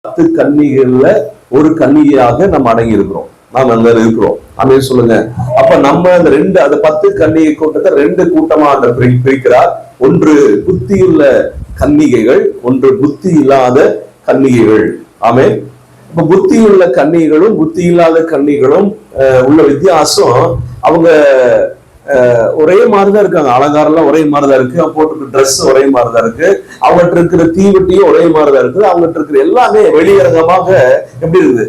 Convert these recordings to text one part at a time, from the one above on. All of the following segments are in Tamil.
10 கன்னிகைகள்ல ஒரு கன்னிகையாக நம்ம அடங்கி இருக்கிறோம். நாம் அங்க இருக்கிறோம். அப்படின்னு சொல்லுங்க. அப்ப நம்ம அந்த 10 கன்னிகை கூட்டத்தை 2 கூட்டமா அந்த பிரிக்கிறார். ஒன்று புத்தியுள்ள கன்னிகைகள், ஒன்று புத்தி இல்லாத கன்னிகைகள். ஆமே. இப்ப புத்தியுள்ள கன்னிகளும் புத்தி இல்லாத கன்னிகளும் உள்ள வித்தியாசம், அவங்க ஒரே மாதிரிதான் இருக்காங்க. அலங்காரம் எல்லாம் ஒரே மாதிரிதான் இருக்கு, போட்டிருக்க ட்ரெஸ் ஒரே மாதிரிதான் இருக்கு, அவங்ககிட்ட இருக்கிற தீவெட்டியும் ஒரே மாதிரிதான் இருக்குது, அவங்ககிட்ட இருக்கிற எல்லாமே வெளியரங்கமாக எப்படி இருக்குது,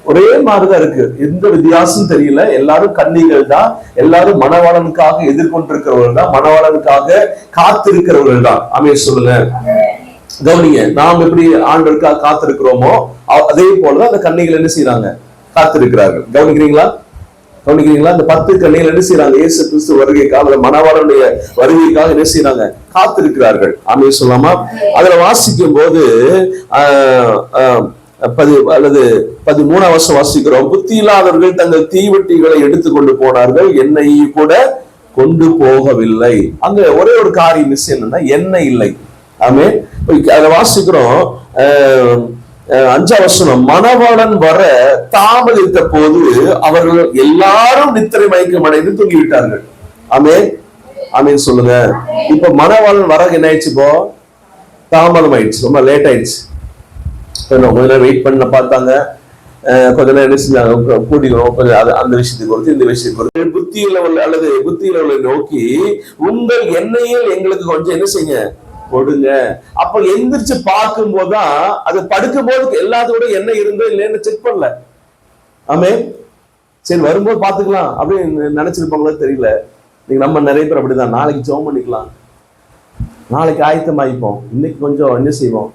ஒரே மாதிரிதான் இருக்கு. எந்த வித்தியாசம் தெரியல. எல்லாரும் கன்னிகள் தான், எல்லாரும் மணவாளனுக்காக எதிர்கொண்டிருக்கிறவர்கள் தான், மணவாளனுக்காக காத்திருக்கிறவர்கள் தான். ஆமே சொல்லுங்க. கவனிங்க, நாம் எப்படி ஆண்டவருக்காக காத்திருக்கிறோமோ அதே போலதான் அந்த கன்னிகள் என்ன செய்யறாங்க, காத்திருக்கிறார்கள். கவனிக்கிறீங்களா? இந்த 10 கன்னிகள் என்ன செய்யறாங்க, இயேசு கிறிஸ்து வருகைக்காக, மணவாளனுடைய வருகைக்காக என்ன செய்யறாங்க, காத்திருக்கிறார்கள். ஆமே சொல்லாமா? அதுல வாசிக்கும் போது 13 வருஷம் வாசிக்கிறோம். புத்தி இல்லாதவர்கள் தங்கள் தீவெட்டிகளை எடுத்துக்கொண்டு போனார்கள், எண்ணெயை கூட கொண்டு போகவில்லை. அங்க ஒரே ஒரு காரியம் மிஸ் என்னன்னா, எண்ணெய் இல்லை. ஆமே. அதை வாசிக்கிறோம் 5 வருஷம். மணவாளன் வர தாமதித்த போது அவர்கள் எல்லாரும் நித்திரை மயக்கம் அடைந்து தூங்கிவிட்டார்கள். ஆமே. ஆமேன்னு சொல்லுங்க. இப்ப மணவாளன் வர என்ன ஆயிடுச்சு, இப்போ தாமதம் ஆயிடுச்சு, ரொம்ப லேட் ஆயிடுச்சு. கொஞ்ச நேரம் வெயிட் பண்ண பார்த்தாங்க, கொஞ்ச நேரம் என்ன செஞ்சாங்க, கூட்டிக்கிறோம் கொஞ்சம் அந்த விஷயத்துக்கு பொறுத்து இந்த விஷயத்துக்கு பொறுத்து புத்தியில நோக்கி உங்கள் எண்ணெயில் எங்களுக்கு கொஞ்சம் என்ன செய்யுங்க, கொடுங்க. அப்ப எந்திரிச்சு பார்க்கும் போதுதான், அது படுக்கும் போது எல்லாத்தோட எண்ணெய் இருந்தோ இல்லைன்னு செக் பண்ணல. ஆமே. சரி வரும்போது பாத்துக்கலாம் அப்படின்னு நினைச்சிருப்பாங்களோ தெரியல. நீங்க நம்ம நிறைய பேர் அப்படிதான், நாளைக்கு ஜெபம் பண்ணிக்கலாம், நாளைக்கு ஆயத்தமாயிப்போம், இன்னைக்கு கொஞ்சம் என்ன செய்வோம்,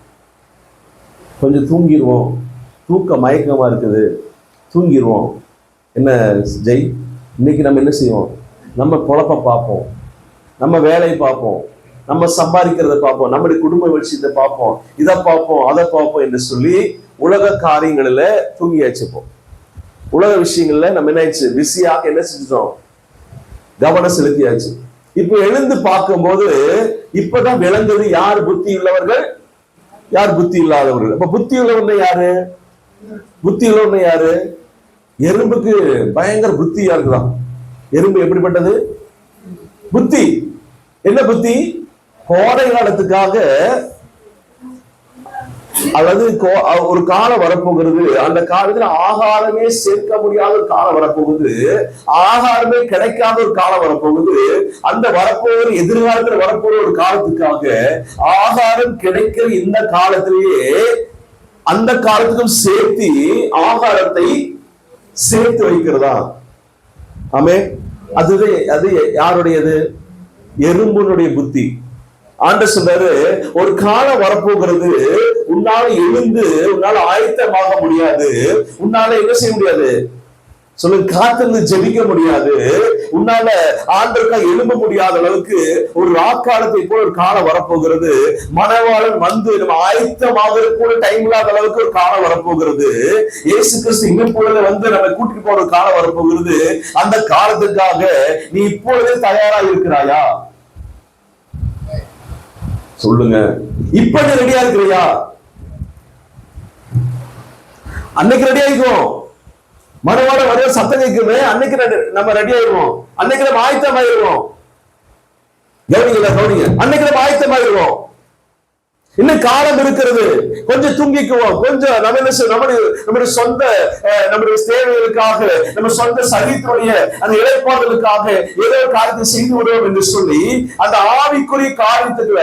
கொஞ்சம் தூங்கிடுவோம், தூக்க மயக்கமா இருக்குது, தூங்கிடுவோம். என்ன ஜெய், இன்னைக்கு நம்ம என்ன செய்வோம், நம்ம பொழப்ப பார்ப்போம், நம்ம வேலையை பார்ப்போம், நம்ம சம்பாதிக்கிறத பார்ப்போம், நம்முடைய குடும்ப விஷயத்தை பார்ப்போம், இதை பார்ப்போம் அதை பார்ப்போம் என்று சொல்லி உலக காரியங்களில தூங்கியாச்சுப்போம். உலக விஷயங்கள்ல நம்ம என்ன ஆயிடுச்சு, பிஸியாக என்ன செஞ்சிட்டோம், கவனம் செலுத்தியாச்சு. இப்ப எழுந்து பார்க்கும்போது இப்பதான் விளங்குது யார் புத்தி உள்ளவர்கள், யார் புத்தி இல்லாதவர்கள். அப்ப புத்தி உள்ளவர்கள் யாரு, புத்தி உள்ளவர்கள் யாரு, எறும்புக்கு பயங்கர புத்தியா இருக்குதான். எறும்பு எப்படிப்பட்டது புத்தி, என்ன புத்தி, கோடை காலத்துக்காக, அல்லது ஒரு காலம் வரப்போகிறது, அந்த காலத்துல ஆகாரமே சேர்க்க முடியாத ஒரு காலம் வரப்போகுது, ஆகாரமே கிடைக்காத ஒரு காலம் வரப்போகுது. அந்த வரப்போகிற எதிர்காலத்துல வரப்போற ஒரு காலத்துக்காக ஆகாரம் கிடைக்கிற இந்த காலத்திலேயே அந்த காலத்துக்கும் சேர்த்து ஆகாரத்தை சேர்த்து வைக்கிறதா. ஆமே. அது யாருடையது, எறும்புனுடைய புத்தி. ஆண்டவர் சொல்றாரு, ஒரு காலம் வரப்போகிறது, உன்னால எழுந்து உன்னால ஆயத்தமாக முடியாது, உன்னால என்ன செய்ய முடியாது, சொல்லுங்க, காத்திருந்து ஜெபிக்க முடியாது, உன்னால ஆண்டவருக்காக எழும்ப முடியாத அளவுக்கு ஒரு ராக்காலத்தை போல ஒரு காலம் வரப்போகிறது. மணவாளன் வந்து நம்ம ஆயத்தமாக கூட டைம் இல்லாத அளவுக்கு ஒரு காலம் வரப்போகிறது. இயேசு கிறிஸ்து இன்னும் பொழுது வந்து நம்ம கூட்டிட்டு போற ஒரு காலம் வரப்போகிறது. அந்த காலத்துக்காக நீ இப்பொழுதே தயாரா இருக்கிறாயா, சொல்லுங்க. இப்ப நீ ரெடியா இருக்கிறியா? அன்னைக்கு ரெடி ஆயிக்கும், மறுவாட வர சத்தம் கேட்குமே, அன்னைக்கு நம்ம ரெடி ஆயிடுவோம், அன்னைக்கு நம்ம ஆயத்தமாயிருவோம். கவனிங்க, அன்னைக்கு நம்ம ஆயத்தமாயிருவோம். இன்னும் காலம் இருக்கிறது, கொஞ்சம் தூங்கிக்குவோம், கொஞ்சம் நம்ம நம்முடைய சொந்த நம்முடைய தேவைகளுக்காக, நம்ம சொந்த சரீரத்துடைய அந்த இழைப்பாடுகளுக்காக ஏதோ காரியத்தை செய்து விடுவோம் என்று சொல்லி அந்த ஆவிக்குரிய காரியத்துக்குள்ள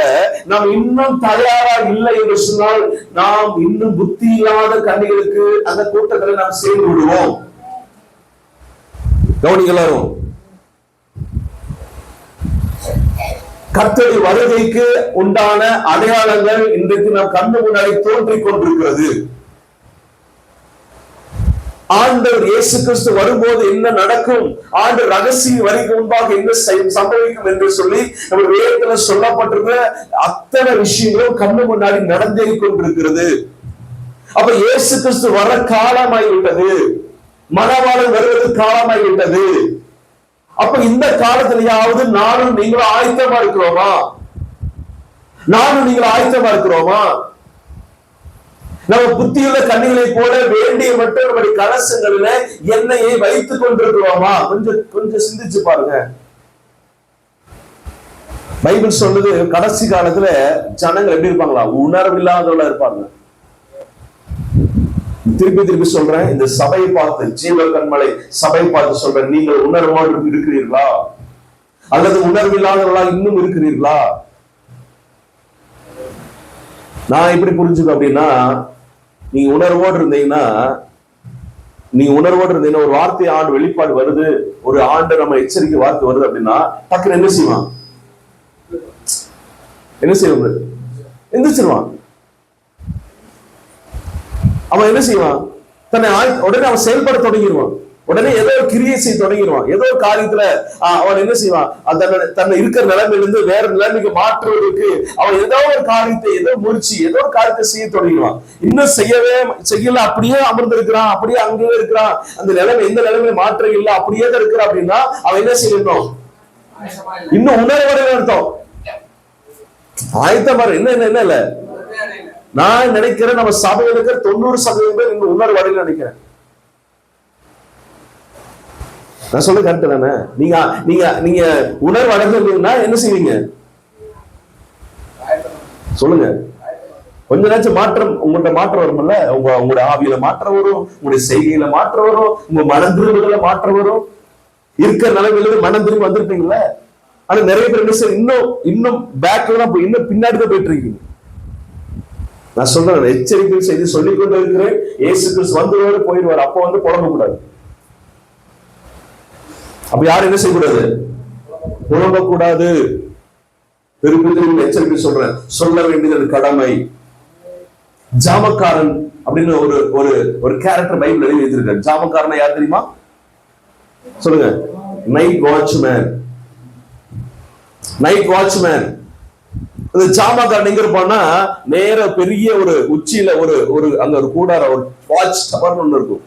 நாம் இன்னும் தயாரா இல்லை என்று சொன்னால், நாம் இன்னும் புத்தி இல்லாத கன்னிகளுக்கு அந்த கூட்டத்தில் நாம் சேர்ந்து விடுவோம். கவனிக்கலாரும். கர்த்தருடைய வருகைக்கு உண்டான அடையாளங்கள் இன்றைக்கு நாம் கண்ணு முன்னாடி தோன்றிக் கொண்டிருக்கிறது. ஆண்டவர் இயேசு கிறிஸ்து வரும்போது என்ன நடக்கும், ஆண்டு ரகசிய வரிக்கு முன்பாக என்ன சம்பவிக்கும் என்று சொல்லி நம்ம வேதத்துல சொல்லப்பட்டிருக்கிற அத்தனை விஷயங்களும் கண்ணு முன்னாடி நடந்தேறிக் கொண்டிருக்கிறது. அப்ப இயேசு கிறிஸ்து வர காலமாகிவிட்டது, மணவாளன் வருவது காலமாகிவிட்டது. அப்ப இந்த காலத்திலேயாவது நானும் நீங்களும் ஆயத்தமா இருக்கிறோமா, நானும் நீங்களும் ஆயத்தமா இருக்கிறோமா? நம்ம புத்தியுள்ள கண்ணிகளை போல வேண்டிய மட்டும் நம்முடைய கலசங்களில எண்ணெயை வைத்துக் கொண்டிருக்கிறோமா? கொஞ்சம் சிந்திச்சு பாருங்க. பைபிள் சொல்லுது கடைசி காலத்துல ஜனங்கள் எப்படி இருப்பாங்களா? உணர்வில்லாதவளா இருப்பாங்க. திருப்பி சொல்றேன், இந்த சபையை பார்த்து, ஜீவ கண்மலை சபை பார்த்து சொல்றேன், நீங்கள் உணர்வோடு இருக்கிறீர்களா அல்லது உணர்வில்லாதவர்களா இன்னும் இருக்கிறீர்களா? நான் எப்படி புரிஞ்சுக்க அப்படின்னா, நீங்க உணர்வோடு இருந்தீங்கன்னா ஒரு வார்த்தை ஆண்டு வெளிப்பாடு வருது, ஒரு ஆண்டு நம்ம எச்சரிக்கை வார்த்தை வருது அப்படின்னா டக்குன்னு என்ன செய்வான்? எந்திரிச்சிருவான். அவன் என்ன செய்வான்? உடனே அவன் செயல்பட தொடங்கிடுவான். உடனே ஏதோ ஒரு கிரியை செய்ய தொடங்கிடுவான். ஏதோ ஒரு காரியத்துல அவன் என்ன செய்வான்? தன்னை இருக்கிற நிலைமையிலிருந்து வேற நிலைமைக்கு மாற்றுவதற்கு அவன் ஏதோ ஒரு காரியத்தை ஏதோ ஒரு காரியத்தை செய்ய தொடங்கிடுவான். இன்னும் செய்யல, அப்படியே அமர்ந்திருக்கிறான், அப்படியே அங்கேயே இருக்கிறான். அந்த நிலைமை எந்த நிலைமையில மாற்றம் இல்லை, அப்படியே தான் இருக்கிறான் அப்படின்னா அவன் என்ன செய்யணும்? இன்னும் உணர்வடைய அர்த்தம். ஆயத்தமாறு என்ன இல்ல. நான் நினைக்கிறேன் நம்ம சபையில் இருக்கிற 90% பேர் இன்னும் உணர்வடையில் நினைக்கிறேன். நான் சொல்ல கரெக்ட் தானே? நீங்க உணர்வு அடைஞ்சிருந்தீங்கன்னா என்ன செய்வீங்க? சொல்லுங்க. கொஞ்ச நேரம் மாற்றம், உங்கள்கிட்ட மாற்றம் வரும்ல. உங்களோட ஆவியில மாற்றம் வரும், உங்களுடைய செய்கையில மாற்றம் வரும், உங்க மனம் திரும்புதல மாற்றம் வரும். இருக்கிற நிலைமையில மனம் திரும்பி வந்திருப்பீங்கல்ல. ஆனா நிறைய பேர் என்ன சார் இன்னும் பேக்ல தான் இன்னும் பின்னாடி தான் போயிட்டு இருக்கீங்க. நான் சொல்றேன், எச்சரிக்கை செய்து சொல்லிக் கொண்டு இருக்கிறேன். இயேசு கிறிஸ்து வந்துருவாரு, போயிடுவாரு. அப்போ வந்து புலம்ப கூடாது. அப்ப யாரும் என்ன செய்யக்கூடாது? புலம்ப கூடாது. திருப்பி எச்சரிக்கை சொல்றேன், சொல்ல வேண்டியது கடமை. ஜாமக்காரன் அப்படின்னு ஒரு கேரக்டர் பைபிள் எழுதி வைத்திருக்காரு. ஜாமக்காரன் யார் தெரியுமா? சொல்லுங்க. Night watchman. ஜாமக்காரன் எங்க இருப்பான்னா, நேர பெரிய ஒரு உச்சியில அங்க ஒரு கூடார ஒரு வாட்ச் டவர் ஒண்ணு இருக்கும்.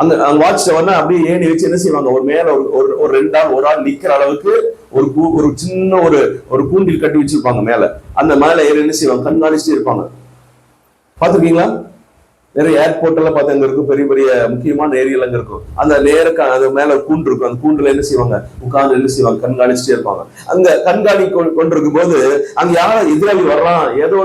அந்த வாட்ச் டவர்னா அப்படியே ஏணி வச்சு என்ன செய்வாங்க? ஒரு மேல ஒரு 2 ஆள் ஒரு ஆள் நிக்கிற அளவுக்கு ஒரு சின்ன ஒரு கூண்டில் கட்டி வச்சிருப்பாங்க மேல. அந்த மேல ஏறி என்ன செய்வாங்க? கண்காணிச்சுட்டே இருப்பாங்க. பாத்துருக்கீங்களா? நிறைய ஏர்போர்ட் எல்லாம் பார்த்து அங்க இருக்கும், பெரிய பெரிய முக்கியமான ஏரியால அங்க இருக்கும். அந்த நேருக்கு அது மேல கூண்டு இருக்கும். அந்த கூண்டுல என்ன செய்வாங்க? உட்கார்ந்து என்ன செய்வாங்க? கண்காணிச்சுட்டே இருப்பாங்க. அந்த கண்காணி கொண்டிருக்கும் போது அங்க யாரும் எதிராளி வர்றான், ஏதோ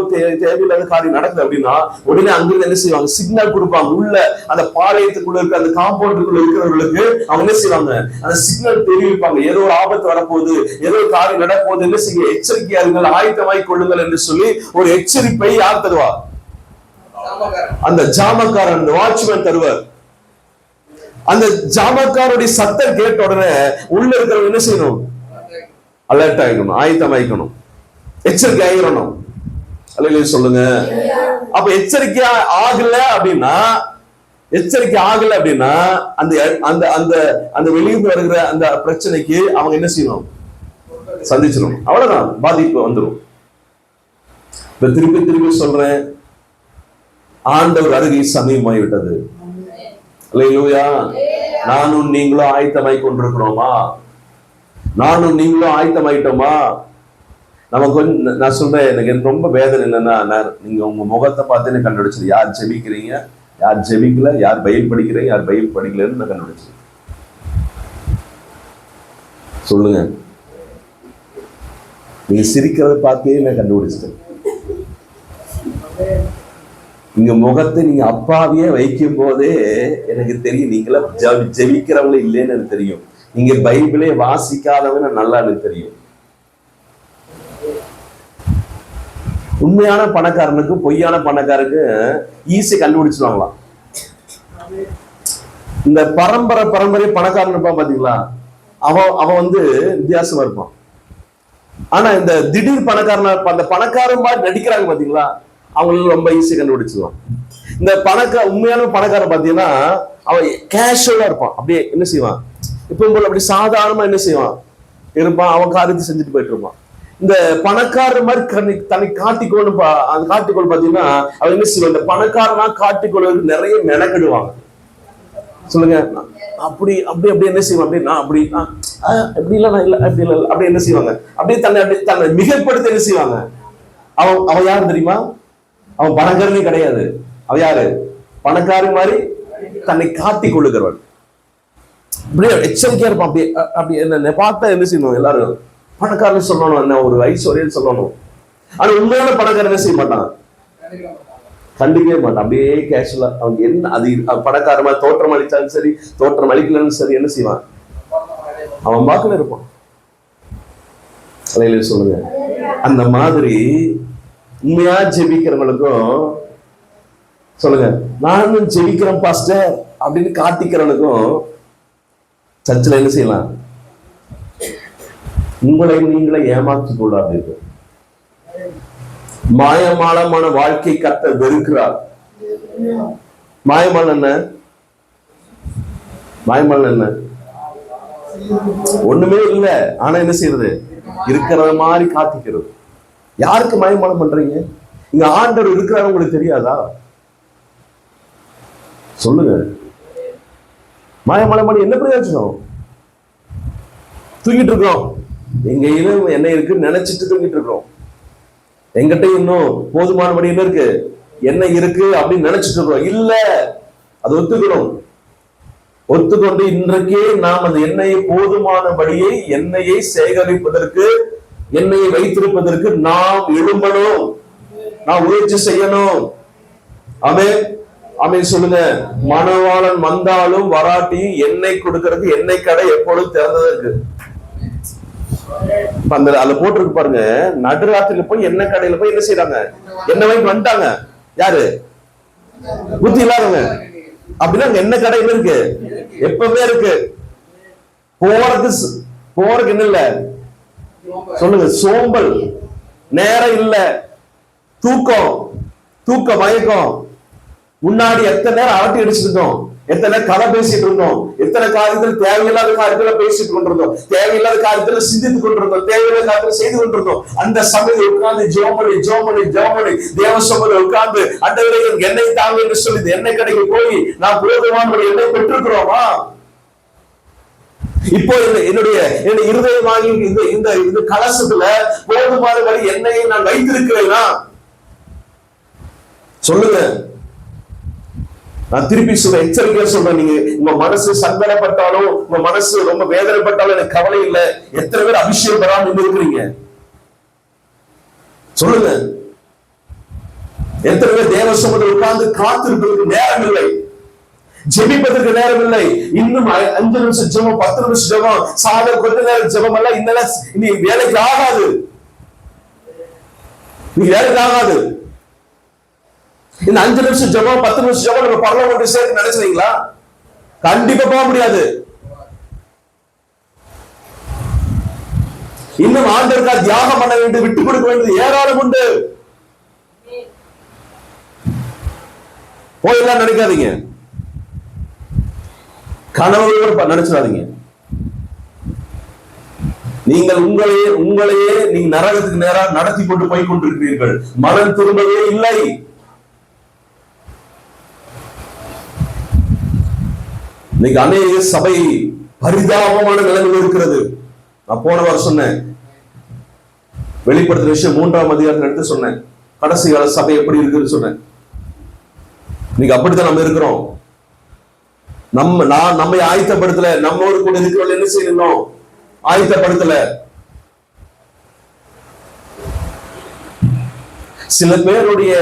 தேவையில்லாத காரியம் நடக்குது அப்படின்னா உடனே அங்கிருந்து என்ன செய்வாங்க? சிக்னல் கொடுப்பாங்க. உள்ள அந்த பாளையத்துக்குள்ள இருக்க அந்த காம்பவுண்டுக்குள்ள இருக்கிறவர்களுக்கு அவங்க என்ன செய்வாங்க? அந்த சிக்னல் தெரிவிப்பாங்க. ஏதோ ஒரு ஆபத்து வரப்போகுது, ஏதோ ஒரு காரியம் நடப்போகுது, என்ன செய்ய? எச்சரிக்கையா இருங்கள், ஆயத்தமாய் கொள்ளுங்கள் என்று சொல்லி ஒரு எச்சரிப்பை யார் தருவா? அந்த ஜாமக்காரன், வாட்ச்மேன் தருவார். அந்த ஜாமக்காரருடைய சத்தம் கேட்ட உடனே உள்ள இருக்கிறவங்க என்ன செய்யணும்? அலர்ட் ஆகிக்கணும், ஆயத்தமாயிக்கணும், எச்சரிக்கை ஆகிடணும். அல்லேலூயா சொல்லுங்க. அப்ப எச்சரிக்கை ஆகல அப்படின்னா அந்த வெளியிருந்து வருகிற அந்த பிரச்சனைக்கு அவங்க என்ன செய்யணும்? சந்திச்சிடும். அவ்வளவுதான், பாதிப்பு வந்துடும். இப்ப திருப்பி சொல்றேன், ஆண்டவர் அருகே சமீபமாகிவிட்டது. அல்லேலூயா. நானும் நீங்களும் ஆயத்தமாய் கொண்டிருக்கிறோமா? நானும் நீங்களும் ஆயத்தமாயிட்டோமா? நமக்கு நான் சொல்றேன், எனக்கு ரொம்ப வேதனை என்னன்னா, நீங்க உங்க முகத்தை பார்த்து கண்டுபிடிச்சது யார் ஜெபிக்கிறீங்க, யார் ஜெபிக்கல, யார் பைபிள் படிக்கிறீங்க, யார் பைபிள் படிக்கலன்னு நான் கண்டுபிடிச்சேன். சொல்லுங்க. நீங்க சிரிக்கிறத பார்த்தே நான் கண்டுபிடிச்சிட்டேன். நீங்க முகத்தை நீங்க அப்பாவியே வைக்கும் போதே எனக்கு தெரியும் நீங்கள ஜெபிக்கிறவங்களே இல்லைன்னு எனக்கு தெரியும். நீங்க பைபிளே வாசிக்காதவங்க நல்லா எனக்கு தெரியும். உண்மையான பணக்காரனுக்கு பொய்யான பணக்காரனுக்கு ஈஸி கண்டுபிடிச்சிருவாங்களாம். இந்த பரம்பரை பணக்காரன் இருப்பான் பாத்தீங்களா, அவன் வந்து வித்தியாசமா இருப்பான். ஆனா இந்த திடீர் பணக்காரனா அந்த பணக்காரன் மாதிரி நடிக்கிறாங்க பாத்தீங்களா, அவங்களுக்கு ரொம்ப ஈஸியா கண்டுபிடிச்சிருவான். இந்த உண்மையான பணக்காரன் பாத்தீங்கன்னா அவன் கேஷுவலா இருப்பான். அப்படியே என்ன செய்வான்? இப்ப போல அப்படி சாதாரணமா என்ன செய்வான் இருப்பான். அவன் காரியத்தை செஞ்சுட்டு போயிட்டு இருப்பான். இந்த பணக்காரர் மாதிரி தன்னை காட்டிக்கொண்டு அந்த காட்டிக்கொள் பாத்தீங்கன்னா அவன் என்ன செய்வான்? இந்த பணக்காரனா காட்டிக்கொள்வதற்கு நிறைய மெனக்கெடுவாங்க. சொல்லுங்க. அப்படி என்ன செய்வான்? அப்படின்னா அப்படி இல்ல அப்படி என்ன செய்வாங்க? அப்படியே தன்னை மிகப்படுத்த என்ன செய்வாங்க? அவன் யாரு தெரியுமா? அவன் பணக்காரனே கிடையாது. அவ யாரு? பணக்காரி மாதிரி தன்னை காட்டிக் கொள்ளுகிறவன். அப்படியே எச்சரிக்கையா இருப்பான். அப்படி அப்படி என்ன பார்த்தா என்ன செய்யணும்? எல்லாரும் பணக்காரன் சொல்லணும், என்ன ஒரு ஐஸ்வர்யம் சொல்லணும். ஆனா உண்மையான பணக்காரன் என்ன செய்ய மாட்டான், கண்டிக்கவே மாட்டான். அப்படியே கேஷுவலா அவங்க என்ன அது பணக்காரமா தோற்றம் அளிச்சாலும் சரி, தோற்றம் அளிக்கலன்னு சரி, என்ன செய்வான்? அவன் வாக்குல இருப்பான். சொல்லுங்க. அந்த மாதிரி உண்மையா ஜெபிக்கிறவங்களுக்கும் சொல்லுங்க, நானும் ஜெபிக்கிறேன் பாஸ்டர் அப்படின்னு காட்டிக்கிறவனுக்கும் சர்ச்சில் என்ன செய்யலாம்? உங்களை நீங்களே ஏமாற்றிக் கொள்ளாதீர்கள். மாயமாலமான வாழ்க்கை கர்த்தர் வெறுக்கிறார். மாயமாலம் என்ன? மாயமாலம் என்ன? ஒண்ணுமே இல்ல, ஆனா என்ன செய்யறது? இருக்கிற மாதிரி காட்டிக்கிறது. யாருக்கு மாயமாலம் பண்றீங்க? இங்க ஆண்டவர் இருக்கிறாரு உங்களுக்கு தெரியாதா? சொல்லுங்க. மாயமாலம் பண்ணி என்ன பிரயோஜனம்? தூங்கிட்டு இருக்கோம், எங்க என்ன இருக்குன்னு நினைச்சிட்டு தூங்கிட்டு இருக்கோம். எங்கிட்ட இன்னும் போதுமானபடி என்ன இருக்கு, என்ன இருக்கு அப்படின்னு நினைச்சிட்டு இருக்கோம். இல்ல, அது ஒத்துக்கணும். ஒத்துக்கொண்டு இன்றைக்கே நாம் அந்த எண்ணெயை போதுமானபடியை எண்ணெயை சேகரிப்பதற்கு, எண்ணெயை வைத்திருப்பதற்கு நாம் எழும்பணும், நாம் முயற்சி செய்யணும். ஆமென், ஆமென் சொல்லுங்க. மணவாளன் வந்தாலும் வராட்டியும் எண்ணெய் கொடுக்கறதுக்கு எண்ணெய் கடை எப்பொழுதும் திறந்ததா இருக்கு. அந்த அதுல போட்டிருக்கு பாருங்க, நடுராத்திரில போய் எண்ணெய் கடையில போய் என்ன செய்யறாங்க? எண்ணெய் வாங்கி வந்துட்டாங்க. யாரு? புத்தி இல்லாதவங்க. அப்படின்னா எண்ணெய் கடையில இருக்கு, எப்பவுமே இருக்கு. போறதுக்கு என்ன இல்ல சொல்லுங்க? சோம்பல், நேரம் இல்ல, தூக்க மயக்கம். முன்னாடி எத்தனை நேரம் அரட்டி அடிச்சுட்டு இருந்தோம், எத்தனை கதை பேசிட்டு இருந்தோம், எத்தனை காரியத்தில் தேவையில்லாத காரியத்துல பேசிட்டு கொண்டிருந்தோம், தேவையில்லாத காரியத்துல சிந்தித்துக் கொண்டிருந்தோம், தேவையில்லாத காரியத்துல செய்து கொண்டிருந்தோம். அந்த சமயத்தில் உட்கார்ந்து ஜோமணி தேவ சமூகத்தில் உட்கார்ந்து அண்டவரே எண்ணெய் தாங்க என்று சொல்லி எண்ணெய் கடைக்கு போய் நான் போதுமான எண்ணெய் பெற்றிருக்கிறோமா? இப்போ என்னுடைய இருதயமாகி இந்த கலசத்துல போதுமானபடி எண்ணெயை நான் வைத்திருக்கிறேனா? சொல்லுங்க. நான் திருப்பி சொல்றேன், எச்சரிக்கையா சொல்றேன். நீங்க உங்க மனசு சங்கடப்பட்டாலும், உங்க மனசு ரொம்ப வேதனைப்பட்டாலும் எனக்கு கவலை இல்லை. எத்தனை பேர் அபிஷேகம் பெறாம இருக்கிறீங்க? சொல்லுங்க. எத்தனை பேர் தேவ சமூகத்தில் உட்கார்ந்து காத்திருப்பதற்கு நேரம் இல்லை, ஜெபிப்பதற்கு நேரம் இல்லை. இன்னும் 5 நிமிஷம் ஜெபம், 10 நிமிஷம் ஜெபம், சாதம் கொஞ்ச நேரம் ஜெபம் எல்லாம் இனி வேலைக்கு ஆகாது. நீ வேலைக்கு ஆகாது. இந்த 5 நிமிஷம் ஜெபம், 10 நிமிஷம் ஜெபம் நம்ம பரலோகத்துக்கு சேர்த்து நினைச்சீங்களா? கண்டிப்பா போக முடியாது. இன்னும் ஆண்டவருக்காக தியாகம் பண்ண வேண்டும், விட்டு கொடுக்க வேண்டியது ஏராளம் உண்டு. போயெல்லாம் நினைக்காதீங்க, கனவுகள் நினைச்சிடாதீங்க. நீங்கள் உங்களையே நீங்க நரகத்துக்கு நேராக நடத்தி கொண்டு போய் கொண்டிருக்கிறீர்கள். மனம் திரும்பவே இல்லை. இன்னைக்கு அநேக சபை பரிதாபமான நிலைமையில் இருக்கிறது. நான் போன வாரம் சொன்னேன், வெளிப்படுத்துற விஷயம் 3ஆம் அதிகாரத்தில் எடுத்து சொன்னேன். கடைசி கால சபை எப்படி இருக்குன்னு சொன்னேன். இன்னைக்கு அப்படித்தான் நம்ம இருக்கிறோம். நம்மை ஆயத்தப்படுத்தல, நம்மோடு கூட இருக்கிறவங்க என்ன செய்யணும்? ஆயத்தப்படுத்தல. சில பேருடைய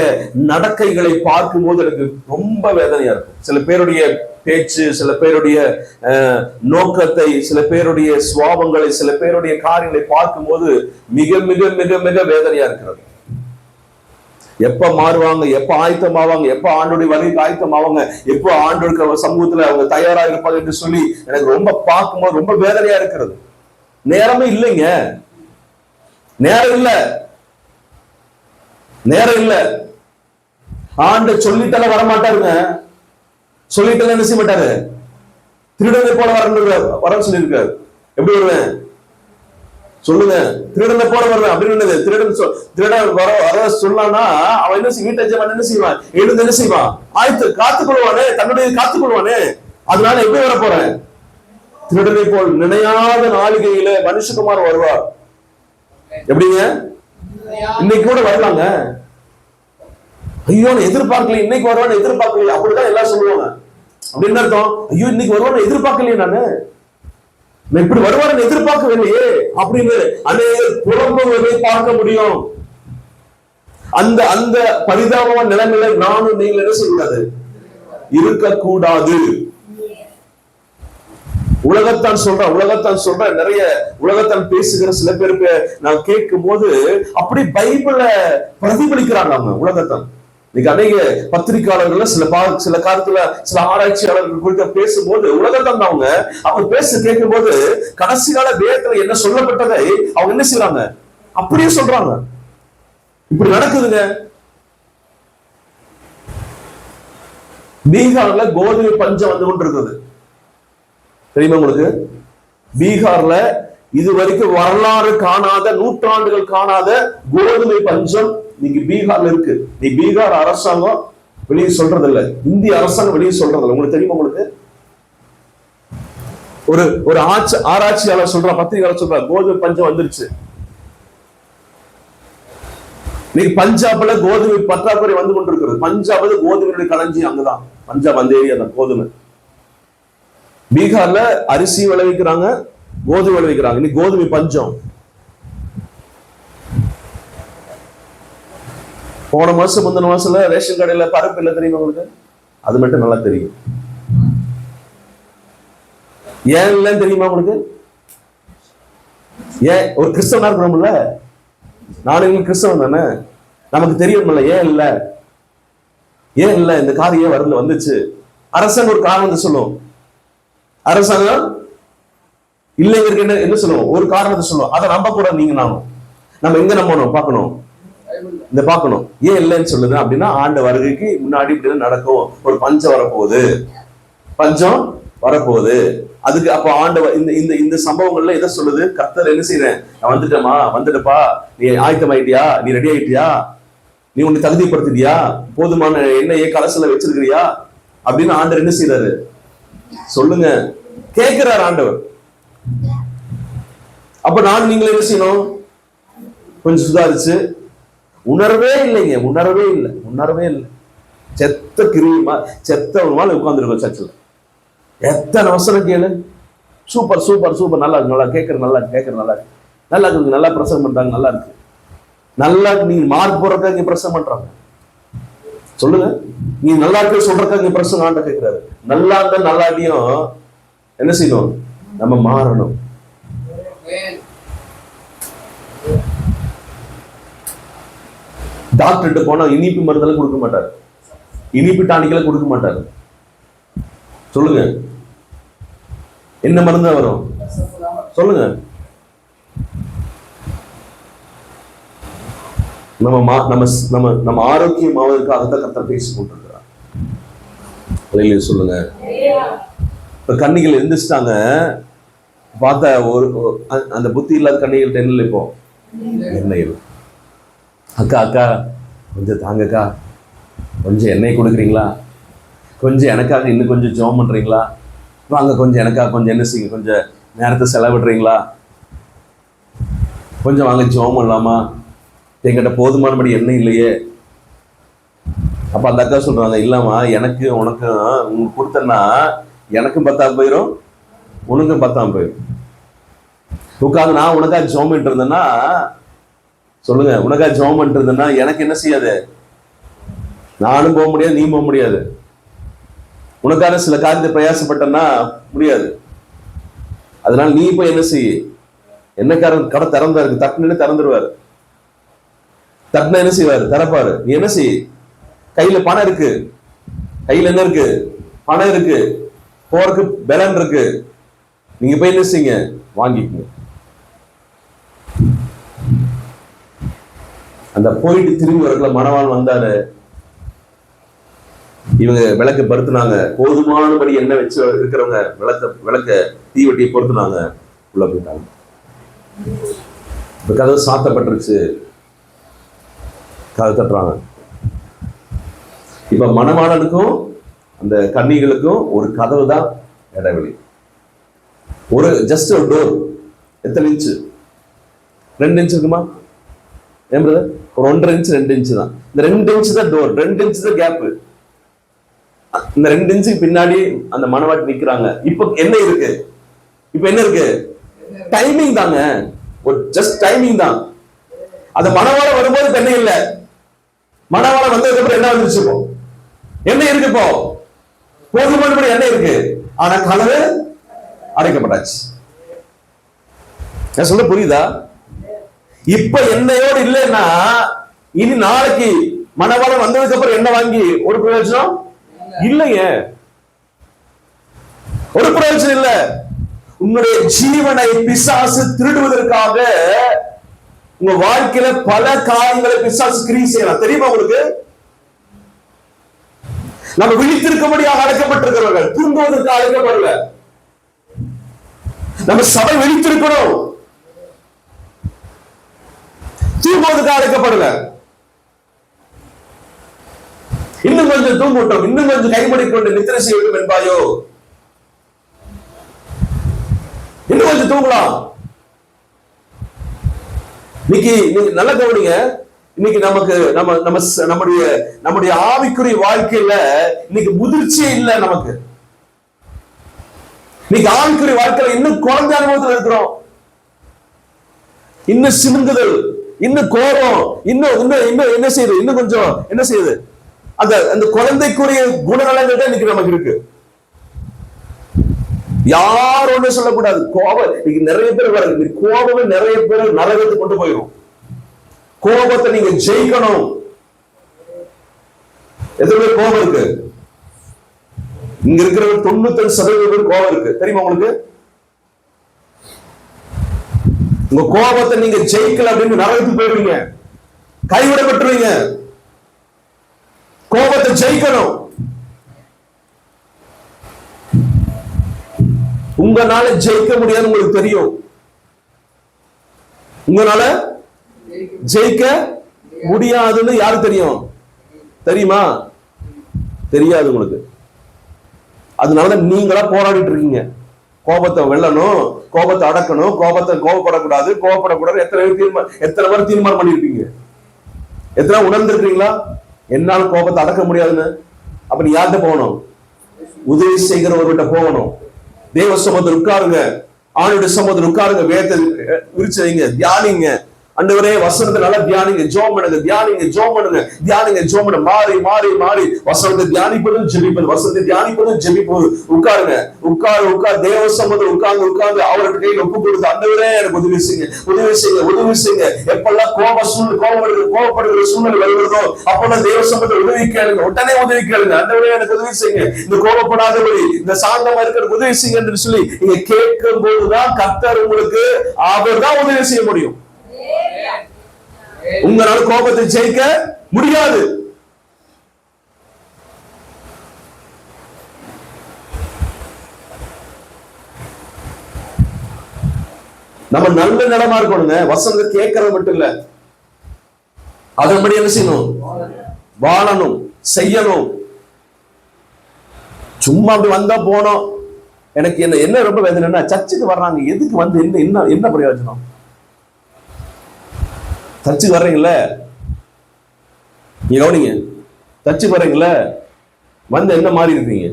நடக்கைகளை பார்க்கும் போது எனக்கு ரொம்ப வேதனையா இருக்கும். சில பேருடைய பேச்சு, சில பேருடைய நோக்கத்தை, சில பேருடைய சுவாபங்களை, சில பேருடைய காரியங்களை பார்க்கும் போது மிக மிக மிக மிக வேதனையா இருக்கிறது. எப்ப மாறுவாங்க, எப்ப ஆயத்தமாவாங்க, எப்ப ஆண்டோடைய வழிக்கு ஆயத்தமாவாங்க, எப்போ ஆண்டோட சமூகத்துல அவங்க தயாரா இருப்பாங்க என்று சொல்லி எனக்கு ரொம்ப பார்க்கும்போது ரொம்ப வேதனையா இருக்கிறது. நேரமே இல்லைங்க, நேரம் இல்ல. ஆண்டு சொல்லிட்டால வரமாட்டாருங்க. சொல்லிட்டால என்ன செய்ய மாட்டாரு? திருடனை போல வர சொல்லியிருக்காரு. எப்படி வருவேன் சொல்லுங்க? திருடனை போல வருவேன் அப்படின்னு திருடன் வர சொல்லானா அவன் என்ன வீட்டை என்ன செய்வான்? எழுந்து என்ன செய்வான்? காத்துக்கொள்வானே, தன்னுடைய காத்துக்கொள்வானே. அதனால எப்படி வர போறேன்? திருடனை போல் நினையாத நாளிகையில மனுஷகுமார் வருவார். எப்படிங்க? இன்னைக்கு கூட வரலாங்க. ஐயோ நான் எதிர்பார்க்கல, இன்னைக்கு வருவான்னு எதிர்பார்க்கல, அப்படிதான் எல்லாம் சொல்லுவாங்க. அப்படின்னு அர்த்தம், ஐயோ இன்னைக்கு வருவான்னு எதிர்பார்க்கலையே, நான் இப்படி வருவான்னு எதிர்பார்க்கவில்லையே அப்படின்னு அநேகர் புலம்புவதை பார்க்க முடியும். அந்த அந்த பரிதாபமான நிலைமையில நானும் நீங்கள் என்ன செய்யக்கூடாது, இருக்கக்கூடாது. உலகத்தான் சொல்ற நிறைய உலகத்தான் பேசுகிற சில பேருக்கு நான் கேட்கும் போது அப்படி பைபிள பிரதிபலிக்கிறாங்க அவங்க உலகத்தான். இன்னைக்கு அநேக பத்திரிகையாளர்கள் சில காலத்துல சில ஆராய்ச்சியாளர்கள் குறித்து பேசும்போது உலகத்தான் அவங்க பேச கேட்கும் போது கடைசி கால வேதத்துல என்ன சொல்லப்பட்டதை அவங்க என்ன செய்யறாங்க, அப்படியே சொல்றாங்க. இப்படி நடக்குதுங்க. பீகார்ல கோதுமை பஞ்சம் வந்து கொண்டு இருக்குது, தெரியுமா உங்களுக்கு? பீகார்ல இதுவரைக்கும் வரலாறு காணாத, நூற்றாண்டுகள் காணாத கோதுமை பஞ்சம் இன்னைக்கு பீகார்ல இருக்கு. நீ பீகார் அரசாங்கம் வெளியே சொல்றது இல்ல, இந்திய அரசாங்கம் வெளியே சொல்றது இல்ல. உங்களுக்கு தெரியுமா? உங்களுக்கு ஒரு ஆராய்ச்சியாளர் சொல்ற, பத்திரிகையாளர் சொல்ற, கோதுமை பஞ்சம் வந்துருச்சு. இன்னைக்கு பஞ்சாப்ல கோதுமை பற்றாக்குறை வந்து கொண்டிருக்கிறது. பஞ்சாப் கோதுமையுடைய களஞ்சி அங்கதான், பஞ்சாப் அந்த ஏரியா தான் கோதுமை. பீகார்ல அரிசி விளைவிக்கிறாங்க, கோதுமை விளைவிக்கிறாங்க. இன்னைக்கு கோதுமை பஞ்சம். போன மாசம் முந்தின மாசம்ல ரேஷன் கடையில பருப்பு இல்ல, தெரியுமா உங்களுக்கு? அது மட்டும் நல்லா தெரியும். ஏன் இல்லன்னு தெரியுமா உங்களுக்கு? ஏன்? ஒரு கிறிஸ்தவனா இருக்கிறோம்ல, நானும் கிறிஸ்தவன் தானே, நமக்கு தெரியும்ல ஏன் இல்ல, ஏன் இல்ல இந்த காரியம் வரல வந்துச்சு. அரசாங்கம் ஒரு காரணத்தை சொல்லும், அரசாங்கம் இல்லைங்கிறது என்ன சொல்லுவோம், ஒரு காரணத்தை சொல்லுவோம். அதை நம்ப கூட நீங்க நானும் நம்ம எங்க நம்பணும், பார்க்கணும், இந்த பார்க்கணும். ஏன் இல்லைன்னு சொல்லுது அப்படின்னா ஆண்டு வருகைக்கு முன்னாடி இப்படி நடக்கும், ஒரு பஞ்சம் வரப்போகுது, பஞ்சம் வரப்போகுது. அதுக்கு அப்ப ஆண்டு இந்த இந்த சம்பவங்கள்ல எதை சொல்லுது? கர்த்தர் என்ன செய்யறேன், நான் வந்துட்டேமா, வந்துட்டப்பா, நீ ஆயத்தமாயிட்டியா, நீ ரெடி ஆயிட்டியா, நீ உன்னை தகுதிப்படுத்திட்டியா, போதுமான எண்ணெயை கலசல வச்சிருக்கிறியா அப்படின்னு ஆண்டவர் என்ன செய்யறாரு சொல்லுங்க, கேட்கிறார் ஆண்டவர். அப்ப நான் நீங்க என்ன செய்யணும், கொஞ்சம் சுதாரிச்சு, உணர்வே இல்லைங்க, உணர்வே இல்லை, செத்த கிரிமா செத்த ஒரு மாதிரி உட்கார்ந்துருக்கோம் சர்ச்சில். எத்தனை வசனம் கேளு, சூப்பர் சூப்பர் சூப்பர், நல்லா இருக்கு, நல்லா கேட்கறது, நல்லா கேட்கறது, நல்லா இருக்கு, நல்லா இருக்கு, நல்லா பிரசங்கம் பண்றாங்க, நல்லா இருக்கு, நல்லா இருக்கு. நீங்க மார்க் போறதுக்காக இங்க பிரசங்கம் பண்றாங்க, சொல்லுங்க. நீ நல்லா இருக்க சொல்றதுக்காக இங்க பிரசங்கம் ஆண்ட கேட்கிறாரு. நல்லா இருந்தா நல்லாட்டியும் என்ன செய்யணும், நம்ம மாறணும். டாக்டர்கிட்ட போனா இனிப்பு மருந்தெல்லாம் கொடுக்க மாட்டாரு, இனிப்பு டானிக்கெல்லாம் கொடுக்க மாட்டாரு. சொல்லுங்க, என்ன மருந்து வரும் சொல்லுங்க. நம்ம ஆரோக்கியமாவதற்காக கர்த்தர் பேசி கொண்டிருக்கிறார். சொல்லுங்க. இப்ப கன்னிகள் எந்திரிச்சிட்டாங்க, பார்த்தா ஒரு அந்த புத்தி இல்லாத கன்னிகள்ட்ட என்ன இப்போ எண்ணெய். அக்கா அக்கா கொஞ்சம் தாங்கக்கா, கொஞ்சம் எண்ணெய் கொடுக்குறீங்களா, கொஞ்சம் எனக்காக இன்னும் கொஞ்சம் ஜெபம் பண்றீங்களா, வாங்க கொஞ்சம் எனக்காக கொஞ்சம் என்ன செய்யுங்க, கொஞ்சம் நேரத்தை செலவிடுறீங்களா, கொஞ்சம் வாங்க ஜெபம் பண்ணலாமா, என்கிட்ட போதுமானபடி எண்ணெய் இல்லையே. அப்ப அந்த அக்கா சொல்றாங்க, இல்லம்மா எனக்கு உனக்கும் உங்களுக்கு கொடுத்தேன்னா எனக்கும் பத்தாம போயிடும், உனக்கும் பத்தாம போயிடும். உட்காந்து நான் உனக்காக ஜெபம் பண்ணிட்டு இருந்தேன்னா, சொல்லுங்க, உனக்காக ஜெபம் பண்ணிட்டு இருந்தேன்னா எனக்கு என்ன செய்யாது, நானும் போக முடியாது, நீ போக முடியாது. உனக்கான சில காரியத்தை பிரயாசப்பட்டன்னா முடியாது. அதனால நீ போய் என்ன செய்ய, என்னக்காரன் கடை திறந்தா இருக்கு, தட்டுன்னு திறந்துருவாரு, தட்டுனா என்ன செய்வாரு, திறப்பாரு. நீ என்ன செய்ய, கையில பணம் இருக்கு, கையில என்ன இருக்கு, பணம் இருக்கு, போறதுக்கு பலன் இருக்கு, நீங்க போய் என்ன செய்யுங்க, வாங்கிக்கங்க. அந்த போயிட்டு திரும்பி வரக்குள்ள மணவாளன் வந்தாரு, இவங்க விளக்கு பருத்துனாங்க, போதுமானபடி எண்ணெய் வச்சு இருக்கிறவங்க விளக்க தீவட்டியை பொறுத்துனாங்க, உள்ள போயிட்டாங்க. இப்ப கதவு சாத்தப்பட்டுருச்சு, கதை தட்டுறாங்க. இப்ப மணவாளனுக்கும் அந்த கன்னிகளுக்கும் ஒரு கதவு தான் இடைவெளி, ஒரு ஜஸ்ட் ஒரு டோர். எத்தனை இன்ச்சு, 2 இன்ச் இருக்குமா, ஏன் பிரதர்? ஒரு 1.5 இன்ச் 2 இன்ச் தான். இந்த 2 இன்ச் தான் டோர், 2 இன்ச் தான் கேப். இந்த 2 இன்ச்சுக்கு பின்னாடி அந்த மணவாட்டி நிக்கிறாங்க. இப்ப என்ன இருக்கு? இப்ப என்ன இருக்கு? டைமிங் தாங்க, ஒரு ஜஸ்ட் டைமிங் தான். அந்த மணவாளம் வரும்போது என்ன இல்ல, மணவாளம் வந்ததுக்கு அப்புறம் என்ன வந்துருச்சு? இப்போ என்ன இருக்கு? இப்போ போதுமான என்ன இருக்கு, ஆனா கதவு அடைக்கப்பட்டாச்சு. நான் சொல்ல புரியுதா? இப்ப என்னையோடு இல்லைன்னா இனி நாளைக்கு மணவாளம் வந்ததுக்கு அப்புறம் என்ன வாங்கி ஒரு பிரயோஜனம் இல்லைங்க, ஒரு பிரயோஜனம் இல்ல. உன்னுடைய ஜீவனை பிசாசு திருடுவதற்காக உங்க வாழ்க்கையில பல காரியங்களை பிசாசு கிரியை செய்யலாம். தெரியுமா உங்களுக்கு? நம்ம விழித்திருக்கும்படியாக அழைக்கப்பட்டிருக்கிறவர்கள், தூங்குவதற்கு அழைக்கப்படல. நம்ம சபை விழித்திருக்கணும், தூங்குவதற்கு அழைக்கப்படல. இன்னும் கொஞ்சம் தூங்கட்டும், இன்னும் கொஞ்சம் கைமடிக்கொண்டு நித்திரை செய்யட்டும் என்பாயோ? இன்னும் கொஞ்சம் தூங்கலாம். இன்னைக்கு நல்ல கவனிங்க, இன்னைக்கு நமக்கு நம்முடைய ஆவிக்குரிய வாழ்க்கையில இன்னைக்கு முதிர்ச்சியே இல்லை. நமக்கு இன்னைக்கு ஆவிக்குரிய வாழ்க்கையில இன்னும் குழந்தை அனுபவத்தில் இருக்கிறோம். இன்னும் சினுங்குதல், இன்னும் கோபம், இன்னும் என்ன செய்யுது, இன்னும் கொஞ்சம் என்ன செய்யுது, அந்த குழந்தைக்குரிய குணநலங்கள் தான் இன்னைக்கு நமக்கு இருக்கு. யாரும் ஒண்ணு சொல்லக்கூடாது. கோபம் இன்னைக்கு நிறைய பேர் வருது. கோபமே நிறைய பேர் நரகத்துக்கு கொண்டு போயிடும். கோபத்தை நீங்க ஜெயிக்கணும். எத்தனை பேர் கோபம் இருக்கு? இங்க இருக்கிற 95% பேர் கோபம் இருக்கு. தெரியுமா உங்களுக்கு? உங்க கோபத்தை நீங்க ஜெயிக்கல அப்படின்னு நரகத்துக்கு போயிடுவீங்க, கைவிடப்பட்டுருவீங்க. கோபத்தை ஜெயிக்கணும். உங்களால ஜெயிக்க முடியாது, உங்களுக்கு தெரியும். உங்களால ஜெயிக்க முடியாதுன்னு யாரு தெரியும்? தெரியுமா? தெரியாது உங்களுக்கு. அதனாலதான் நீங்களா போராடிட்டு இருக்கீங்க. கோபத்தை வெல்லணும், கோபத்தை அடக்கணும், கோபப்படக்கூடாது, கோபப்படக்கூடாது. எத்தனை பேர் தீர்மானம் பண்ணிருப்பீங்க? எத்தனை உணர்ந்திருக்கீங்களா என்னால கோபத்தை அடக்க முடியாதுன்னு? அப்ப நீ யார்கிட்ட போகணும்? உதவி செய்கிறவர்கிட்ட போகணும். தேவ சமூகத்தில் உட்காருங்க, ஆணுடைய சமூகத்தில் உட்காருங்க, வேதத்தை விரிச்சு வைங்க, தியானிங்க. ஆண்டவரே வசனத்தை நல்லா தியானிங்க, ஜெபம் பண்ணுங்க, தியானிங்க, ஜெபம் பண்ணுங்க, தியானிங்க, ஜெபம் பண்ணுங்க. மாறி மாறி மாறி வசனத்தை தியானிப்பதும் ஜெபிப்பது, வசனத்தை தியானிப்பதும் ஜெபிப்பது. உட்காருங்க, உட்கார் தேவ சமூகத்தில் உட்கார்ந்து அவருக்கு கையில் ஒப்பு கொடுத்து, ஆண்டவரே எனக்கு உதவி செய்யுங்க, உதவி செய்யுங்க, உதவி செய்யுங்க. எப்பெல்லாம் கோபப்படுகிற சூழ்நிலை வருகிறதோ அப்பெல்லாம் தேவ சமூகத்தில் உதவி கேளுங்க, உடனே உதவி கேளுங்க. ஆண்டவரே எனக்கு உதவி செய்யுங்க, இந்த கோபப்படாதபடி, இந்த சாந்தமா இருக்கிற உதவி செய்யுங்க என்று சொல்லி நீங்க கேட்கும் போதுதான் கர்த்தர் உங்களுக்கு அவர் தான் உதவி செய்ய முடியும். உங்களால கோபத்தை ஜெயிக்க முடியாது. நம்ம நல்ல நிலமா இருக்கணுங்க. வசனத்தை கேட்கறது மட்டும் இல்ல, அதன்படி என்ன செய்யணும்? வாழணும், செய்யணும். சும்மா அப்படி வந்தா போனோம். எனக்கு என்ன ரொம்ப வேதனைன்னா, சர்ச்சுக்கு வர்றாங்க, எதுக்கு வந்து என்ன பிரயோஜனம்? சர்ச்சுக்கு வர்றீங்களே, நீங்க கவனிங்க, சர்ச்சுக்கு வர்றீங்களே, வந்து என்ன மாறி இருக்கீங்க?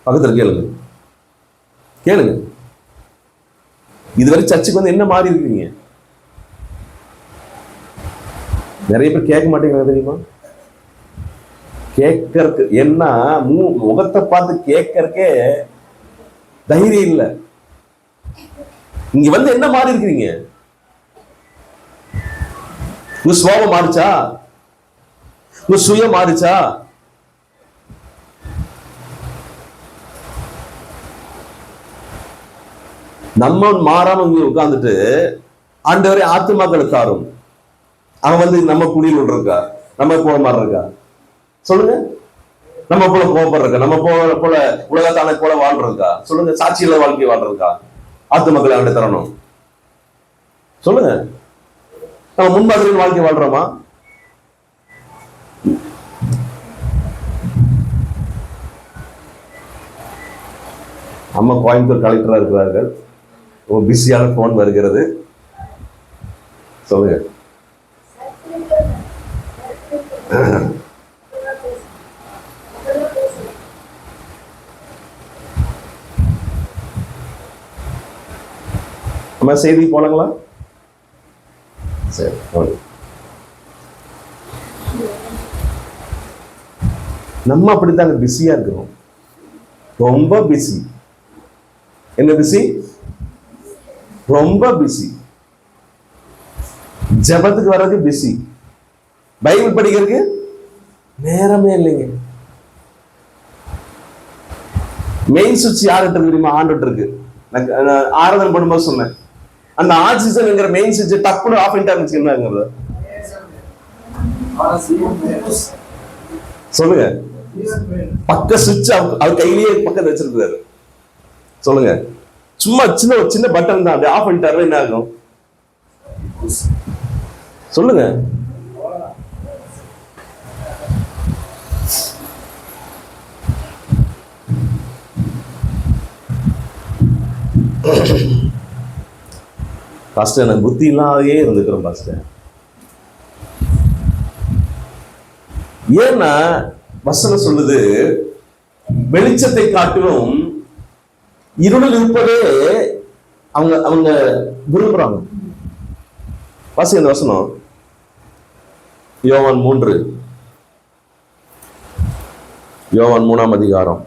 பக்கத்துல கேளுங்க, இதுவரை சர்ச்சுக்கு வந்து என்ன மாறி இருக்கீங்க? நிறைய பேர் கேட்க மாட்டேங்கிறாங்க தெரியுமா? கேட்கறதுக்கு என்ன, முகத்தை பார்த்து கேட்கறக்கே தைரியம் இல்லை. இங்க வந்து என்ன மாறி இருக்கிறீங்க? உங்க சுவாபம் மாறிச்சா? உங்க சுயம் மாறிச்சா? நம்ம மாறாம இங்க உட்கார்ந்துட்டு ஆண்டவரே ஆத்துமாக்களை தாரும். அவன் வந்து நம்ம குடியில் இருக்கா, நம்ம போல மாதிரி இருக்கா? சொல்லுங்க. நம்ம போல கோபப்படுறக்கா, நம்ம போல உலகத்தான போல வாழ்றதுக்கா? சொல்லுங்க. சாட்சியில வாழ்க்கை வாழ்றதுக்கா? ஆத்துமக்களை அவன்கிட்ட தரணும். சொல்லுங்க. நம்ம முன்மாதிரியின் வாழ்க்கை வாழ்றோமா? அம்மா கோயம்புத்தூர் கலெக்டரா இருக்கிறார்கள். பிஸியான போன் வருகிறது. சொல்லுங்க. நம்ம செய்தி போலாங்களா? சரி, நம்ம அப்படித்தாங்க பிஸியா இருக்கிறோம். ரொம்ப பிஸி. என்ன பிஸி? ரொம்ப பிஸி. ஜபத்துக்கு வர்றதுக்கு பிஸி, பைபிள் படிக்கிறதுக்கு நேரமே இல்லைங்க. மெயின் சுவிட்ச் யார்கிட்ட தெரியுமா? ஆண்டுட்டு இருக்கு. ஆராதனை பண்ணும்போது சொன்னேன், அந்த ஆக்சிஜன்ங்கிற மெயின் சுவிட்ச் டப்புனு ஆஃப் பண்ணிட்டாங்க. சொல்லுங்க. பக்க சுவிட்ச் அவர் கையிலேயே பக்கத்துல வச்சிருக்காரு. சொல்லுங்க. சும்மா சின்ன பட்டன் தான், அப்படி ஆஃப் பண்ணிட்டாரு, என்ன ஆகும்? சொல்லுங்க. பாஸ்டர், எனக்கு புத்தி இல்லாதையே இருந்துக்கிறோம் பாஸ்டர். ஏன்னா வசனம் சொல்லுது, வெளிச்சத்தை காட்டிலும் இருளில் இருப்பதே அவங்க விரும்புறாங்க. வாசிங்க அந்த வசனம். யோவான் 3, யோவான் 3ஆம் அதிகாரம்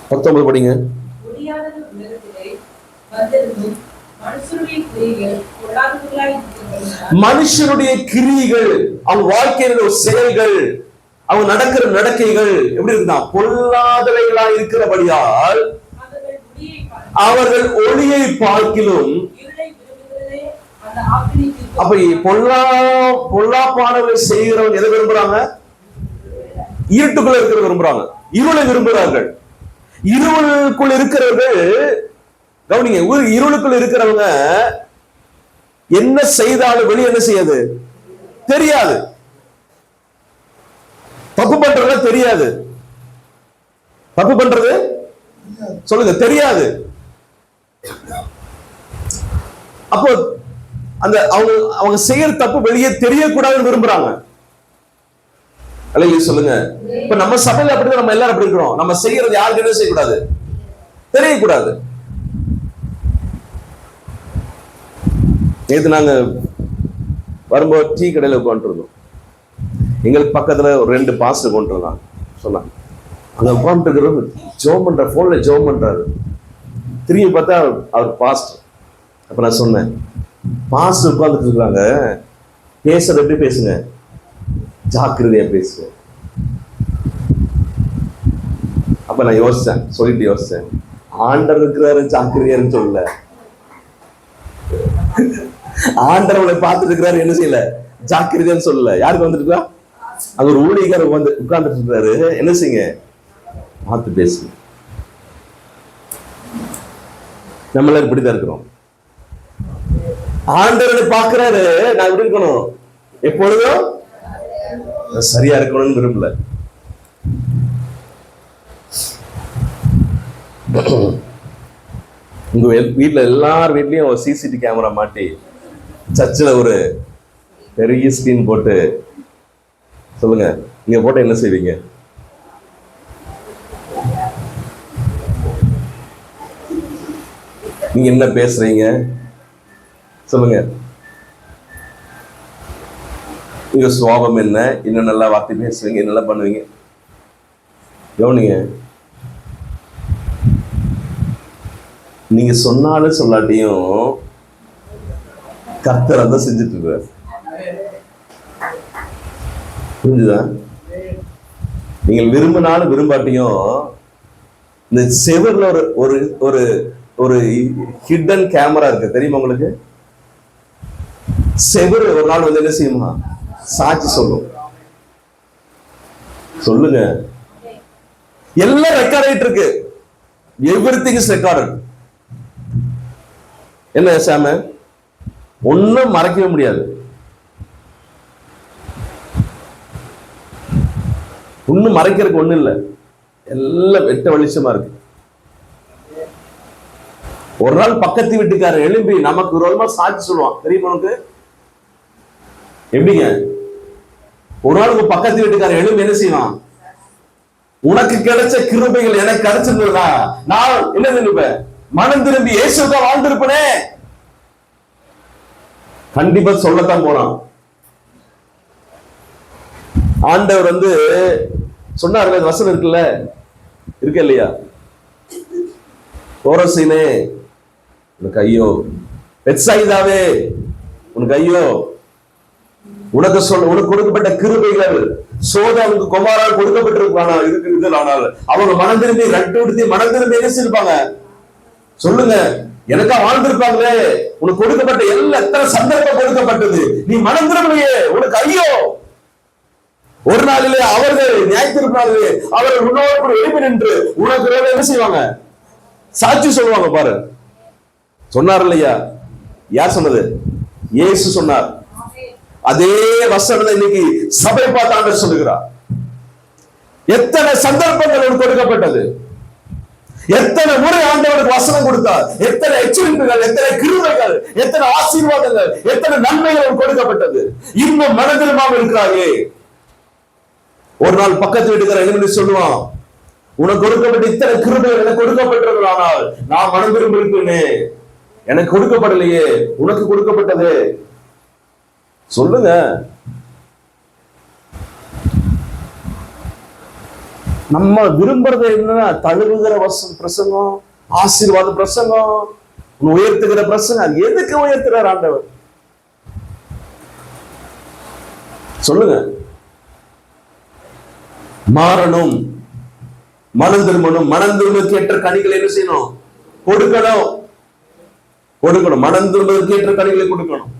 19 படிங்க. மனுஷனுடைய கிரியைகள், அவங்க வாழ்க்கையில ஒரு செயல்கள், அவங்க நடக்கிற நடக்கைகள் எப்படி இருக்குதா? பொல்லாதவைகளா இருக்கிறபடியால் அவர்கள் ஒளியை பார்க்கிலும். அப்ப பொல்லாப்பானவர்களை செய்கிறவங்க எதை விரும்புறாங்க? இருட்டுக்குள்ள இருக்கிற விரும்புறாங்க, இருளை விரும்புகிறார்கள். இருளுக்குள் இருக்கிறவர்கள், கவனிங்க, இருளுக்குள் இருக்கிறவங்க என்ன செய்தாலும் வெளியே என்ன செய்யாது? தெரியாது. தப்பு பண்றது தெரியாது. தப்பு பண்றது சொல்லுங்க, தெரியாது. அப்போ அந்த அவங்க செய்யற தப்பு வெளியே தெரியக்கூடாதுன்னு விரும்புறாங்க. அல்லேலூயா சொல்லுங்க. இப்ப நம்ம சபையில அப்படிதான், நம்ம எல்லாரும் அப்படி இருக்கிறோம். நம்ம செய்யறது யாருக்கு என்ன செய்யக்கூடாது? தெரியக்கூடாது. நேற்று நாங்க வரும்போது டீ கடையில் உட்காந்துருந்தோம். எங்களுக்கு பக்கத்துல ஒரு 2 பாஸ்டர் கொண்டு இருந்தாங்க. சொன்னாங்க, அங்க உட்காந்துருக்கிறோம், ஜோம் பண்ற, போன்ல ஜோம் பண்றாரு. திரும்பி பார்த்தா அவர் பாஸ்டர். அப்ப நான் சொன்னேன், பாஸ்டர் உட்கார்ந்துட்டு இருக்காங்க, பேசுறது எப்படி பேசுங்க, ஜாக்கிரதையா பேசுங்க. அப்ப நான் யோசிச்சேன், ஆண்டவர் இருக்கிறாரு, ஜாக்கிரதையாருன்னு சொல்லல. ஆண்டவரை பார்த்துட்டு இருக்கிறாரு, என்ன செய்யல, ஜாக்கிரதையான்னு சொல்லல. யாருக்கு வந்துருக்கா? அது ஒரு ஊழியக்காரர் உட்கார்ந்துட்டு இருக்காரு, என்ன செய்யுங்க, பார்த்து பேசுங்க. நம்மள இப்படிதான் இருக்கிறோம். ஆண்டவரை பார்க்கிறாரு, நான் எப்படி இருக்கணும்? எப்பொழுதும் சரியா இருக்கணும்னு விரும்பல. உங்க வீட்டுல எல்லார் வீட்லயும் ஒரு சிசிடிவி கேமரா மாட்டி, சர்ச்சில் ஒரு பெரிய ஸ்கிரீன் போட்டு, சொல்லுங்க, நீங்க போட்ட என்ன செய்வீங்க? நீங்க என்ன பேசுறீங்க சொல்லுங்க. உங்க சுவாபம் என்ன, இன்னும் நல்லா வார்த்தை பேசுவீங்க, என்னெல்லாம் பண்ணுவீங்க? கவனிங்க, நீங்க சொன்னாலும் சொல்லாட்டியும் கர்த்தர் அதை செஞ்சுட்டு இருக்காரு. புரிஞ்சுதா? நீங்கள் விரும்பினாலும் விரும்பாட்டியும் இந்த செவர்ல ஒரு ஒரு ஒரு ஹிடன் கேமரா இருக்கு, தெரியுமா உங்களுக்கு? செவர் ஒரு நாள் வந்து என்ன செய்யுமா, சாட்சி சொல்லும். சொல்லுங்க, எல்லாம் ரெக்கார்ட் ஆயிட்டு இருக்கு. Everything is recorded. என்ன சாம, ஒன்னும் மறைக்கவே முடியாது. ஒன்னும் மறைக்கிறதுக்கு ஒண்ணு இல்லை. எல்லாம் வெட்ட வெளிச்சமா இருக்கு. ஒரு நாள் பக்கத்து வீட்டுக்காரர் எழும்பி நமக்கு விரோதமா சாட்சி சொல்லுவான். தெரியுமா உனக்கு? எப்படிங்க? ஒரு நாள் உங்க பக்கத்து வீட்டுக்காரர் எழும்பி என்ன செய்வான்? உனக்கு கிடைச்ச கிருபைகள் எனக்கு கிடைச்சிருந்தா நான் என்ன நினைப்பேன்? மனம் திரும்பி இயேசுக்கா வாழ்ந்திருப்பனே. கண்டிப்பா சொல்லத்தான் போறான். ஆண்டவர் சொன்னார், வசனம் இருக்குல்ல, இருக்க இல்லையா? கோரசீனே உனக்கு ஐயோ, பெத்சாயிதாவே உனக்கு ஐயோ, உனக்கு கொடுக்கப்பட்ட கிருபைகள் சோதோமுக்கு கொமாரா கொடுக்கப்பட்டிருப்பானா இருக்குது. ஆனால் அவங்க மனம் திரும்பி ரட்டு உடுத்தி மனம் திரும்பி என்ன செய்திருப்பாங்க? சொல்லுங்க, எனக்கா வாழ்ந்திருப்பாங்களே. உனக்கு கொடுக்கப்பட்ட எத்தனை சந்தர்ப்பம் கொடுக்கப்பட்டது, நீ மனம் திரும்பலையே, உனக்கு ஐயோ. ஒரு நாளிலே அவர்கள் நியாயத்திருப்பார்களே, அவர்கள் உன்னோடு எழுப்பி நின்று உனக்கு என்ன செய்வாங்க? சாட்சி சொல்லுவாங்க. பாரு, சொன்னார் இல்லையா? யார் சொன்னது? இயேசு சொன்னார். அதே வசனத்தை இன்னைக்கு சபை பார்த்து ஆண்டவர் சொல்லுகிறார். எத்தனை சந்தர்ப்பங்கள் உனக்கு கொடுக்கப்பட்டது, எத்தனை முறை ஆண்டவருக்கு வசனம் கொடுத்தார், எத்தனை எச்சரிப்புகள், எத்தனை கிருபைகள், எத்தனை ஆசீர்வாதங்கள், எத்தனை நன்மைகள் கொடுக்கப்பட்டது. இன்னும் மனதிரும்பாமல் இருக்கிறாயே. ஒரு நாள் பக்கத்து வீட்டுக்காரர் என்ன சொல்லுவான்? உனக்கு கொடுக்கப்பட்ட இத்தனை கிருபைகள் எனக்கு கொடுக்கப்பட்டது, ஆனால் நான் மனம் திரும்ப இருப்பேனே, எனக்கு கொடுக்கப்படலையே, உனக்கு கொடுக்கப்பட்டது. சொல்லுங்க. நம்ம விரும்புறது என்ன? தழுவுகிற பிரசங்கம், ஆசீர்வாத பிரசங்கம், உயர்த்துகிற பிரசங்கம். எதுக்கு உயர்த்துறார் ஆண்டவர்? சொல்லுங்க. மாறணும், மனம் திரும்பணும். மனம் திரும்புவதற்கு ஏற்ற கனிகளை என்ன செய்யணும்? கொடுக்கணும். மனம் திரும்புவதற்கு ஏற்ற கனிகளை கொடுக்கணும்.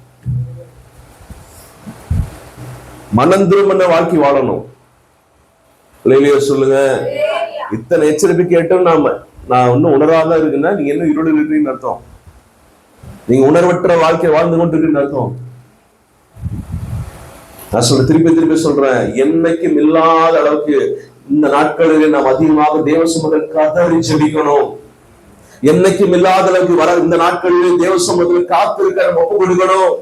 மனம் திரும்பின வாழ்க்கை வாழணும். சொல்லுங்க. இத்தனை எச்சரிக்கை கேட்டும் நான் இன்னும் உணராதான் இருக்குன்னா நீங்க என்ன இருள் இருக்கிறீங்கன்னு அர்த்தம். நீங்க உணர்வற்ற வாழ்க்கை வாழ்ந்து கொண்டு இருக்குன்னு அர்த்தம். நான் திருப்பி சொல்றேன், என்னைக்கும் இல்லாத அளவுக்கு இந்த நாட்களிலே நாம் அதிகமாக தேவ சமூகத்தில் கதறி ஜெபிக்கணும். என்னைக்கும் இல்லாத அளவுக்கு வர இந்த நாட்களிலே தேவ சமூகத்தில் காத்திருக்க ஒப்பு கொடுக்கணும்.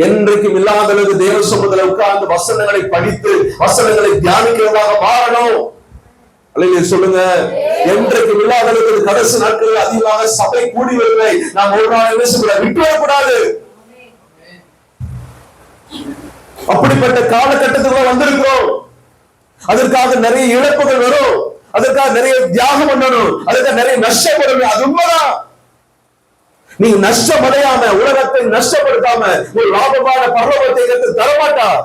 என்றைக்கும் இல்லாத அளவுக்கு தேவ சமூகத்தில் உட்கார்ந்து வசனங்களை படித்து வசனங்களை தியானிக்கிறதாக மாறணும். அல்லேலூயா சொல்லுங்க. என்றைக்கும் இல்லாத அளவுக்கு கடைசி நாட்களில் அதிகமாக சபை கூடி வருவதை நாம் ஒரு நாள் என்ன செய்யக்கூடாது? விட்டுவிடக்கூடாது. அப்படிப்பட்ட காலகட்டத்துக்குள்ள வந்திருக்கிறோம். அதற்காக நிறைய இழப்புகள் வரும், அதற்காக நிறைய தியாகம் பண்ணணும், அதற்காக நிறைய நஷ்டப்படும். அது உண்மைதான். நீங்க நஷ்டம் அடையாம, உலகத்தை நஷ்டப்படுத்தாம ஒரு லாபமான பரலோகத்தை தரமாட்டார்.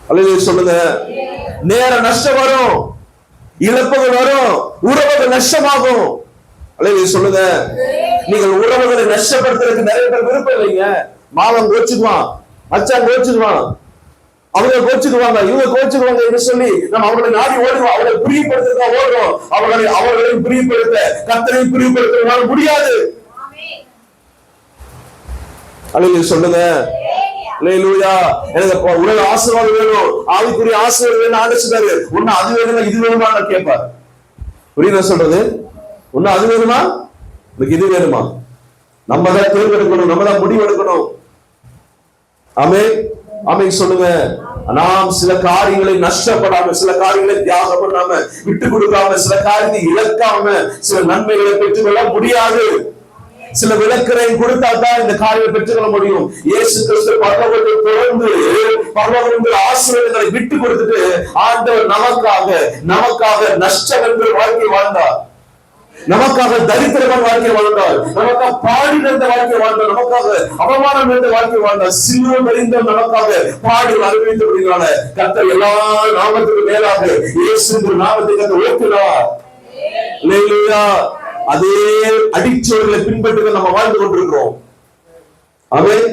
அல்லேலூயா சொல்லுங்க. நேர நஷ்டம் வரும், இழப்புகள் வரும், உறவுகள் நஷ்டமாகும். அல்லேலூயா சொல்லுங்க. நீங்கள் உறவுகளை நஷ்டப்படுத்துறதுக்கு நிறைய பேர் விருப்பம் இல்லைங்க. மாமன் கோச்சுக்குவான், மச்சான் கோச்சுக்குவான், அவங்க கோச்சுக்குவாங்க, இவங்க கோச்சுக்குவாங்க என்று சொல்லி நம்ம அவர்களை நாடி ஓடுவோம். அவர்களை பிரியப்படுத்த ஓடுறோம். அவர்களையும் பிரியப்படுத்த, கர்த்தரையும் பிரியப்படுத்த முடியாது. அல்லேலூயா சொல்லுங்க. அல்லேலூயா. எனக்கு உலக ஆசீர்வாதம் வேணும், ஆவிக்குரிய ஆசீர்வாதம் வேணும் ஆலோசிச்சாரு. ஒண்ணு அது வேணுமா இது வேணுமா கேட்பார். புரியுதா சொல்றது? ஒண்ணு அது வேணுமா, உனக்கு இது வேணுமா? நம்ம தான் தேர்ந்தெடுக்கணும், நம்ம தான் முடிவெடுக்கணும். ஆமென், ஆமென் சொல்லுங்க. நாம் சில காரியங்களை நஷ்டப்படாம, சில காரியங்களை தியாகம் பண்ணாம, விட்டு கொடுக்காம, சில காரியத்தை இழக்காம சில நன்மைகளை பெற்றுக்கொள்ள முடியாது. சில விளக்கரை கொடுத்தா தான் இந்த காரியத்தை பெற்றுக்கொள்ள முடியும். இயேசு கிறிஸ்து பரலோகத்தில் தொடர்ந்து பரலோகத்தில் ஆசீர்வாதங்களை விட்டு கொடுத்துட்டு ஆண்டவர் நமக்காக நஷ்டம் என்ற வாழ்க்கை வாழ்ந்தார். நமக்காக தரித்திரமான வாழ்க்கை வாழ்ந்தார், நமக்காக பாடி நிறைந்த வாழ்க்கை வாழ்ந்தார், நமக்காக அவமானம் நிறைந்த வாழ்க்கை வாழ்ந்தார். சிலுவை மறிந்த நமக்காக பாடுகள் அனுபவித்தபடினால கர்த்தர் எல்லா நாமத்துக்கு மேலாக இயேசு நாமத்தை உயர்த்தினார். அல்லேலூயா. அதே அடிச்சோர்களை பின்பற்றி நம்ம வாழ்ந்து கொண்டிருக்கிறோம். ஆமென்,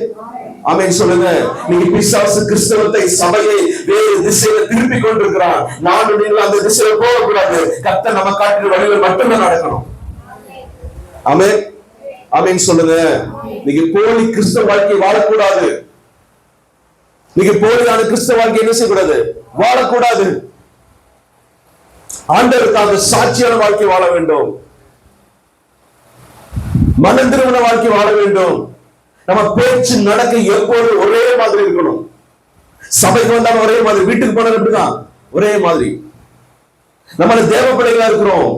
ஆமென் சொல்லுங்க. நீங்க பிசாசு கிறிஸ்தவத்தை, சபையை வேறு திசையில திருப்பி கொண்டிருக்கிறான். நானும் நீங்களும் அந்த திசையில போகக்கூடாது. கர்த்தர் நம்ம காட்டுற வழியில மட்டும்தான் நடக்கணும். ஆமென், ஆமென் சொல்லுங்க. நீங்க போலி கிறிஸ்தவ வாழ்க்கை வாழக்கூடாது. நீங்க போலியான கிறிஸ்தவ வாழ்க்கை என்ன செய்யக்கூடாது? வாழக்கூடாது. ஆண்டவருக்காக சாட்சியான வாழ்க்கை வாழ வேண்டும். மனம் திரும்பின வாழ்க்கை வாழ வேண்டும். நம்ம பேச்சு நடக்க எப்போதும் ஒரே மாதிரி இருக்கணும். சபைக்கு வந்தாலும் ஒரே மாதிரி, வீட்டுக்கு போனாலும் எப்படிதான் ஒரே மாதிரி. நம்மள தேவ பிள்ளைகளா இருக்கிறோம்.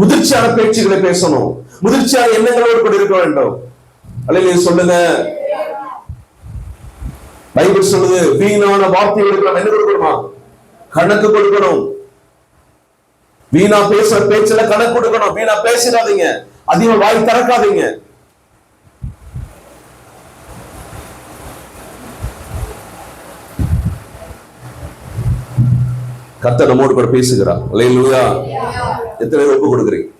முதிர்ச்சியான பேச்சுகளை பேசணும். முதிர்ச்சியான எண்ணங்களோடு கூட இருக்க வேண்டும். அல்லையா சொல்லுங்க. பைபிள் சொல்லுது, வீணான வார்த்தைகளுக்கு நம்ம என்ன கொடுக்கணுமா? கணக்கு கொடுக்கணும். வீணா பேசுற பேச்சுல கணக்கு கொடுக்கணும். வீணா பேசிடாதீங்க, அதிகம் வாய் திறக்காதீங்க. கர்த்தர் நம்மோடு கூட பேசுகிறார். அல்லேலூயா. எத்தனை ஒப்பு கொடுக்குறீங்க?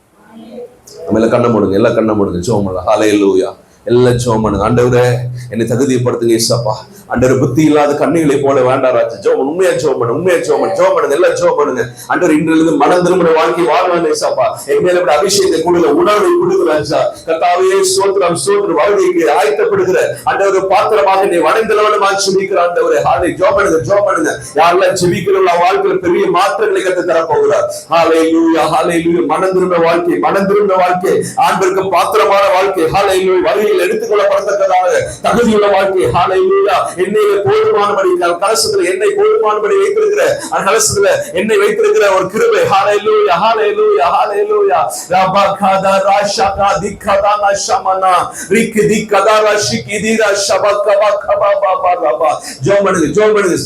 நம்ம எல்லாம் கண்ணை மூடுங்க, எல்லாம் கண்ணை மூடுங்க, ஜெபம் பண்ணுங்க. அல்லேலூயா. எல்லாம் ஜெபம் பண்ணுங்க. ஆண்டவரே என்னை தகுதிப்படுத்துங்க இயேசுப்பா. ஆண்டவர் புத்தி இல்லாத கண்ணிகளை போல வேண்டாம் ராஜா. ஜெபம் உண்மையா ஜெபம் பண்ணுங்க, உண்மையா ஜெபம் பண்ணுங்க, ஜெபம் பண்ணுங்க, எல்லாம் ஜெபம் பண்ணுங்க. ஆண்டவர் இன்றிலிருந்து மனம் திரும்பின வாழ்க்கை வாழ்வான் இயேசுப்பா. என் மேல இப்படி அபிஷேகத்தை கொடுங்க, உணர்வை கொடுங்க ராஜா. கர்த்தாவே ஸ்தோத்திரம், ஸ்தோத்திரம். வாழ்க்கைக்கு ஆயத்தப்படுகிற ஆண்டவர் பாத்திரமாக என்னை வணைந்தளவனமா ஜெபிக்கிற ஆண்டவரே. ஹalleluya. ஜெபம் பண்ணுங்க, ஜெபம் பண்ணுங்க. யாரெல்லாம் ஜெபிக்கிறவங்க வாழ்க்கையில பெரிய மாற்றங்களை கத்து தர போகிறார். ஹalleluya, ஹalleluya. மனம் திரும்பின வாழ்க்கை, மனம் திரும்பின வாழ்க்கை, ஆண்டவருக்கு பாத்திரமான வாழ்க்கை. ஹalleluya. வழியில் எடுத்துக்கொள்ளப்படத்தக்கதாக தகுதியுள்ள வாழ்க்கை. ஹalleluya. என்னையில போதுமானபடி, கலசத்துல என்னை போதுமானபடி வைத்திருக்கிற, அந்த கலசத்துல என்னை வைத்திருக்கிற ஒரு கிருபை. ஹalleluya, ஹalleluya, ஹalleluya. ரபகதா ராஷகா திகதானா ஷமனா ரிக்தி கதாரா ஷிகிதிரா ஷபகபா கபாபா ரபா. ஜெபமனுங்க, ஜெபமனுங்க,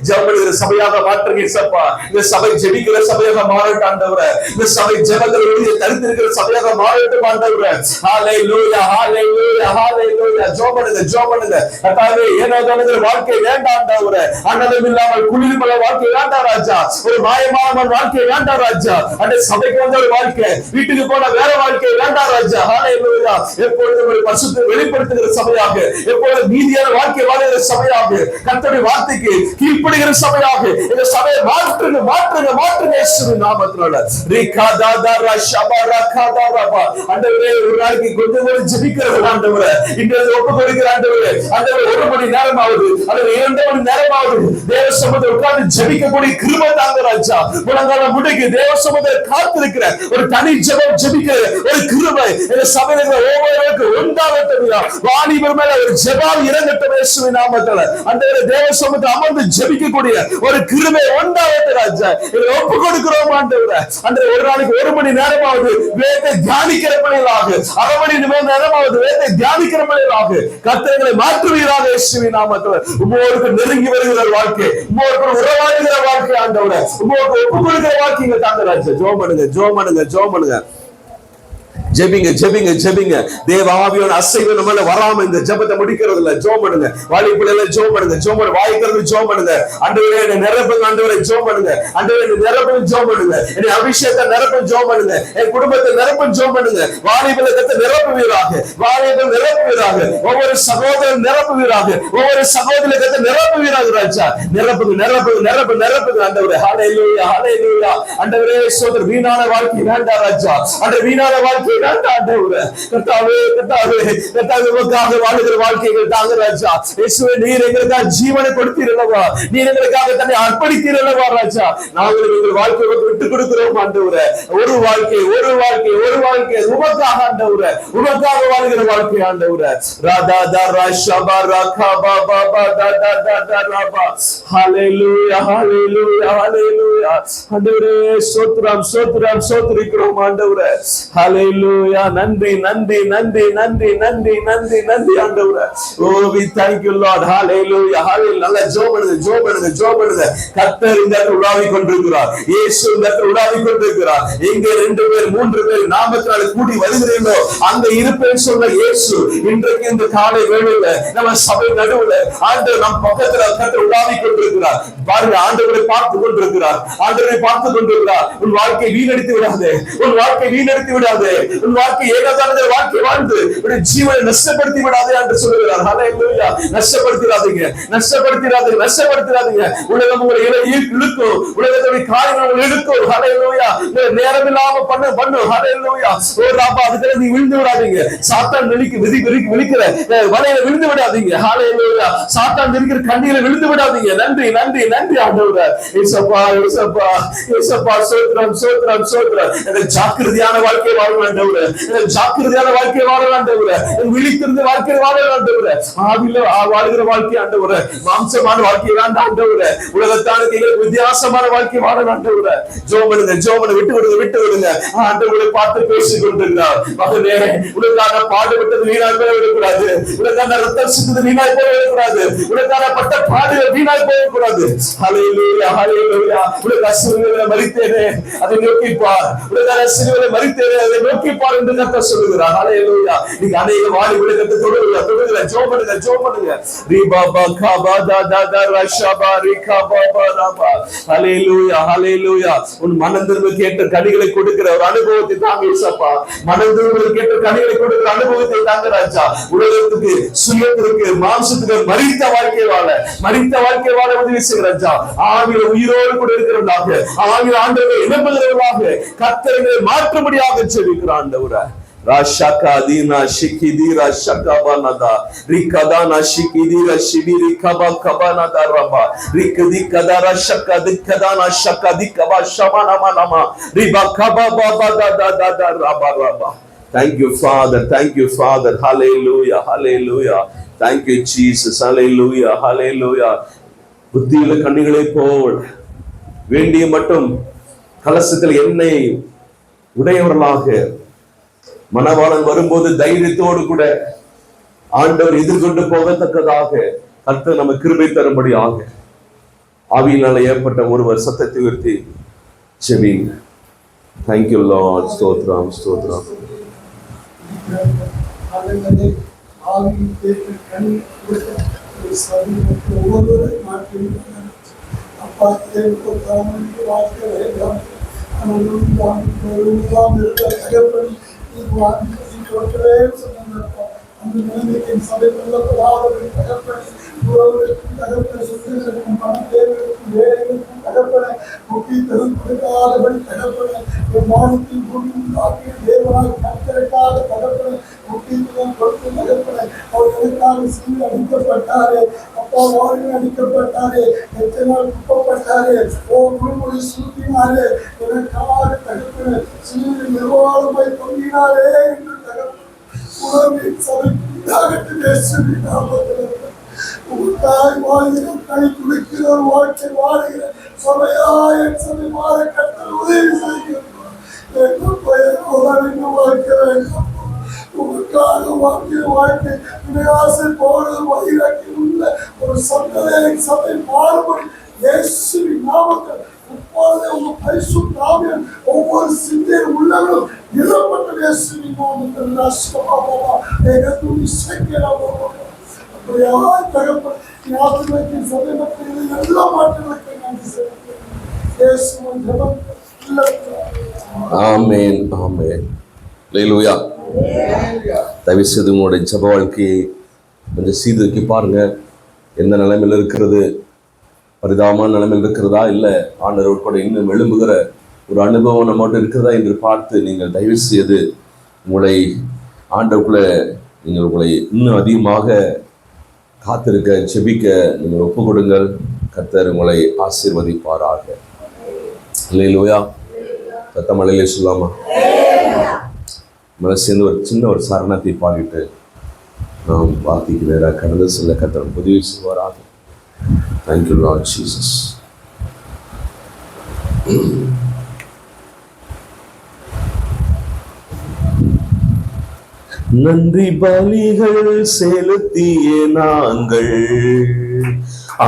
ஜெபமனுங்க. சபையாக மாற்றுங்க இயேசுப்பா. இந்த சபை ஜெபிக்கிற சபையாக மாறட்டும் ஆண்டவரே. இந்த சபை ஜெபங்களில் தரித்திருக்கிற சபையாக மாறட்டும் ஆண்டவரே. ஹalleluya, ஹalleluya, ஹalleluya. ஜெபமனுங்க, ஜெபமனுங்க. கர்த்தாவே ஏனோதானங்கிற வாழ்க்கை வேண்டாம் ஆண்டவரே. அனலும் இல்லாமல் குளிர்மல வாழ்க்கை வேண்டாம் ராஜா. ஒரு மாயமான வாழ்க்கை வேண்டாம் ராஜா. அந்த சபைக்கு வந்த ஒரு வாழ்க்கை, வீட்டுக்கு போன வேற வாழ்க்கை வேண்டாம் ராஜா. ஹalleluya. எப்பொழுதும் ஒரு பரிசுத்தத்தை வெளிப்படுத்துகிற சபையாக, எப்பொழுதும் நீதியான வாழ்க்கை வாழுகிற சபையாக, கர்த்தருடைய வார்த்தைக்கு கீழ்ப்படுகிற சபையாக இந்த சபையை மாற்றுங்க, மாற்றுங்க, மாற்றுங்க இயேசுவின் நாமத்தினால. ரிகாதாதா ஷபரா காதாரபா. ஆண்டவரே ஒரு நாளைக்கு கொஞ்சம் கூட ஜெபிக்கிறவர் ஆண்டவரே. இன்றைய ஒப்பு கொடுக்கிற ஆண்டவரே. ஆண்டவரே 1 மணி நேரம் ஆகுது அல்லது 2 மணி நேரம் ஆகுது, தேவ சமூகத்தில் உட்கார்ந்து ஜெபிக்கக்கூடிய கிருபை தாங்க ராஜா. முழங்கால முடங்கி தேவ சமூகத்தில் காத்திருக்கிற ஒரு தனி ஜெபம் ஜெபிக்கிற ஒரு கிருபை இந்த சபையில ஒவ்வொருவருக்கும் உண்டாகட்டும். வாலிபர் மேல ஒரு ஜெபம் இறங்கட்டும் இயேசுவின் நாமத்தினால. ஆண்டவரே தேவ சமூகத்தில் அமர்ந்து ஜெபிக்கக்கூடிய ஒரு கிருபை உண்டாகட்டும் ராஜா. இதை ஒப்பு கொடுக்கிறோம் ஆண்டவரே. ஆண்டவரே ஒரு நாளைக்கு 1 மணி நேரமாவது வேதத்தை தியானிக்கிற பணிகளாக, 1/2 மணி நேரமாவது வேதத்தை தியானிக்கிற பணிகளாக கர்த்தர்களை மாற்றுவீராக இயேசுவின் நாமத்தினால. உம்மோடு நெருங்கி வருகிற வாழ்க்கை, உம்மோடு உறவாடுகிற வாழ்க்கை ஆண்டவரே, உம்மோடு ஒப்பு கொடுக்கிற வாழ்க்கைங்க தாங்க ராஜா. ஜெபம் பண்ணுங்க, ஜெபம் பண்ணுங்க, ஜெபம் பண்ணுங்க. ஜெபிங்க, ஜெபிங்க, ஜெபிங்க. தேவ ஆவியோட அசைவு நம்மள வராம இந்த ஜெபத்தை முடிக்கிறது இல்ல. ஜெபம் பண்ணுங்க. வாலிபுள்ள எல்லாம் ஜெபம் பண்ணுங்க, ஜெபம் பண்ணுங்க. வாய்க்கிறது ஜெபம் பண்ணுங்க. ஆண்டவரே என்னை நிரப்புங்க, ஆண்டவரே ஜெபம் பண்ணுங்க. ஆண்டவரே என்னை நிரப்புங்க, ஜெபம் பண்ணுங்க. என்னை அபிஷேகத்தை நிரப்புங்க, ஜெபம் பண்ணுங்க. என் குடும்பத்தை நிரப்புங்க, ஜெபம் பண்ணுங்க. வாலிபுள்ள கத்தை நிரப்புவீராக, வாலிபுள்ள நிரப்புவீராக, ஒவ்வொரு சகோதரன் நிரப்புவீராக, ஒவ்வொரு சகோதரி கத்தை நிரப்புவீராக ராஜா. நிரப்புங்க, நிரப்புங்க, நிரப்பு, நிரப்புங்க ஆண்டவரே. ஹalleluya, ஹalleluya. ஆண்டவரே சோதர் வீணான வாழ்க்கை வேண்டாம் ராஜா. அந்த வீணான வாழ்க்கை ஜீவனை கொடுத்தீரல்லவா, நீர் எங்களுக்காக தன்னை அர்ப்பணித்தீரல்லவா ராஜா. நாங்கள் எங்கள் வாழ்க்கையை விட்டுக் கொடுக்கிறோம் ஆண்டவரே. ஒரு வாழ்க்கை, ஒரு வாழ்க்கை, ஒரு வாழ்க்கை உமக்காக ஆண்டவரே, உமக்காக வாழ்கிற வாழ்க்கை ஆண்டவரே. ராதா தரா ஷபரா கபா பாபா தா தா தா ரபா. ஹalleluya, ஹalleluya, ஹalleluya. ஆண்டவரே ஸ்தோத்திரம், ஸ்தோத்திரம், ஸ்தோத்திரிக்கிறோம் ஆண்டவரே. ஹalleluya. நன்றி, நன்றி, நன்றி, நன்றி, நன்றி, நன்றி, நன்றி ஆண்டவரே. Oh we thank you Lord. Hallelujah, hallelujah. நல்ல ஜெபம் பண்ணுங்க, ஜெபம் பண்ணுங்க, ஜெபம் பண்ணுங்க. கர்த்தர் இந்த இடத்தில் உலாவிக் கொண்டிருக்கிறார். இயேசு இந்த இடத்தில் உலாவிக் கொண்டிருக்கிறார். எங்கே 2 பேர் 3 பேர் நாமத்தினால கூடி வருகிறீர்களோ அங்க இருப்பேன்னு சொன்ன இயேசு இன்றைக்கு இந்த காலை வேளையில நம்ம சபை நடுவுல ஆண்டவர் நம் பக்கத்துல கர்த்தர் உலாவிக் கொண்டிருக்கிறார். பாருங்க, ஆண்டவரை பார்த்து கொண்டிருக்கிறார், ஆண்டவரை பார்த்து கொண்டிருக்கிறார். உன் வாழ்க்கை வீணடித்து விடாதே, உன் வாழ்க்கை வீணடித்து விடாதே, உன் வாழ்க்கை ஏகதான வாழ்க்கை வாழ்ந்து உன் ஜீவனை நஷ்டப்படுத்தி விடாதே என்று சொல்லுகிறார். ஹalleluya. நஷ்டப்படுத்திராதீங்க, நஷ்டப்படுத்திராதீங்க, நஷ்டப்படுத்திராதீங்க. உலகம் உங்களை இழுக்கும், உலகத்துடைய காரியங்கள் உங்களை இழுக்கும். ஹalleluya. நேரம் இல்லாம பண்ணு. ஹalleluya. ஓ ராபா, அதுல நீ விழுந்து விடாதீங்க. சாத்தான் விழிக்கிற வலையில விழுந்து விடாதீங்க. ஹalleluya. சாத்தான் இருக்கிற கண்ணியில விழுந்து விடாதீங்க. நன்றி நன்றி நன்றி ஆண்டவரே. இயேசப்பா இயேசப்பா இயேசப்பா சோத்ரம் சோத்ரம் சோத்ரம். ஜாக்கிரதையான வாழ்க்கை வாழ ஆண்டவரே, ஜாக்கிரதையான வாழ்க்கை வாழ ஆண்டவரே, விழித்திருந்து வாழ்க்கை வாழ ஆண்டவரே. ஆவில வாழ்கிற வாழ்க்கை ஆண்டவரே, மாம்சமான வாழ்க்கை வேண்டாம் ஆண்டவரே. உலகத்தானுக்கு எங்களுக்கு வித்தியாசமான வாழ்க்கை வாழ ஆண்டவரே. ஜோமனுங்க ஜோமனை விட்டு விடுங்க விட்டு விடுங்க. ஆண்டவரை பார்த்து பேசிக் கொண்டிருக்கிறார். மகனே, உனக்கான பாடுபட்டது வீணாய் போய் விடக்கூடாது, உனக்கான ரத்தம் சிந்தது வீணாய் போய் விடக்கூடாது, உனக்கான பட்ட பாடுகள் வீணாய் போகக்கூடாது. ஹல்லேலூயா ஹல்லேலூயா. உனக்கு சிலுவையிலே மரித்தேனே, அதை நோக்கி பார். உனக்கான சிலுவையிலே மரித்தேனே, அதை நோக்கி பார் என்று கர்த்தர் சொல்லுகிறார். ஹல்லேலூயா. நீங்க அநேக வாலி உலகத்தை தொடுங்க தொடுங்க. ஜோமனுங்க ஜோமனுங்க. ரிபாபா காபா தாதா ரஷபா ரிகாபா ரபா. ஹல்லேலூயா ஹல்லேலூயா. உன் மனம் திரும்ப கேட்ட கனிகளை கொடுக்கிற ஒரு அனுபவத்தை தாங்க இயேசப்பா. மனம் திரும்ப கேட்ட கனிகளை கொடுக்கிற அனுபவத்தை தாங்க ராஜா. உலகத்துக்கு சுயத்திற்கு மாம்சத்துக்கு மரித்த வாழ்க்கை வாழ உதவி செய்கிற ராஜா. ஆவில உயிரோடு கூட இருக்கிறவர்களாக, ஆவில ஆண்டவரை இணைப்புகிறவர்களாக கர்த்தரை மாற்றும்படியாக ஜெபிக்கிற ஆண்டவரே. Rashaka dina shikidira shakabanada rikadana shikidira shibiri kaba kabanada raba rikadikadara shakadikadana shakadikaba shamana manama riba kaba baba da raba. Thank you Father, thank you Father. Hallelujah hallelujah. Thank you Jesus. Hallelujah hallelujah. புத்தியுள்ள கண்ணிகளை போல் வேண்டிய மட்டும் கலசத்தில் எண்ணெய் உடையவர்களாக மணவாளன் வரும்போது தைரியத்தோடு கூட ஆண்டவர் எதிர்கொண்டு போகத்தக்கதாக கர்த்தர் நம்ம கிருபை தரும்படியாக ஆவியினால ஏற்பட்ட ஒருவர் சத்தத்தை உயர்த்தி ஜெபிங்க. Thank you Lord. ஸ்தோத்திரம் ஸ்தோத்திரம். அந்த நிலைமைக்கு சபை கொள்ளப்படாதவர்கள் தகப்பனை, உறவுகளுக்கும் தகப்பனை, சொத்துகளுக்கும் பணத்தேவைகளுக்கும் வேலைகளுக்கும் தகப்பனை, முக்கியத்துவம் கொடுக்காதபடி தகப்பனை, வானத்தில் பூமியும் காக்கிய தேவனாய் கர்த்தருக்காக தகப்பனை முக்கியத்துவம் கொடுத்து தகப்பனை, அவர்களுக்காக சிறு அடிக்கப்பட்டாரே அப்பா, வாரில் அடிக்கப்பட்டாரே, எத்தனை நாள் குப்பப்பட்டாரே, முழுமொழி சூட்டினாரே, எனக்காக தகப்பனை சிறு நிர்வாகமாய் தொங்கினாரே என்று தகப்பனை உலகின் சபைக்கு பேசுவி நாமத்தில் உங்களுக்காய் வாழ்கிற கை குளிக்கிற ஒரு வாழ்க்கை வாழ்கிற சபையாய் சபை மாற கர்த்தர் உதவி செய்கிறோம். எங்கள் பெயர் வாழ்க்கை வேண்டும். உங்களுக்காக வாழ்க்கிற வாழ்க்கை ஆசை போடு வைராக்கி உள்ள ஒரு சபை மாறுபடி இயேசுவின் நாமத்தில் இப்பொழுது உங்க பரிசுத்த ஆவியானவர் ஒவ்வொரு சிந்தையில் உள்ளவர்களும் நிரப்பட்ட இயேசுவின் நாமத்தில் ராஷ்டிரபாபா ஏகத்துவி சைக்கியராபா அப்படியே தகப்பன் ஆசீர்வதிக்கும் சபை மக்களில் எல்லா மாற்றங்களுக்கு நன்றி செலுத்துகிறேன். இயேசுவின் ஜெபம் ஆமென் ஆமென். அல்லேலூயா. தயவு செய்து உங்களுடைய ஜெப வாழ்க்கையை கொஞ்சம் சீர்தூக்கி பாருங்க. எந்த நிலைமையில் இருக்கிறது, பரிதாபமான நிலைமையில் இருக்கிறதா, இல்லை ஆண்டவரோடு கூட இன்னும் எழும்புகிற ஒரு அனுபவம் நம்மகிட்ட இருக்கிறதா என்று பார்த்து நீங்கள் தயவு செய்து உங்களை ஆண்டவருக்குள்ளே நீங்கள் உங்களை இன்னும் அதிகமாக காத்திருக்க செபிக்க நீங்கள் ஒப்பு கொடுங்கள். கர்த்தர் உங்களை ஆசீர்வதிப்பாராக. அல்லேலூயா. சத்தமலையிலே சொல்லாமா? மலை சேர்ந்து ஒரு சின்ன ஒரு சரணத்தை பாடிட்டு நாம் வார்த்தைக்கு நேராக கடந்து செல்ல கர்த்தர் உதவி செய்வாராக. Thank you Lord Jesus. நன்றி பலிகள் செலுத்திய நாங்கள்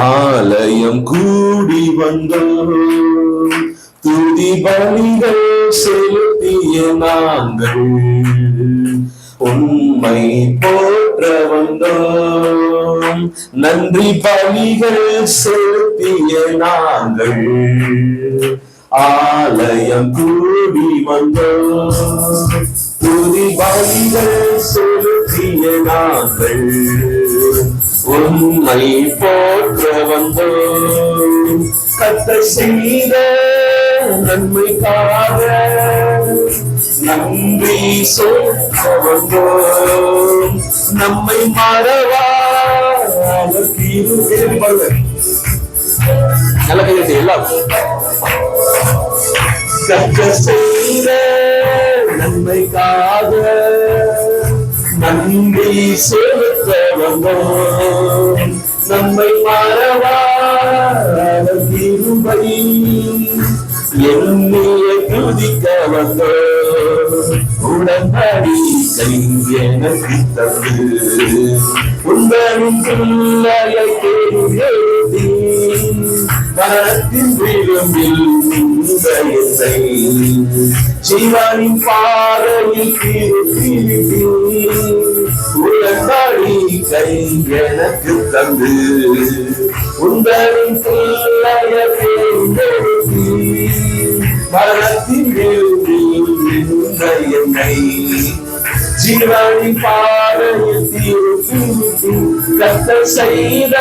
ஆலயம் கூடி வந்தோம். துதி பலிகள் செலுத்திய நாங்கள் உம்மை போற்ற வந்தோம். நன்றி பலிகள் செலுத்திய நாங்கள் ஆலயம் கூடி வந்தோம். துதி பலிகள் செலுத்திய நாங்கள் உம்மை போற்ற வந்தோம். கர்த்தர் செய்த நன்மைக்காக நன்றி சொல்ல வந்தோம். நம்மை மறவா நல்ல கையெழுத்து எல்லாம். கர்த்தர் செய்த நன்மைக்காக நன்றி செலுத்த வந்தோம். நம்மை மறவாத கிருபை என்னைய துதிக்க வந்தோம். உடன்படிக்கை எனக்கு தந்து உந்தனின் பிள்ளையை தேடி மரணத்தின் விளிம்பில் இந்த என்னை ஜீவனின் பாதையில் திருப்பி உடன்படிக்கை எனக்கு தந்து உந்தனின் பிள்ளையை தேடி மரணத்தின் விளிம்பில் இந்த என்னை ஜீவனின் பாதையில் திருப்பி கர்த்தர் செய்த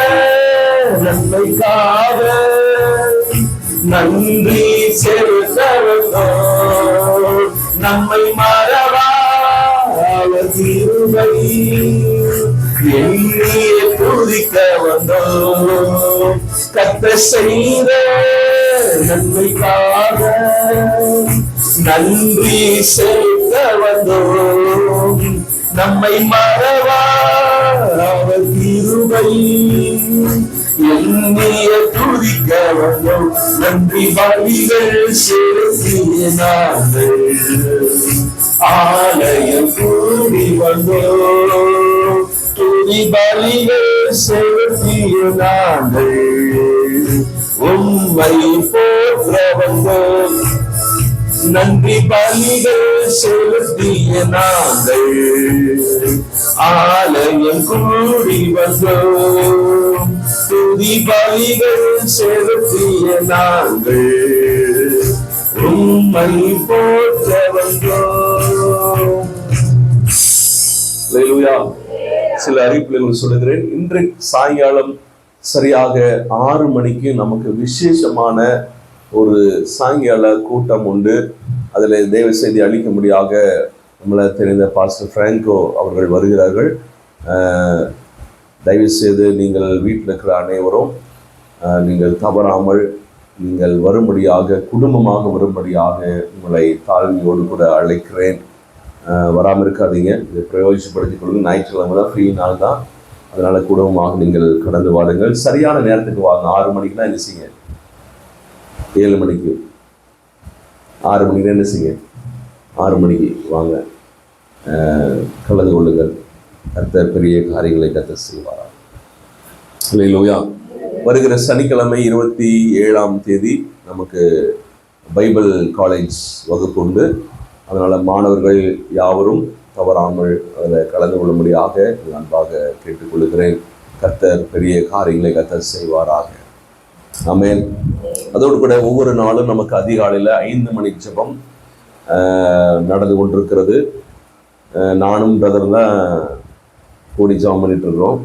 நன்மைக்காக நன்றி செலுத்த வந்தோம். நம்மை மறவா அவர் கிருபை எண்ணிய துதிக்க வந்தோம். கர்த்தர் செய்த நன்மைக்காக நன்றி செலுத்த வந்தோம். நம்மை மறவா அவர் கிருபை எண்ணிய துதிக்க வந்தோம். நன்றி பலிகள் செலுத்திய நாங்கள் ஆலயம் கூடி வந்தோம். துதி பலிகள் செலுத்திய நாங்கள் உம்மை போற்ற வந்தோம். நன்றி பலிகள் செலுத்திய நாங்கள் ஆலயம் கூடி வந்தோம். துதி பலிகள் செலுத்திய நாங்கள் உம்மை போற்ற வந்தோம். அல்லேலூயா. சில அறிவிப்புகள் சொல்லுகிறேன். இன்றைக்கு சாயங்காலம் சரியாக 6 மணிக்கு நமக்கு விசேஷமான ஒரு சாயங்கால கூட்டம் உண்டு. அதில் தேவ செய்தி அளிக்கும்படியாக நம்மளை தெரிந்த பாஸ்டர் பிராங்கோ அவர்கள் வருகிறார்கள். தயவு செய்து நீங்கள் வீட்டில் இருக்கிற அனைவரும் நீங்கள் தவறாமல் நீங்கள் வரும்படியாக, குடும்பமாக வரும்படியாக உங்களை தாழ்மையோடு கூட அழைக்கிறேன். வராமல் இருக்காதீங்க, இதை பிரயோஜனப்படுத்திக் கொள்ளுங்கள். ஞாயிற்றுக்கிழமை தான் ஃப்ரீ நாள் தான், அதனால் குடும்பமாக நீங்கள் கடந்து வாருங்கள். சரியான நேரத்துக்கு வாங்க. 6 மணிக்கு தான் என்ன செய்யுங்க, 7 மணிக்கு 6 மணிக்கு என்ன செய்யுங்க, 6 மணிக்கு வாங்க, கலந்து கொள்ளுங்கள். கர்த்தர் பெரிய காரியங்களை கர்த்தர் செய்வாரா. அல்லேலூயா. வருகிற சனிக்கிழமை 27ஆம் தேதி நமக்கு பைபிள் காலேஜ் வகுப்பு உண்டு. அதனால் மாணவர்கள் யாவரும் தவறாமல் அதில் கலந்து கொள்ளும்படியாக அன்பாக கேட்டுக்கொள்கிறேன். கர்த்தர் பெரிய காரியங்களை கர்த்தர் செய்வாராக. ஆமென். அதோடு கூட ஒவ்வொரு நாளும் நமக்கு அதிகாலையில் 5 மணி ஜெபம் நடந்து கொண்டிருக்கிறது. நானும் பிரதர் தான் கூடி ஜெபம் பண்ணிட்டு இருக்கிறோம்.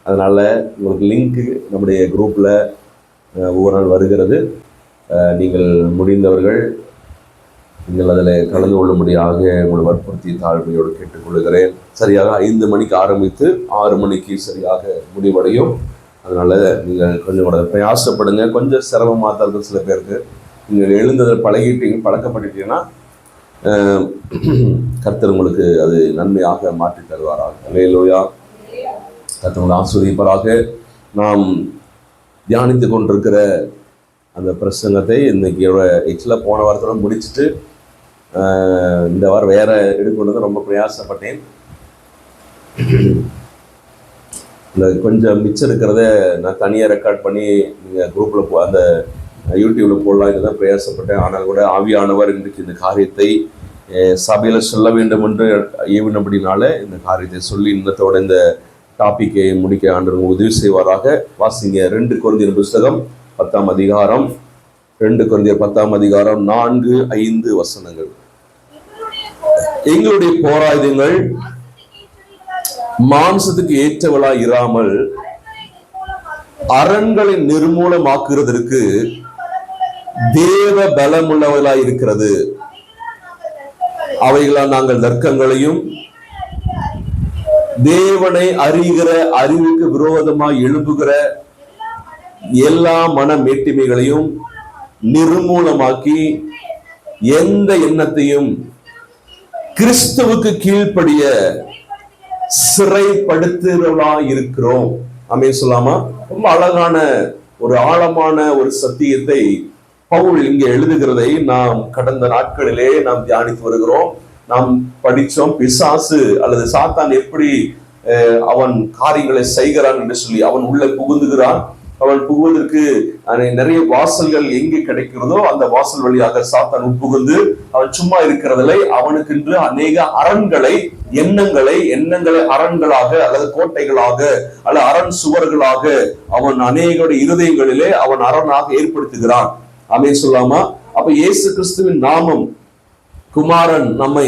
அதனால் உங்களுக்கு லிங்க்கு நம்முடைய குரூப்பில் ஒவ்வொரு நாள் வருகிறது. நீங்கள் முடிந்தவர்கள் நீங்கள் அதில் கலந்து கொள்ளும்படியாக உங்களை வற்புறுத்தி தாழ்மையோடு கேட்டுக்கொள்கிறேன். சரியாக 5 மணிக்கு ஆரம்பித்து 6 மணிக்கு சரியாக முடிவடையும். அதனால் நீங்கள் கொஞ்சம் கூட பிரயாசப்படுங்க. கொஞ்சம் சிரமமாக தான் இருக்கும் சில பேருக்கு. நீங்கள் எழுந்ததை பழக்கப்பட்டுட்டீங்கன்னா கர்த்தர் உங்களுக்கு அது நன்மையாக மாற்றி தருவாராக. அல்லேலூயா. கர்த்தர் உங்களை ஆசீர்வதிப்பாராக. நாம் தியானித்து கொண்டிருக்கிற அந்த பிரசங்கத்தை இன்னைக்கு ஆக்சுவலாக போன வாரத்தோட முடிச்சுட்டு இந்த வாரம் வேற எடுக்கணுன்னு ரொம்ப பிரயாசப்பட்டேன். இந்த கொஞ்சம் மிச்சம் இருக்கிறத நான் தனியாக ரெக்கார்ட் பண்ணி நீங்கள் குரூப்பில் அந்த யூடியூப்பில் போடலாம் தான் பிரயாசப்பட்டேன். ஆனால் கூட ஆவியானவர் இன்றைக்கு இந்த காரியத்தை சபையில் சொல்ல வேண்டும் என்று ஏவினபடினால இந்த காரியத்தை சொல்லி இன்னத்தோட இந்த டாப்பிக்கை முடிக்க ஆண்டவர் உதவி செய்வாராக. வாசிங்க 2 கொரிந்தியர் புஸ்தகம் 10ஆம் அதிகாரம், 2 கொரிந்தியர் 10ஆம் அதிகாரம் 4-5 வசனங்கள். எங்களுடைய போராயுதங்கள் மாம்சத்துக்கு ஏற்றவளாய் இராமல் அரண்களை நிர்மூலமாக்குறதற்கு தேவ பலமுள்ளவர்களாய் இருக்கிறது. அவைகளால் நாங்கள் தர்க்கங்களையும் தேவனை அறிகிற அறிவுக்கு விரோதமாய் எழும்புகிற எல்லா மன மேட்டிமைகளையும் நிர்மூலமாக்கி எந்த எண்ணத்தையும் கிறிஸ்துவுக்கு கீழ்ப்படிய சிறைப்படுத்துகிறவளா இருக்கிறோம். ஆமென் சொல்லாமா? ரொம்ப அழகான ஒரு ஆழமான ஒரு சத்தியத்தை பவுல் இங்கே எழுதுகிறதை நாம் கடந்த நாட்களிலே நாம் தியானித்து வருகிறோம். நாம் படிச்சோம், பிசாசு அல்லது சாத்தான் எப்படி அவன் காரியங்களை செய்கிறான் என்று சொல்லி. அவன் உள்ள புகுந்துகிறான். அவன் புகுவதற்கு நிறைய வாசல்கள் எங்கே கிடைக்கிறதோ அந்த வாசல் வழியாக சாத்தான் உட்புகுந்து அவன் சும்மா இருக்கிறதில்லை. அவனுக்கென்று அநேக அரண்களை, எண்ணங்களை அரண்களாக அல்லது கோட்டைகளாக அல்லது அரண் சுவர்களாக அவன் அநேகருடைய இருதயங்களிலே அவன் அரணாக ஏற்படுத்துகிறான். ஆமென் சொல்லாமா? அப்ப இயேசு கிறிஸ்துவின் நாமம், குமாரன் நம்மை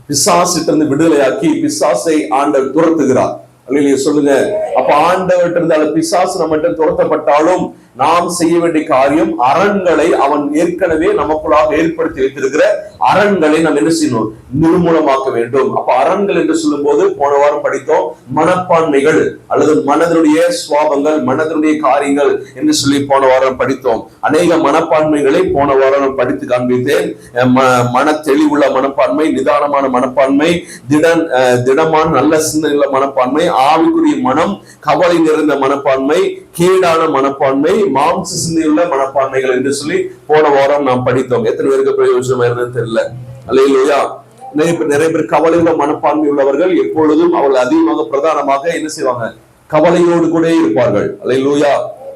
பிசாசிட்டிருந்து விடுதலையாக்கி பிசாசை ஆண்டவர் துரத்துகிறார். அல்லேலூயா சொல்லுங்க. அப்ப ஆண்டவர்கிட்ட இருந்து பிசாசு நம்மகிட்ட துரத்தப்பட்டாலும் நாம் செய்ய வேண்டிய காரியம், அரண்களை அவன் ஏற்கனவே நமக்குள்ளாக ஏற்படுத்தி வைத்திருக்கிற அரண்களை நாம் என்ன செய்யணும்? நிர்மூலமாக்க வேண்டும். அப்ப அரண்கள் என்று சொல்லும் போது போன வாரம் படித்தோம், மனப்பான்மைகள் அல்லது மனதனுடைய சுவாபங்கள், மனதனுடைய காரியங்கள் என்று சொல்லி போன வாரம் படித்தோம். அநேக மனப்பான்மைகளை போன வாரம் படித்து காண்பித்தேன். மன தெளிவுள்ள மனப்பான்மை, நிதானமான மனப்பான்மை, திடமான நல்ல சிந்தனையுள்ள மனப்பான்மை, ஆவிக்குரிய மனம், கவலை நிறைந்த மனப்பான்மை, கேடான மனப்பான்மை, மாம்ச சிந்தையுள்ள மனப்பான்மைகள் என்று சொல்லி போன வாரம் நாம் படித்தோம். எத்தனை பேருக்கு பிரயோஜனமா இருந்தது தெரியல. அல்லேலூயா. நிறைய பேர் கவலையுள்ள மனப்பான்மை உள்ளவர்கள் எப்பொழுதும் அவர்கள் அதிகமாக பிரதானமாக என்ன செய்வாங்க? கவலையோடு கூட இருப்பார்கள். அல்லேலூயா.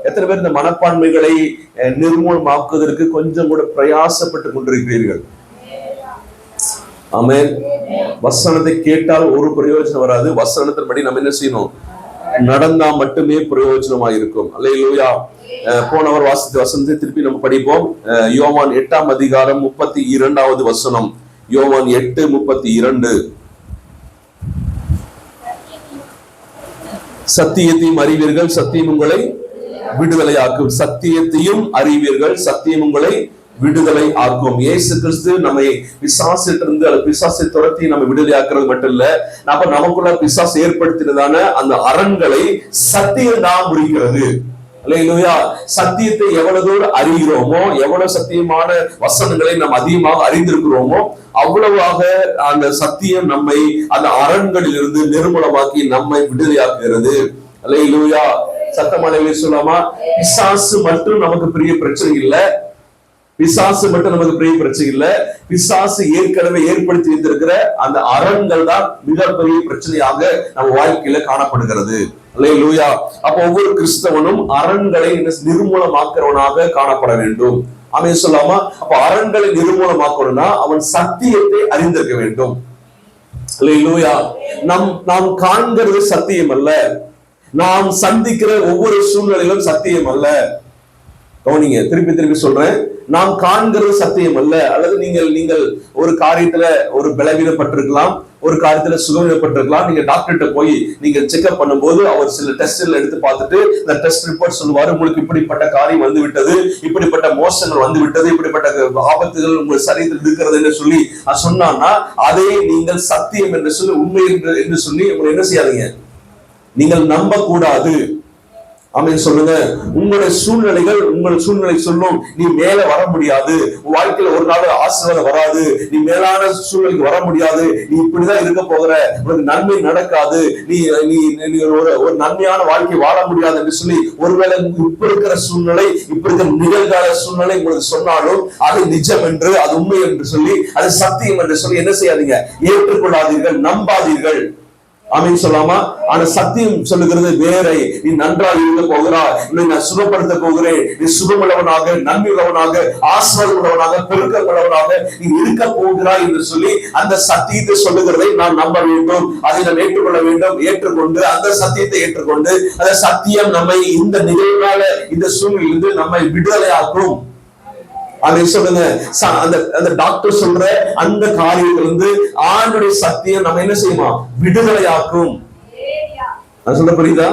எத்தனை பேர் இந்த மனப்பான்மைகளை நிர்மூலமாக்குவதற்கு கொஞ்சம் கூட பிரயாசப்பட்டு கொண்டிருக்கிறீர்கள்? ஆமென். வசனத்தை கேட்டால் ஒரு பிரயோஜனம் வராது. வசனத்தின்படி நம்ம என்ன செய்யணும்? நடந்தா மட்டுமே பிரயோஜனமா இருக்கும். அல்லேலூயா. போனவர் வாசித்த வசனத்தை திருப்பி நம்ம படிப்போம். யோவான் 8ஆம் அதிகாரம் 32வது வசனம். யோவான் 8:32. சத்தியத்தையும் அறிவீர்கள், சத்தியம் உங்களை விடுதலையாக்கும். சத்தியத்தையும் அறிவீர்கள், சத்தியம் உங்களை விடுதலை ஆக்கும். இயேசு கிறிஸ்து நம்மை பிசாசிலிருந்து பிசாசை துரத்தி நம்ம விடுதலையாக்குறது மட்டும் இல்ல, அப்ப நமக்குள்ள பிசாசு ஏற்படுத்தினதான அந்த அரண்களை சத்தியம் தான் முடிக்கிறது. அல்லேலூயா. சத்தியத்தை எவ்வளவு தூரம் அறிகிறோமோ, எவ்வளவு சத்தியமான வசனங்களை நாம் அதிகமாக அறிந்திருக்கிறோமோ, அவ்வளவாக அந்த சத்தியம் நம்மை அந்த அரண்களில் இருந்து நிர்மூலமாக்கி நம்மை விடுதலையாக்குகிறது. அல்லேலூயா. சத்தமான சொல்லாமா? பிசாசு மட்டும் நமக்கு பெரிய பிரச்சனை இல்லை. பிசாசு மட்டும் நமக்கு பெரிய பிரச்சனை இல்ல. பிசாசு ஏற்கனவே ஏற்படுத்தி வைத்திருக்கிற அந்த அரண்கள் தான் மிகப்பெரிய பிரச்சனையாக நம்ம வாழ்க்கையில காணப்படுகிறது. அல்லேலூயா. அப்ப ஒவ்வொரு கிறிஸ்தவனும் அரண்களை நிர்மூலமாக்குறவனாக காணப்பட வேண்டும். ஆமென் சொல்லாமா? அப்ப அரண்களை நிர்மூலமாக்கணும்னா அவன் சத்தியத்தை அறிந்திருக்க வேண்டும். அல்லேலூயா. நாம் காண்கிறது சத்தியம் அல்ல. நாம் சந்திக்கிற ஒவ்வொரு சூழ்நிலையிலும் சத்தியம் அல்ல. கவனிங்க, திருப்பி சொல்றேன். நாம் காண்கிறது சத்தியம் அல்ல. அல்லது நீங்கள் ஒரு காரியத்துல ஒரு பலவீனப்பட்டிருக்கலாம், ஒரு காரியத்துல சுகவீனப்பட்டிருக்கலாம். நீங்க டாக்டர்கிட்ட போய் நீங்க செக்அப் பண்ணும்போது அவர் சில டெஸ்ட்ல எடுத்து பார்த்துட்டு இந்த டெஸ்ட் ரிப்போர்ட் சொல்லுவாரு, உங்களுக்கு இப்படிப்பட்ட காரியம் வந்து விட்டது, இப்படிப்பட்ட மோசங்கள் வந்து விட்டது, இப்படிப்பட்ட ஆபத்துகள் உங்கள் சரீரத்தில் இருக்கிறது என்று சொல்லி சொன்னான்னா அதை நீங்கள் சத்தியம் என்று சொல்லி, உண்மை என்று சொல்லி உங்களை என்ன செய்யாதீங்க? நீங்கள் நம்ப கூடாது. ஆமென் சொல்லுங்க. உங்களுடைய சூழ்நிலைகள் உங்கள் சூழ்நிலை சொல்லும், நீ மேல வர முடியாது, வாழ்க்கையில ஒரு நாள் ஆசீர்வாதம் வராது, நீ மேலான சூழ்நிலைக்கு வர முடியாது, நீ இப்படிதான் இருக்க போகிற, உனக்கு நன்மை நடக்காது, நீ ஒரு நன்மையான வாழ்க்கை வாழ முடியாது என்று சொல்லி ஒருவேளை இப்ப இருக்கிற சூழ்நிலை, இப்ப இருக்கிற நிகழ்கால சூழ்நிலை உங்களுக்கு சொன்னாலும் அது நிஜம் என்று, அது உண்மை என்று சொல்லி, அது சத்தியம் என்று சொல்லி என்ன செய்யாதீங்க? ஏற்றுக்கொள்ளாதீர்கள், நம்பாதீர்கள். ஆமென் சொல்லாமா? ஆனா சத்தியம் சொல்லுகிறது வேற. நீ நன்றாக இருக்க போகிறாய், நான் சுகப்படுத்த போகிறேன், நீ சுகமுள்ளவனாக, நன்மை உள்ளவனாக, ஆசீர்வாதம் உள்ளவனாக, பெருக்கம் உள்ளவனாக நீ இருக்க போகிறாய் என்று சொல்லி அந்த சத்தியத்தை சொல்லுகிறதை நான் நம்ப வேண்டும், அதை நாம் ஏற்றுக்கொள்ள வேண்டும். ஏற்றுக்கொண்டு அந்த சத்தியத்தை ஏற்றுக்கொண்டு அந்த சத்தியம் நம்மை இந்த நிகழ்வால இந்த சூழ்நிலையிலிருந்து நம்மை விடுதலையாக்கும். அதை சொல்லுங்க. அந்த டாக்டர் சொல்ற அந்த காரியத்திலிருந்து ஆண்டுடைய சத்தியம் நம்ம என்ன செய்யுமா? விடுதலையாக்கும். அது சொல்ல புரியுதா?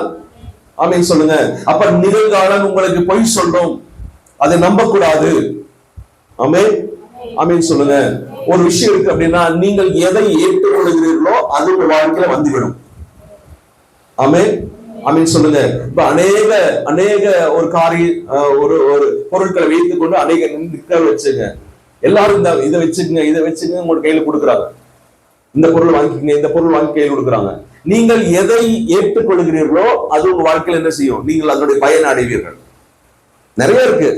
ஆமென் சொல்லுங்க. அப்ப நிகழ்காலம் உங்களுக்கு பொய் சொல்றோம், அதை நம்ப கூடாது. ஆமென் ஆமென் சொல்லுங்க. ஒரு விஷயம் இருக்கு அப்படின்னா, நீங்கள் எதை ஏற்றுக்கொள்கிறீர்களோ அது உங்க வாழ்க்கையில வந்துவிடும். ஆமென் ஆமீன் சொல்லுங்க. இப்ப அநேக ஒரு ஒரு ஒரு பொருட்களை வைத்துக் கொண்டு அநேக நிற்க வச்சுங்க. எல்லாரும் இதை வச்சுங்க உங்க கையில கொடுக்குறாங்க. இந்த பொருள் வாங்கிக்கங்க, இந்த பொருள் வாங்கி கையில் கொடுக்குறாங்க. நீங்கள் எதை ஏற்றுக்கொள்கிறீர்களோ அது உங்க வாழ்க்கையில் என்ன செய்யும்? நீங்கள் அதனுடைய பயன் அடைவீர்கள். நிறைய இருக்கு.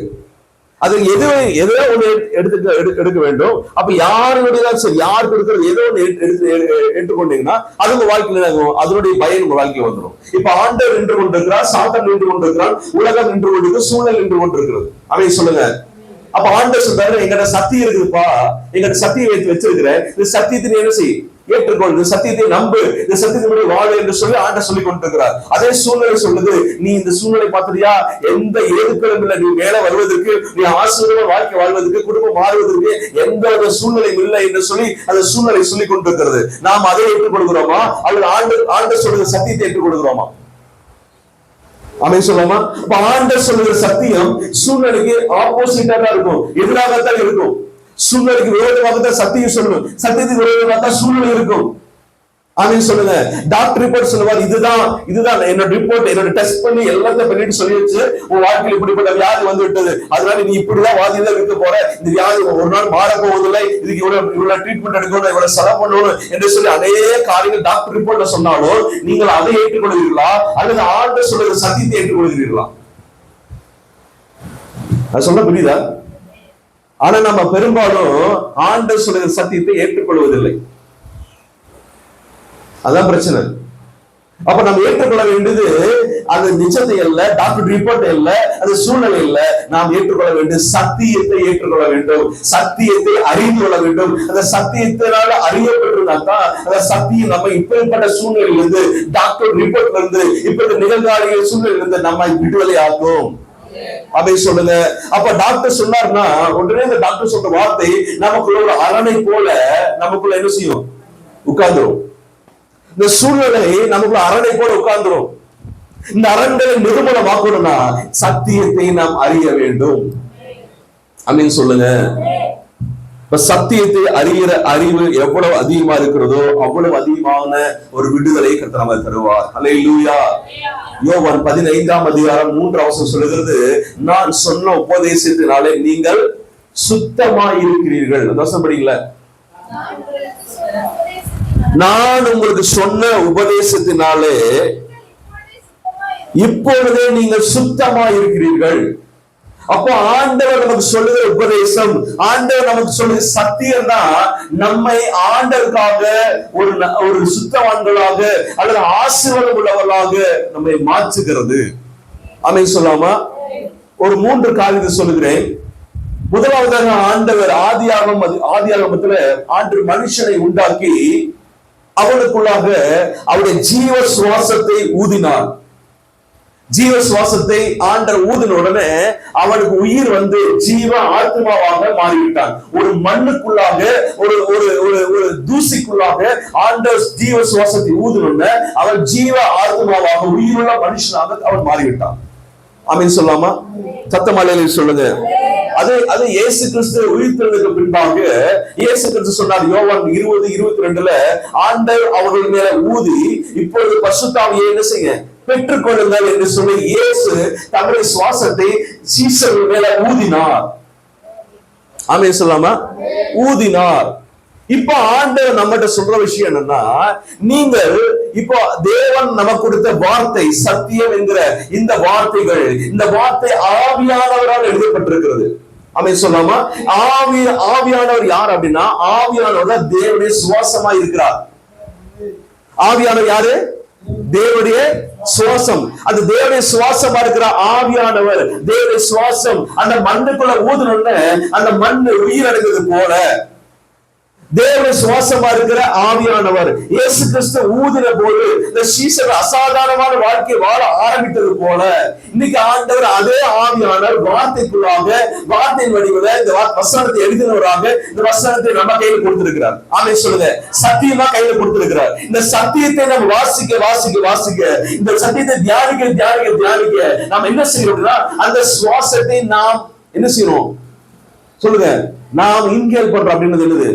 அது எதோ ஒண்ணு எடுக்க வேண்டும். அப்ப யாருடைய சரி, யார் கொடுக்கிறது ஏதோ ஒண்ணு ஏற்றுக்கொண்டீங்கன்னா அது உங்க வாழ்க்கையில அதனுடைய பயன் உங்க வாழ்க்கையில வந்துடும். இப்ப ஆண்டவர் நின்று கொண்டிருக்கிறார், சாத்தான் நின்று கொண்டிருக்கிறான், உலகம் நின்று கொண்டிருக்கிறது, சூழல் நின்று கொண்டிருக்கிறது. அதை சொல்லுங்க. அப்ப ஆண்டவர் சொல்றாரு, எங்கிட்ட சத்தியம் இருக்குதுப்பா, எங்கிட்ட சத்தியம் வச்சிருக்கிறேன், இந்த சத்தியத்தின் என்ன செய், ஏற்றுக்கொள், இந்த சத்தியத்தை நம்பு, இந்த சத்தியத்தினுடைய வாழ என்று சொல்லி ஆண்டவர் சொல்லிக் கொண்டிருக்கிறார். அதே சூழ்நிலை சொல்லுது, நீ இந்த சூழ்நிலை பார்த்துறியா, எந்த ஏதுக்களும் இல்லை, நீ மேல வருவதற்கு, நீ ஆசீர்வாதமான வாழ்க்கை வாழ்வதற்கு, குடும்பம் மாறுவதற்கு எந்த ஒரு சூழ்நிலையும் இல்லை என்று சொல்லி அந்த சூழ்நிலை சொல்லிக் கொண்டிருக்கிறது. நாம் அதை ஏற்றுக்கொள்கிறோமா அல்லது ஆண்டவர் சொல்லுகிற சத்தியத்தை ஏற்றுக்கொள்கிறோமா? ஆமென் சொல்லாமா? ஆண்டவர் சொல்லுகிற சத்தியம் சூழ்நிலைக்கு ஆப்போசிட்டா தான் இருக்கும், எதிராகத்தான் இருக்கும். சூழ்நிலைக்கு விரோதமாகத்தான் சத்தியம் சொல்லணும், சத்தியத்துக்கு விரோதமாக தான் சூழ்நிலை இருக்கும். ஆமென் சொல்லுங்க. டாக்டர் ரிப்போர்ட் சொல்லுவார், இதுதான் என்னோட ரிப்போர்ட், என்னோட டெஸ்ட் பண்ணி எல்லாத்தையும் பண்ணிட்டு சொல்லி வச்சு, உன் வாழ்க்கையில் இப்படிப்பட்ட வியாதி வந்து விட்டது, அதனால நீ இப்படிதான் வாதியில இருக்க போற, இந்த வியாதி ஒரு நாள் மாற போவதில்லை, இதுக்கு இவ்வளவு ட்ரீட்மெண்ட் எடுக்கணும், இவ்வளவு செலவு பண்ணணும் என்று சொல்லி அநேக காரியங்கள் டாக்டர் ரிப்போர்ட்ல சொன்னாலும் நீங்கள் அதை ஏற்றுக்கொள்கிறீர்களா அல்லது ஆண்டவர் சொல்லுகிற சத்தியத்தை ஏற்றுக்கொள்கிறீர்களா? அது சொல்ல புரியுதா? ஆனா நம்ம பெரும்பாலும் ஆண்டவர் சொல்லுகிற சத்தியத்தை ஏற்றுக்கொள்வதில்லை. அதான் பிரச்சனை. அப்ப நம்ம ஏற்றுக்கொள்ள வேண்டியது அது நிஜத்தை அல்ல, டாக்டர் ரிப்போர்ட் இல்ல, அது சூழ்நிலை இல்ல. நாம் ஏற்றுக்கொள்ள வேண்டிய சத்தியத்தை ஏற்றுக்கொள்ள வேண்டும், சத்தியத்தை அறிந்து கொள்ள வேண்டும். அந்த சத்தியத்தினால அறியப்பட்டிருந்தாக்கா அந்த சத்தியம் நம்ம இப்படிப்பட்ட சூழ்நிலையில இருந்து, டாக்டர் ரிப்போர்ட்ல இருந்து, இப்ப நிகழ்கால சூழ்நிலையில இருந்து நம்ம விடுதலை ஆகும். அதை சொல்லுங்க. அப்ப டாக்டர் சொன்னார்னா உடனே இந்த டாக்டர் சொல்ற வார்த்தை நமக்குள்ள ஒரு அரணை போல நமக்குள்ள என்ன செய்யும்? உட்கார்ந்துரும். இந்த சூழ்நிலை நமக்குள்ள அரணை போல உட்கார்ந்துரும். இந்த அரண்களை நிர்மூலமாக்கணும்னா சத்தியத்தை நாம் அறிய வேண்டும். அப்படின்னு சொல்லுங்க. இப்ப சத்தியத்தை அறிகிற அறிவு எவ்வளவு அதிகமா இருக்கிறதோ அவ்வளவு அதிகமான ஒரு விடுதலை கர்த்தர் நமக்கு தருவார். அல்லேலூயா. யோவான் 15ஆம் அதிகாரம் 3ஆம் வசனம் சொல்லுகிறது, நான் சொன்ன உபதேசத்தினாலே நீங்கள் சுத்தமாய் இருக்கிறீர்கள். அந்த வசனம் படிங்களா? நான் உங்களுக்கு சொன்ன உபதேசத்தினாலே இப்பொழுதே நீங்கள் சுத்தமாய் இருக்கிறீர்கள். அப்போ ஆண்டவர் நமக்கு சொல்லுகிற உபதேசம், ஆண்டவர் நமக்கு சொல்லுகிற சத்தியம் தான் நம்மை ஆண்டவருக்காக ஒரு சுத்தவான்களாக அல்லது ஆசீர்வாதம் உள்ளவர்களாக நம்மை மாற்றுகிறது. ஆமென் சொல்லாமா? ஒரு 3 காரியத்தை சொல்லுகிறேன். முதலாவதாக ஆண்டவர் ஆதியாகமத்துல ஆண்டவர் மனுஷனை உண்டாக்கி அவனுக்குள்ளாக அவருடைய ஜீவ சுவாசத்தை ஊதினார். ஜீவ சுவாசத்தை ஆண்டவர் ஊதின உடனே அவனுக்கு உயிர் வந்து ஜீவ ஆத்மாவாக மாறிவிட்டான். ஒரு மண்ணுக்குள்ளாக ஒரு ஒரு ஒரு தூசிக்குள்ளாக ஆண்டவர் ஜீவ சுவாசத்தை ஊதின அவன் ஜீவ ஆத்மாவாக உயிருள்ள மனுஷனாக அவன் மாறிவிட்டான். ஆமென் சொல்லாமா? சத்தமாலையில சொல்லுங்க. அது இயேசு கிறிஸ்து உயிர்த்தெழுந்ததுக்கு பின்பாக இயேசு கிறிஸ்து சொன்னார் யோவான் 20:22 ஆண்டவர் அவர்கள் மேல ஊதி இப்பொழுது பரிசுத்த ஆவியை என்ன செய்ய பெற்றுக் கொள்ளுங்கள் என்று சொல்லி இயேசு தம்முடைய சுவாசத்தை சீஷர்கள் மேல ஊதினார். ஆமென் சொல்லாமா? ஊதினார். இப்ப ஆண்டவர் நம்மகிட்ட சொல்ற விஷயம் என்னன்னா, நீங்கள் இப்போ தேவன் நமக்கு கொடுத்த வார்த்தை சத்தியம் என்கிற இந்த வார்த்தைகள், இந்த வார்த்தை ஆவியானவரால் எழுதப்பட்டிருக்கிறது. ஆமென் சொல்லாமா? ஆவியானவர் யார் அப்படின்னா, ஆவியானவர் தேவனுடைய சுவாசமா இருக்கிறார். ஆவியானவர் யாரு? தேவனுடைய சுவாசம். அது தேவனுடைய சுவாசமா இருக்கிற ஆவியானவர், தேவனுடைய சுவாசம் அந்த மண்ணுக்குள்ள ஊதுனோன்னு அந்த மண்ணு உயிரடைந்தது போல தேவனுடைய சுவாசமா இருக்கிற ஆவியானவர் இயேசு கிறிஸ்து ஊதின போது இந்த சீஷர் அசாதாரணமான வாழ்க்கையை வாழ ஆரம்பித்தது போல இன்னைக்கு ஆண்டவர் அதே ஆவியானவர் வார்த்தைக்குள்ளாக வார்த்தையின் வடிவில் இந்த வசனத்தை எழுதினவராக இந்த வசனத்தை நம்ம கையில கொடுத்திருக்கிறார். ஆமென் சொல்லுங்க. சத்தியமா கையில கொடுத்திருக்கிறார். இந்த சத்தியத்தை நம்ம வாசிக்க இந்த சத்தியத்தை தியானிக்க நாம் என்ன செய்யறோம்னா அந்த சுவாசத்தை நாம் என்ன செய்யறோம் சொல்லுங்க. நாம் இன்ஹேல் பண்றோம். அப்படின்றது என்னது?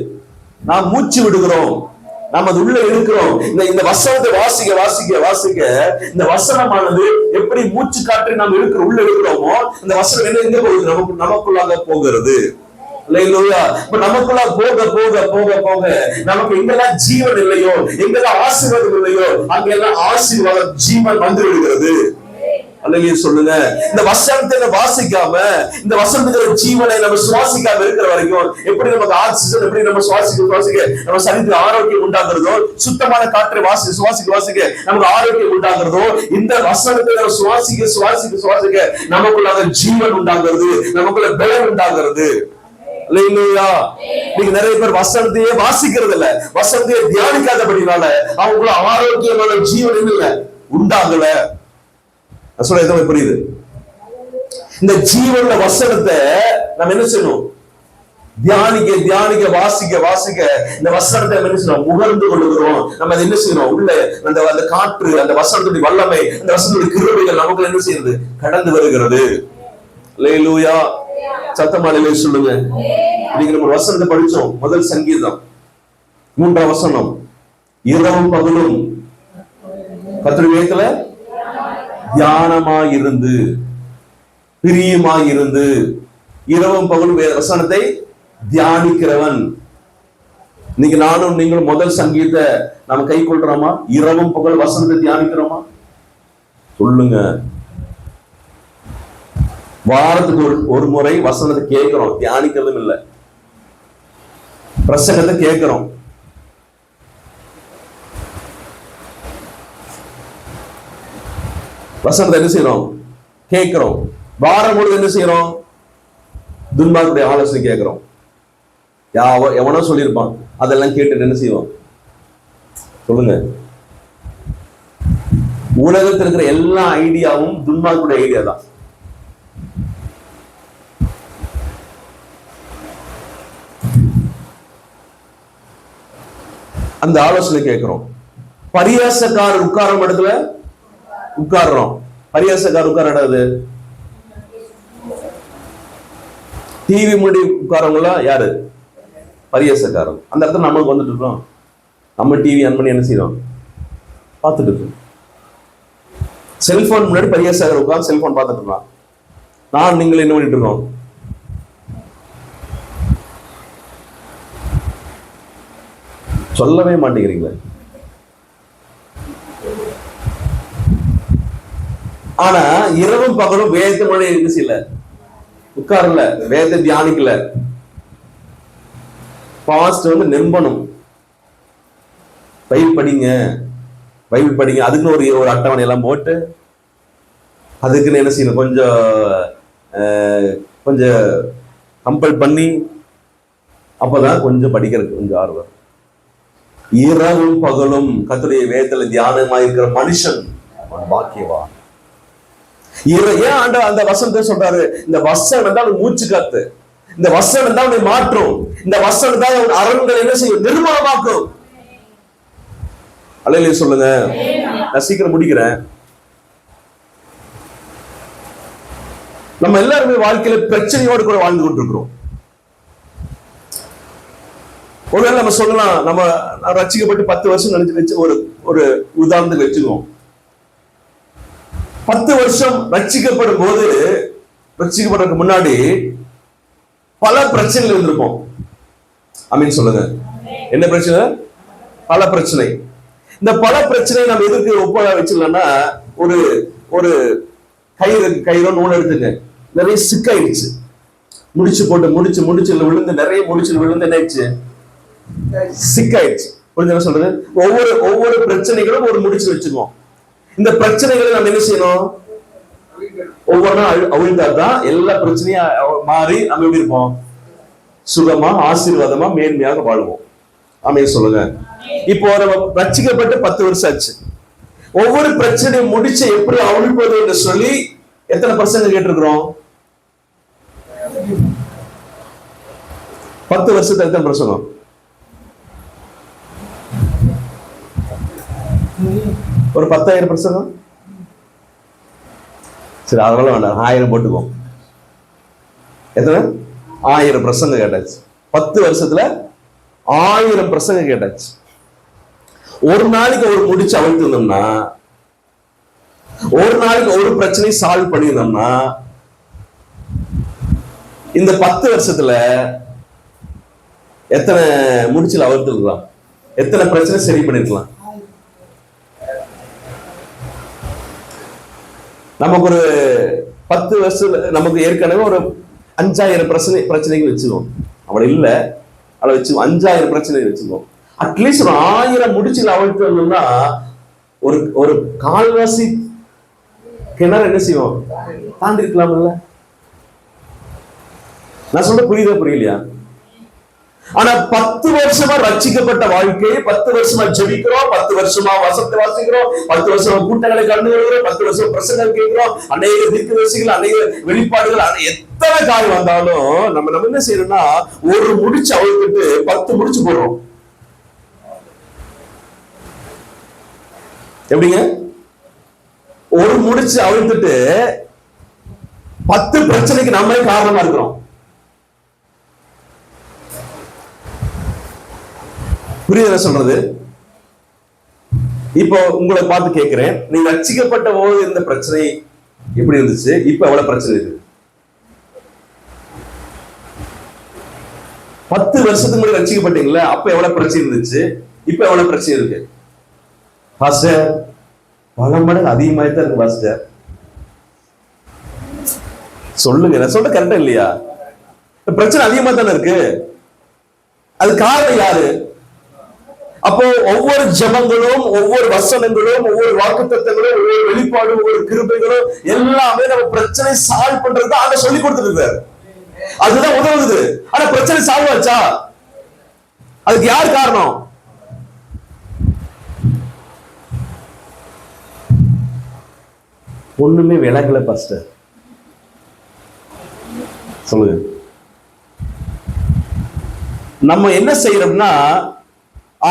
நாம் மூச்சு விடுகிறோம். நாம் அது உள்ள இருக்கிறோம். இந்த வசனத்தை வாசிக்க வாசிக்க வாசிக்க இந்த வசனமானது எப்படி மூச்சு காற்றை நாம் உள்ள இருக்கிறோமோ இந்த வசனம் எங்க போகுது? நமக்குள்ளாக போகிறது. நமக்குள்ள போக போக போக போக நமக்கு எங்கெல்லாம் ஜீவன் இல்லையோ, எங்கெல்லாம் ஆசீர்வாதம் இல்லையோ, அங்கெல்லாம் ஆசீர்வாத ஜீவன் வந்து விடுகிறது. அல்லேலூயா சொல்லுங்க. இந்த வசனத்தை வாசிக்காம, இந்த வசனத்துக்கு ஜீவனை நம்ம சுவாசிக்காம இருக்கிற வரைக்கும் எப்படி நமக்கு ஆக்சிஜன், எப்படி நம்ம சுவாசிக்க நம்ம சரீரத்துக்கு ஆரோக்கியம் உண்டாகிறதோ, சுத்தமான காற்றை சுவாசிக்க நமக்கு ஆரோக்கியம் உண்டாகிறதோ, இந்த வசனத்தை நம்ம சுவாசிக்க நமக்குள்ளாக ஜீவன் உண்டாகிறது, நமக்குள்ள பலம் உண்டாகிறது. அல்லேலூயா. நீங்க நிறைய பேர் வசனத்தையே வாசிக்கிறது இல்ல, வசனத்தையே தியானிக்காதபடினால அவங்களுக்குள்ள ஆரோக்கியமான ஜீவன் இல்ல, உண்டாகல. சொல்ல எதுவும் புரியுது? இந்த ஜீவன வசனத்தை நம்ம என்ன செய்யணும்? தியானிக்க தியானிக்க வாசிக்க இந்த வசனத்தை என்ன செய்யணும்? முகர்ந்து கொள்ளுகிறோம். நம்ம அதை என்ன செய்யணும்? உள்ள அந்த காற்று, அந்த வசனத்துடைய வல்லமை, அந்த வசனத்துடைய கிருபைகள் நமக்கு என்ன செய்யுது? கடந்து வருகிறது. அல்லேலூயா. சத்தமாலே சொல்லுங்க. நீங்க நம்ம வசனத்தை படிச்சோம். முதல் சங்கீதம் 3ஆம் வசனம், இரவும் பகலும் கர்த்தருடைய வேதத்துல தியானமாயிருந்து பிரியமாயிருந்து இரவும் பகலும் வசனத்தை தியானிக்கிறவன். இன்னைக்கு நானும் நீங்களும் முதல் சங்கீதத்தை நாம கை கொள்றோமா? இரவும் பகல் வசனத்தை தியானிக்கிறோமா? சொல்லுங்க. வாரத்துக்கு ஒரு முறை வசனத்தை கேட்கிறோம், தியானிக்கிறதும் இல்லை. பிரசங்கத்தை கேட்கிறோம். வசனத்தை என்ன செய்யறோம்? கேட்கிறோம். வாரம் முழுவதும் என்ன செய்யறோம்? துன்மார்க்குடைய ஆலோசனை கேட்கிறோம். எவனோ சொல்லியிருப்பான், அதெல்லாம் கேட்டு என்ன செய்வோம்? சொல்லுங்க. உலகத்தில் இருக்கிற எல்லா ஐடியாவும் துன்மார்க்குடைய ஐடியா தான். அந்த ஆலோசனை கேட்கிறோம். பரியாசக்காரர் உட்காரும் இடத்துல உட்கார்றோம். பரியாசக்காரர் உட்கார இடாது. டிவி முடி உட்காரவங்களா யாரு? பரியாசக்காரன். அந்த இடத்துல நம்மளுக்கு வந்துட்டு இருக்கோம். நம்ம டிவி ஆன் பண்ணி என்ன செய்யறோம்? பார்த்துட்டு இருக்கோம். செல்போன் முன்னாடி பரியாசக்காரர் உட்கார்ந்து செல்போன் பார்த்துட்டு இருக்கோம். நான் நீங்கள் என்ன பண்ணிட்டு இருக்கோம்? சொல்லவே மாட்டேங்கிறீங்களே. ஆனா இரவும் பகலும் வேதத்தை மொழி என்ன செய்யல? உட்காரல, வேதத்தை தியானிக்கல. பாஸ்ட் நம்பணும். பைபிள் படிங்க. அதுக்குன்னு ஒரு அட்டவணை எல்லாம் போட்டு அதுக்குன்னு என்ன செய்யணும்? கொஞ்சம் கம்பல் பண்ணி அப்பதான் கொஞ்சம் படிக்கிறதுக்கு கொஞ்சம் ஆர்வம். இரவும் பகலும் கர்த்தருடைய வேதத்துல தியானமாயிருக்கிற மனுஷன் பாக்கியவான். ஏன் ஆண்டவர் அந்த வசனத்தை சொல்றாரு? இந்த வசனம் தான் மூச்சு காத்து, இந்த வசனம் தான் அவனை மாற்றும், இந்த வசனம் தான் அவன் அரண்கள் என்ன செய்யும்? நிர்மூலமாக்கும். அல்லேலூயா சொல்லுங்க. நான் சீக்கிரம் முடிக்கிறேன். நம்ம எல்லாருமே வாழ்க்கையில பிரச்சனையோடு கூட வாழ்ந்து கொண்டிருக்கிறோம். ஒருவேளை நம்ம சொல்லலாம், நம்ம ரட்சிக்கப்பட்டு 10 வருஷம் நினைச்சு வச்சு ஒரு உதாரணத்துக்கு வச்சுக்குவோம். 10 வருஷம் ரட்சிக்கப்படும் போது, ரட்சிக்கப்படுறதுக்கு முன்னாடி பல பிரச்சனைகள் இருந்திருப்போம். ஆமீன் சொல்லுங்க. என்ன பிரச்சனை? பல பிரச்சனை. இந்த பல பிரச்சனை நம்ம எதுக்கு ஒப்ப வச்சிடலாம்னா, ஒரு கயிறோ நூல் எடுத்துங்க, நிறைய சிக்காயிடுச்சு. முடிச்சு விழுந்து நிறைய முடிச்சு விழுந்து என்ன ஆயிடுச்சு? சிக்காயிடுச்சு. புரிஞ்சு சொல்றது? ஒவ்வொரு பிரச்சனைகளும் ஒரு முடிச்சு வச்சுக்குவோம். இந்த பிரச்சனைகளை நம்ம என்ன செய்யணும்? ஒவ்வொரு அவிழ்ந்தாதான் எல்லா பிரச்சனையும் மாறி நம்ம எப்படி இருப்போம்? சுகமா, ஆசீர்வாதமா, மேன்மையாக வாழ்வோம். ஆமென் சொல்லுங்க. இப்போ நம்ம ரட்சிக்கப்பட்டு 10 வருஷம் ஆச்சு. ஒவ்வொரு பிரச்சனையும் முடிச்சு எப்படி அவிழ்ப்பது என்று சொல்லி எத்தனை பர்சன்ட் கேட்டிருக்கிறோம்? 10 வருஷத்துல எத்தனை பிரசங்கம்? ஒரு 10,000 பிரசங்கம். சரி, அதெல்லாம் வேண்டாம், 1000 போட்டுக்கோம். எத்தனை? 1000 பிரசங்கம் கேட்டாச்சு. 10 வருஷத்துல 1000 பிரசங்கம் கேட்டாச்சு. ஒரு நாளைக்கு ஒரு முடிச்சு அவிழ்த்திருந்தோம்னா, ஒரு நாளைக்கு ஒரு பிரச்சனை சால்வ் பண்ணியிருந்தோம்னா, இந்த 10 வருஷத்துல எத்தனை முடிச்சுல அவிழ்த்திருக்கலாம், எத்தனை பிரச்சனை சரி பண்ணிருக்கலாம். நமக்கு ஒரு 10 வருஷத்துல நமக்கு ஏற்கனவே ஒரு 5000 பிரச்சனைகள் வச்சுக்கோம். அவளை இல்ல அவளை வச்சு 5000 பிரச்சனைகள் வச்சுக்கோம். அட்லீஸ்ட் ஒரு 1000 முடிச்சுல அவிழ்த்து வரணும்னா ஒரு ஒரு கால்வாசி கிணறு என்ன செய்வோம், தாண்டி இருக்கலாம்ல. நான் சொல்ல புரியலையா? ஆனா 10 வருஷமா ரட்சிக்கப்பட்ட வாழ்க்கை, 10 வருஷமா ஜெபிக்கிறோம், 10 வருஷமா வசனத்தை வாசிக்கிறோம், 10 வருஷமா கூட்டங்களை கலந்து வருகிறோம், 10 வருஷம் பிரசங்கம் கேட்கிறோம், அநேக தீர்க்கதரிசிகள், அநேக வெளிப்பாடுகள், எத்தனை காரியம் வந்தாலும் நம்ம என்ன செய்யறோம்னா ஒரு முடிச்சு அவிழ்த்துட்டு 10 முடிச்சு போடுறோம். எப்படிங்க? ஒரு முடிச்சு அவிழ்த்துட்டு 10 பிரச்சனைக்கு நம்மளே காரணமா இருக்கிறோம். புரியுது சொல்றது? இப்போ உங்களை பார்த்து கேட்கிறேன், நீங்க ரட்சிக்கப்பட்ட போது இந்த பிரச்சனை எப்படி இருந்துச்சு, இப்ப எவ்வளவு பிரச்சனை இருக்கு? 10 வருஷத்துக்கு முன்னாடி ரட்சிக்கப்பட்டீங்களா, அப்ப எவ்வளவு பிரச்சனை இருந்துச்சு, இப்ப எவ்வளவு பிரச்சனை இருக்கு? பாஸ்டர், பல மடங்கு அதிகமாயிட்டு தான் இருக்கு பாஸ்டர். சொல்லுங்க, நான் சொல்ற கரெக்டா இல்லையா? பிரச்சனை அதிகமா தானே இருக்கு. அது காரணம் யாரு? அப்போ ஒவ்வொரு ஜெபங்களும், ஒவ்வொரு வசனங்களும், ஒவ்வொரு வாக்குத்தத்தங்களும், ஒவ்வொரு வெளிப்பாடும், ஒவ்வொரு கிருபைகளும் எல்லாமே நம்ம பிரச்சனை சால்வ் பண்றது ஆண்டவர் சொல்லி கொடுத்துருக்காரு. அதுதான் உதவுது. ஆனா பிரச்சனை சால்வ் ஆச்சா? அதுக்கு யார் காரணம்? ஒண்ணுமே விளங்கல பாஸ்டர். சொல்லுங்க. நம்ம என்ன செய்யறோம்னா,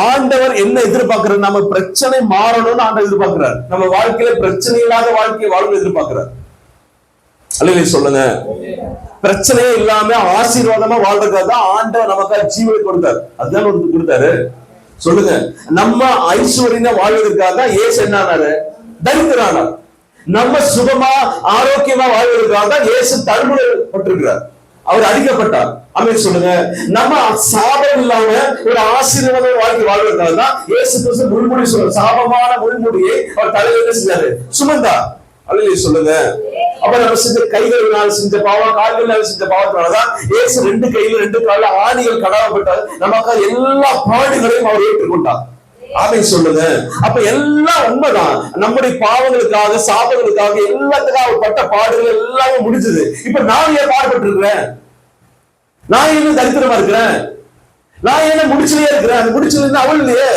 ஆண்டவர் என்ன எதிர்பார்க்கிறார்? நம்ம பிரச்சனை மாறணும்னு ஆண்டவர் எதிர்பார்க்கிறார். நம்ம வாழ்க்கையில பிரச்சனை இல்லாத வாழ்க்கையை வாழணும் எதிர்பார்க்கிறார். அல்லையா சொல்லுங்க. பிரச்சனையே இல்லாம ஆசீர்வாதமா வாழ்றதுக்காக தான் ஆண்டவர் நமக்காக ஜீவனை கொடுத்தார். அதுதான் கொடுத்தாரு. சொல்லுங்க. நம்ம ஐஸ்வர்யா வாழ்வதற்காக தான் இயேசு என்ன ஆனாரு? தரித்திரனானார். நம்ம சுகமா ஆரோக்கியமா வாழ்வதற்காக தான் இயேசு தழும்பப்பட்டிருக்கிறார். அவர் அடிக்கப்பட்டார். ஆமென் சொல்லுங்க. நம்ம சாபம் இல்லாம ஒரு ஆசீர்வாத வாழ்க்கை வாழ்வதற்காக தான் இயேசு கிறிஸ்து முள்முடி சொல்ற சாபமான முள்முடியை அவர் தலையில என்ன செஞ்சாரு? சுமந்தார். அல்லேலூயா சொல்லுங்க. அப்ப நம்ம செஞ்ச கைகளினால் செஞ்ச பாவம், கால்களினால் செஞ்ச பாவத்தினாலதான் இயேசு 2 கையில 2 கால ஆணிகள் கடாவப்பட்டார். நமக்கு எல்லா பாடுகளையும் அவர் ஏற்றுக்கொண்டார். ஆமென் சொல்லுங்க. அப்ப எல்லாம் உண்மைதான். நம்முடைய பாவங்களுக்காக, சாபங்களுக்காக, எல்லாத்துக்காக பட்ட பாடுகள் எல்லாமே முடிஞ்சது. இப்ப நான் ஏன் பாடுபட்டு இருக்கிறேன்? நான் என்ன தரித்திரமா இருக்கிறேன்? நான் என்ன முடிச்சிலேயே இருக்கிறேன்? அந்த முடிச்சல இருந்து அவள் இல்லையே,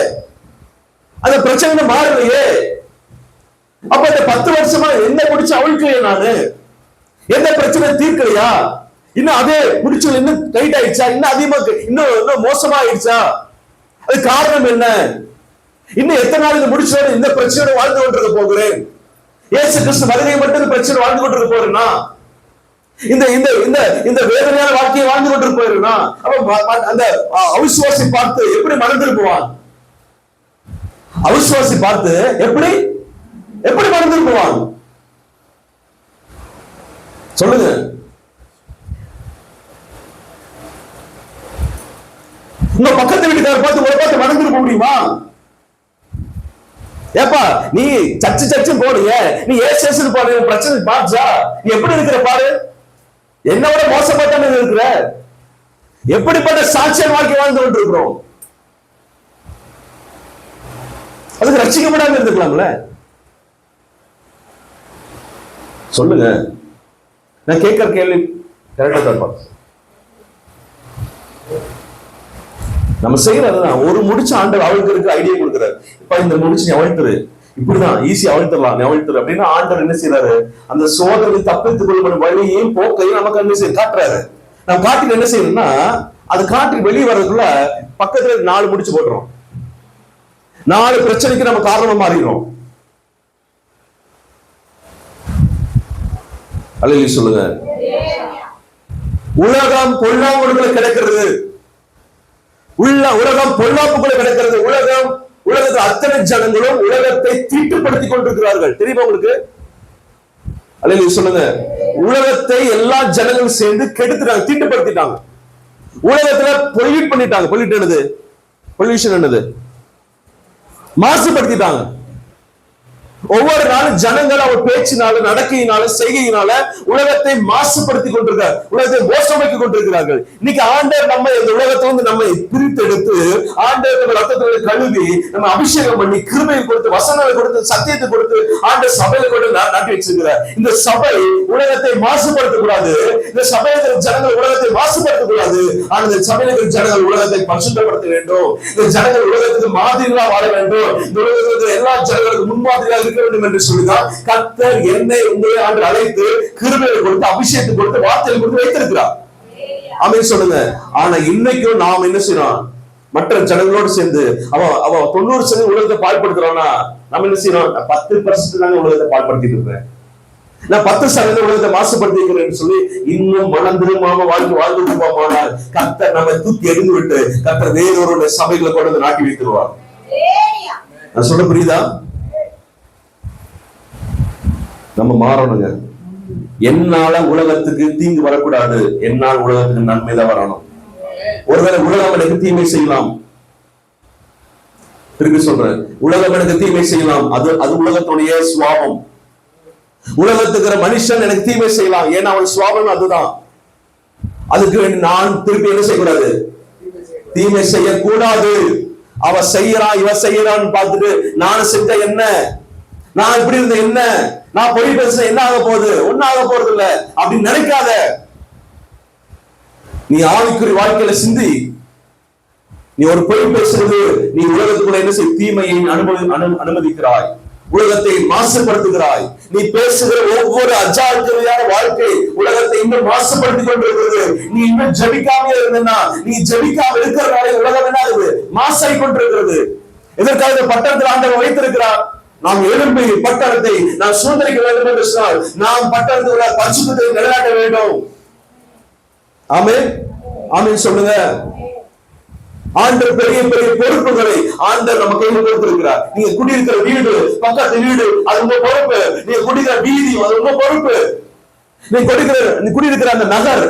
அந்த பிரச்சனை மாறலையே. அப்ப இந்த 10 வருஷமா என்ன முடிச்சு அவளுக்கலையே, நானு எந்த பிரச்சனை தீர்க்கலையா? இன்னும் அதே முடிச்சல் இன்னும் டைட் ஆயிடுச்சா? இன்னும் அதிகமா இன்னும் மோசமா ஆயிடுச்சா? அது காரணம் என்ன? இன்னும் எத்தனை நாள் இந்த முடிச்சோட இந்த பிரச்சனையோட வாழ்ந்து கொண்டிருக்க போகிறேன்? இயேசு கிறிஸ்து வருகை மட்டும் இந்த பிரச்சனை வாழ்ந்து கொண்டிருக்க போறேன்னா, இந்த இந்த இந்த இந்த வேதனையான வாழ்க்கையை வாழ்ந்து கொண்டிருக்க போயிருன்னா, அப்ப அந்த அவிசுவாசி பார்த்து எப்படி மனம் திரும்புவான்? அவிசுவாசி பார்த்து எப்படி மனம் திரும்புவான்? சொல்லுங்க. உங்க பக்கத்து வீட்டுக்காரர் பார்த்து உங்களை பார்த்து மனம் திரும்ப முடியுமா? ஏப்பா, நீ சச்சு போடுங்க, நீ ஏசு போடுற பிரச்சனை பாச்சா, நீ எப்படி இருக்கிற பாரு, என்னோட மோசப்பட்ட இருக்கிற, எப்படிப்பட்ட சாட்சியம் வாழ்க்கை வாழ்ந்து கொண்டு இருக்கிறோம். அதுக்கு ரட்சிக்கப்படாம இருந்துக்கலாம்ல. சொல்லுங்க. நான் கேட்கிற கேள்வி கரெக்டா தான். நம்ம செய்யறதுதான். ஒரு முடிச்சு ஆண்டவர் அவளுக்கு இருக்க ஐடியா கொடுக்குறாரு. இப்ப இந்த முடிச்சு நீ அவிழ்த்துரு, இப்படிதான் ஈஸி அவிழ்த்துடலாம், நீ அவிழ்த்துரு அப்படின்னா ஆண்டவர் என்ன செய்யறாரு? அந்த சோதனை தப்பித்துக் கொள்ளும் வழியையும் போக்கையும் நமக்கு என்ன செய்ய காட்டுறாரு. நம்ம காட்டிட்டு என்ன செய்யணும்னா, அது காட்டி வெளியே வர்றதுக்குள்ள பக்கத்துல 4 முடிச்சு போட்டுரும். 4 பிரச்சனைக்கு நம்ம காரணமா மாறிடும். அல்லேலூயா சொல்லுங்க. உலகம் பொல்லாங்குள்ள கிடக்கிறது, உலகம் பொல்லாப்புக்குள்ள கிடக்கிறது, உலகம் உலகத்தில் அத்தனை ஜனங்களும் உலகத்தை தீட்டுப்படுத்தி கொண்டிருக்கிறார்கள். தெரியுமா உங்களுக்கு? அல்லேலூயா சொல்லுங்க. உலகத்தை எல்லா ஜனங்களும் சேர்ந்து கெடுத்துட்டாங்க, தீட்டுப்படுத்திட்டாங்க. உலகத்துல பொல்யூட் பண்ணிட்டாங்க. பொல்யூட் என்னது? பொல்யூஷன் என்னது? மாசுபடுத்திட்டாங்க. ஒவ்வொரு நாளும் ஜனங்கள் அவர் பேச்சினால, நடக்கையினால, செய்கையினால உலகத்தை மாசுபடுத்தி கொண்டிருக்கிறார், உலகத்தை மோசமாக்கி கொண்டிருக்கிறார்கள். இன்னைக்கு ஆண்டவர் நம்ம இந்த உலகத்தை வந்து நம்மை பிரித்தெடுத்து ஆண்டவர் ரத்தத்தை கழுவி நம்ம அபிஷேகம் பண்ணி கிருபையை கொடுத்து, வசனங்களை கொடுத்து, சத்தியத்தை கொடுத்து ஆண்டவர் சபையில கொண்டு நாட்டி வச்சிருக்கிறார். இந்த சபை உலகத்தை மாசுபடுத்தக்கூடாது. இந்த சபையில ஜனங்கள் உலகத்தை மாசுபடுத்தக்கூடாது. ஆனால் இந்த சபையில இருக்கிற ஜனங்கள் உலகத்தை பரிசுத்தப்படுத்த வேண்டும். இந்த ஜனங்கள் உலகத்துக்கு மாதிரியா வாழ வேண்டும். இந்த உலகத்தில் எல்லா ஜனங்களுக்கு முன்மாதிரியாக வேண்டும் என்று சொல்லிதான் கர்த்தர் என்னை உங்களை ஆண்டு அழைத்து கிருபையை கொடுத்து, அபிஷேகத்தை கொடுத்து, வார்த்தையை கொடுத்து வைத்திருக்கிறார். ஆமென் சொல்லுங்க. ஆனா இன்னைக்கும் நாம் என்ன செய்யறோம்? மற்ற ஜனங்களோடு சேர்ந்து அவ 90% உலகத்தை பாழ்படுத்துறான்னா நம்ம என்ன செய்யறோம்? 10% தாங்க உலகத்தை பாழ்படுத்திட்டு இருக்கிறேன், நான் 10% உலகத்தை மாசுபடுத்திக்கிறேன்னு சொல்லி இன்னும் மனம் திரும்பாம வாழ்ந்து போமானால் கர்த்தர் நம்ம தூக்கி எறிந்து விட்டு கர்த்தர் வேறொரு சபைகளை கொண்டு வந்து நாட்டி வைத்துருவார். நான் சொல்ல புரியுதா? நம்ம மாறணுங்க. என்னால உலகத்துக்கு தீங்கு வரக்கூடாது, என்னால் உலகத்துக்கு நன்மை தான் வரணும். ஒருவேளை உலகம் எனக்கு தீமை செய்யலாம், திருப்பி சொல்றேன், உலகம் எனக்கு தீமை செய்யலாம், அது உலகத்துடைய சுவாபம். உலகத்துக்கு மனுஷன் எனக்கு தீமை செய்யலாம், ஏன்னா அவன் சுவாபம் அதுதான். அதுக்கு நான் திருப்பி என்ன செய்யக்கூடாது? தீமை செய்யக்கூடாது. அவ செய்யறான், இவ செய்யறான்னு பார்த்துட்டு நானும் செஞ்ச என்ன, நான் இப்படி இருந்த என்ன, நான் பொய் பேச என்ன ஆக போகுது? ஒன்னும் ஆக போறது இல்ல அப்படின்னு நினைக்காத. நீ ஆவிக்குரிய வாழ்க்கையில சிந்தி. நீ ஒரு பொய் பேசுறது, நீ உலகத்துக்குள்ள என்ன செய்ய? தீமையை அனுமதிக்கிறாய், உலகத்தை மாசுபடுத்துகிறாய். நீ பேசுகிற ஒவ்வொரு அஜாக்கிரதையான வாழ்க்கை உலகத்தை இன்னும் மாசுபடுத்திக் கொண்டிருக்கிறது. நீ இன்னும் ஜெபிக்காம இருந்தா, நீ ஜெபிக்காம இருக்கிற உலகம் என்ன ஆகுது? மாசாய் கொண்டிருக்கிறது. இதற்காக பட்டணத்தில் ஆண்டவர் வைத்திருக்கிறார். நாம் எழும்பி பட்டணத்தை நாம் சுதந்திரிக்க வேண்டும் என்று சொன்னால் நாம் பட்டணத்தில் பரிசுத்தத்தை நிலைநாட்ட வேண்டும். ஆமென், ஆமென் சொல்லுங்க. ஆண்டவர் பெரிய பெரிய பொறுப்புகளை ஆண்டவர் நம்ம கையில் கொடுத்திருக்கிறார். நீங்க குடியிருக்கிற வீடு, பக்கத்து வீடு, அது உங்க பொறுப்பு. நீங்க குடிக்கிற வீதி, அது உங்க பொறுப்பு. நீ குடியிருக்கிற அந்த நகர்,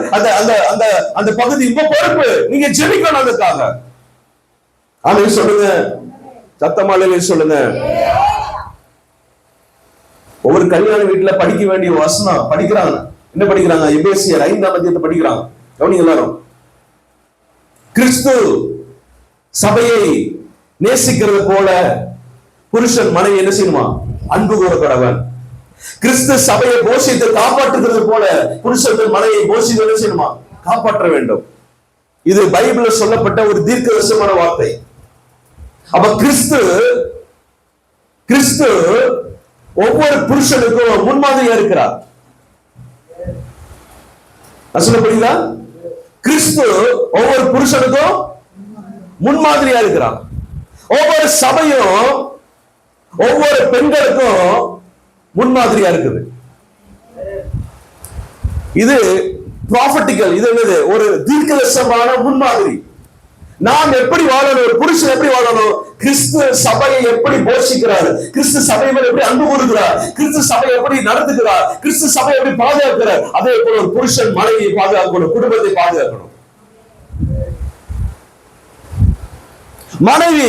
அந்த பகுதி உங்க பொறுப்பு. நீங்க ஜெபிக்கணும் அதுக்காக. ஆமென் சொல்லுங்க. சத்தமாலே சொல்லுங்க. ஒவ்வொரு கல்யாண வீட்டுல படிக்க வேண்டிய வசனம் படிக்கிறாங்க. என்ன படிக்கிறாங்க? எபேசியர் 5ஆம் அதிகாரத்தை படிக்கிறாங்க. கவனிங்க எல்லாரும். கிறிஸ்து சபையை நேசிக்கிறது போல புருஷன் மனைவி என்ன செய்யணுமா? அன்பு கூற கடவன். கிறிஸ்து சபையை போஷித்து காப்பாற்றுகிறது போல புருஷன் மனைவியை போஷித்து என்ன செய்யணுமா? காப்பாற்ற வேண்டும். இது பைபிள்ல சொல்லப்பட்ட ஒரு தீர்க்கதரிசனமான வார்த்தை. அப்ப கிறிஸ்து ஒவ்வொரு புருஷனுக்கும் முன்மாதிரியா இருக்கிறார். புரியுதா? கிறிஸ்து ஒவ்வொரு புருஷனுக்கும் முன்மாதிரியா இருக்கிறார். ஒவ்வொரு சபையும் ஒவ்வொரு பெண்களுக்கும் முன்மாதிரியா இருக்குது. இது ப்ராஃபட்டிக்கல், இது என்னது? ஒரு தீர்க்கதரிசனமான முன்மாதிரி. நாம் எப்படி வாழணும்? ஒரு புருஷன் எப்படி வாழணும்? கிறிஸ்து சபையை எப்படி போஷிக்கிறார், கிறிஸ்து சபையை எப்படி அன்பு கூறுகிறார், கிறிஸ்து சபையை எப்படி நடத்துகிறார், கிறிஸ்து சபையை எப்படி பாதுகாக்கிறார், அதே போல ஒரு புருஷன் மனைவியை பாதுகாக்கணும், குடும்பத்தை பாதுகாக்கணும். மனைவி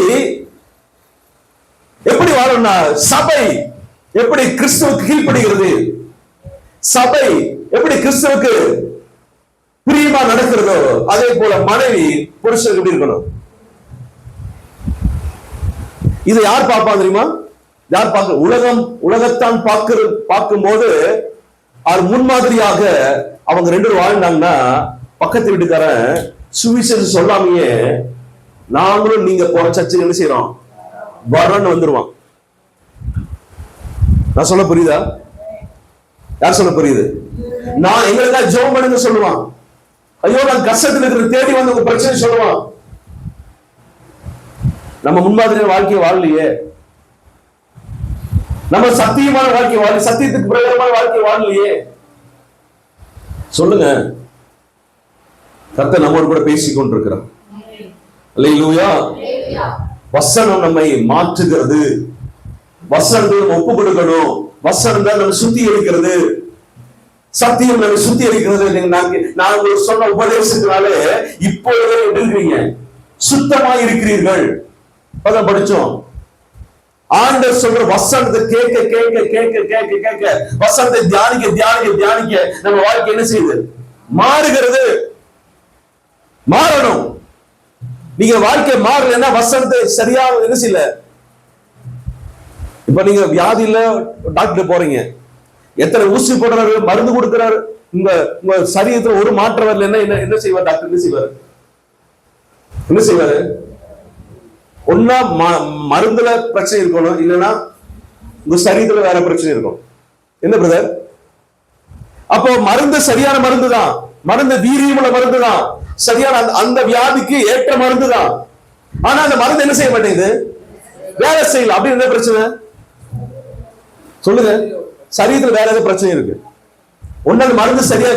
எப்படி வாழணும்னா, சபை எப்படி கிறிஸ்துவுக்கு கீழ்ப்படுகிறது, சபை எப்படி கிறிஸ்துவுக்கு பிரியமா நடக்கிறதோ அதே போல மனைவி புருஷனுக்கு எப்படி இருக்கணும். இதை யார் பார்ப்பா தெரியுமா? யார் பார்க்க? உலகத்தான் பார்க்கும் போது அது முன்மாதிரியாக அவங்க 2 பேரும் வாழ்ந்தாங்கன்னா பக்கத்து வீட்டுக்காரன் சுவிசேஷம் சொல்லாமையே நாங்களும் நீங்க போற சர்ச்சுக்கு என்ன செய்யறோம் வரன்னு வந்துருவான். நான் சொல்ல புரியுதா? யார் சொல்ல புரியுது? நான் எங்களுக்கா ஜெபம் பண்ணுங்க சொல்லுவான். ஐயோ நான் கஷ்டத்துல இருக்கிற தேடி வந்து உங்க பிரச்சனை சொல்லுவான். நம்ம முன்மாதிரியான வாழ்க்கையை வாழலையே, நம்ம சத்தியமான வாழ்க்கை வாழ, சத்தியத்துக்கு பிரகாரமான வாழ்க்கை வாழலையே. சொல்லுங்க. கர்த்தர் நம்மோடு கூட பேசிக் கொண்டிருக்கிறார். அல்லேலூயா. வசனம் நம்மை மாற்றுகிறது. வசனத்தை ஒப்பு கொடுக்கணும். வசனம் தான் நம்ம சுத்திகரிக்கிறது. சத்தியம் நம்ம சுத்திகரிக்கிறது. நான் உங்களுக்கு சொன்ன உபதேசத்தினாலே இப்பொழுதே இருக்கிறீங்க, சுத்தமா இருக்கிறீர்கள். அதான் படிச்சோம். ஆண்டவர் சொல்ற வசனத்தை கேட்க கேட்க கேட்க கேட்க கேட்க, வசனத்தை தியானிக்க தியானிக்க தியானிக்க நம்ம வாழ்க்கை என்ன செய்யுது? மாறுகிறது. மாறணும். நீங்க வாழ்க்கை மாறலன்னா வசனத்தை சரியா என்ன செய்யல. இப்ப நீங்க வியாதியில டாக்டர் போறீங்க, எத்தனை ஊசி போடுறாரு, மருந்து கொடுக்கிறாரு, உங்க உங்க சரீரத்துல ஒரு மாற்றம் வரல, என்ன செய்வார் டாக்டர்? என்ன செய்வாரு? என்ன செய்வாரு? ஒன்னா மருந்துல பிரச்சனை இருக்கணும், இல்லைன்னா உங்க சரீரத்துல வேற பிரச்சனை இருக்கும். என்ன பிரதர்? அப்போ மருந்து சரியான மருந்து தான், மருந்து வீரியமுள்ள மருந்து தான், சரியான அந்த வியாதிக்கு ஏற்ற மருந்து தான். ஆனா அந்த மருந்து என்ன செய்ய மாட்டேங்குது? வேலை செய்யல. அப்படி என்ன பிரச்சனை சொல்லுங்க? சரீரத்துல வேற ஏதாவது பிரச்சனை இருக்கு. ஒன்னு அந்த மருந்து சரியா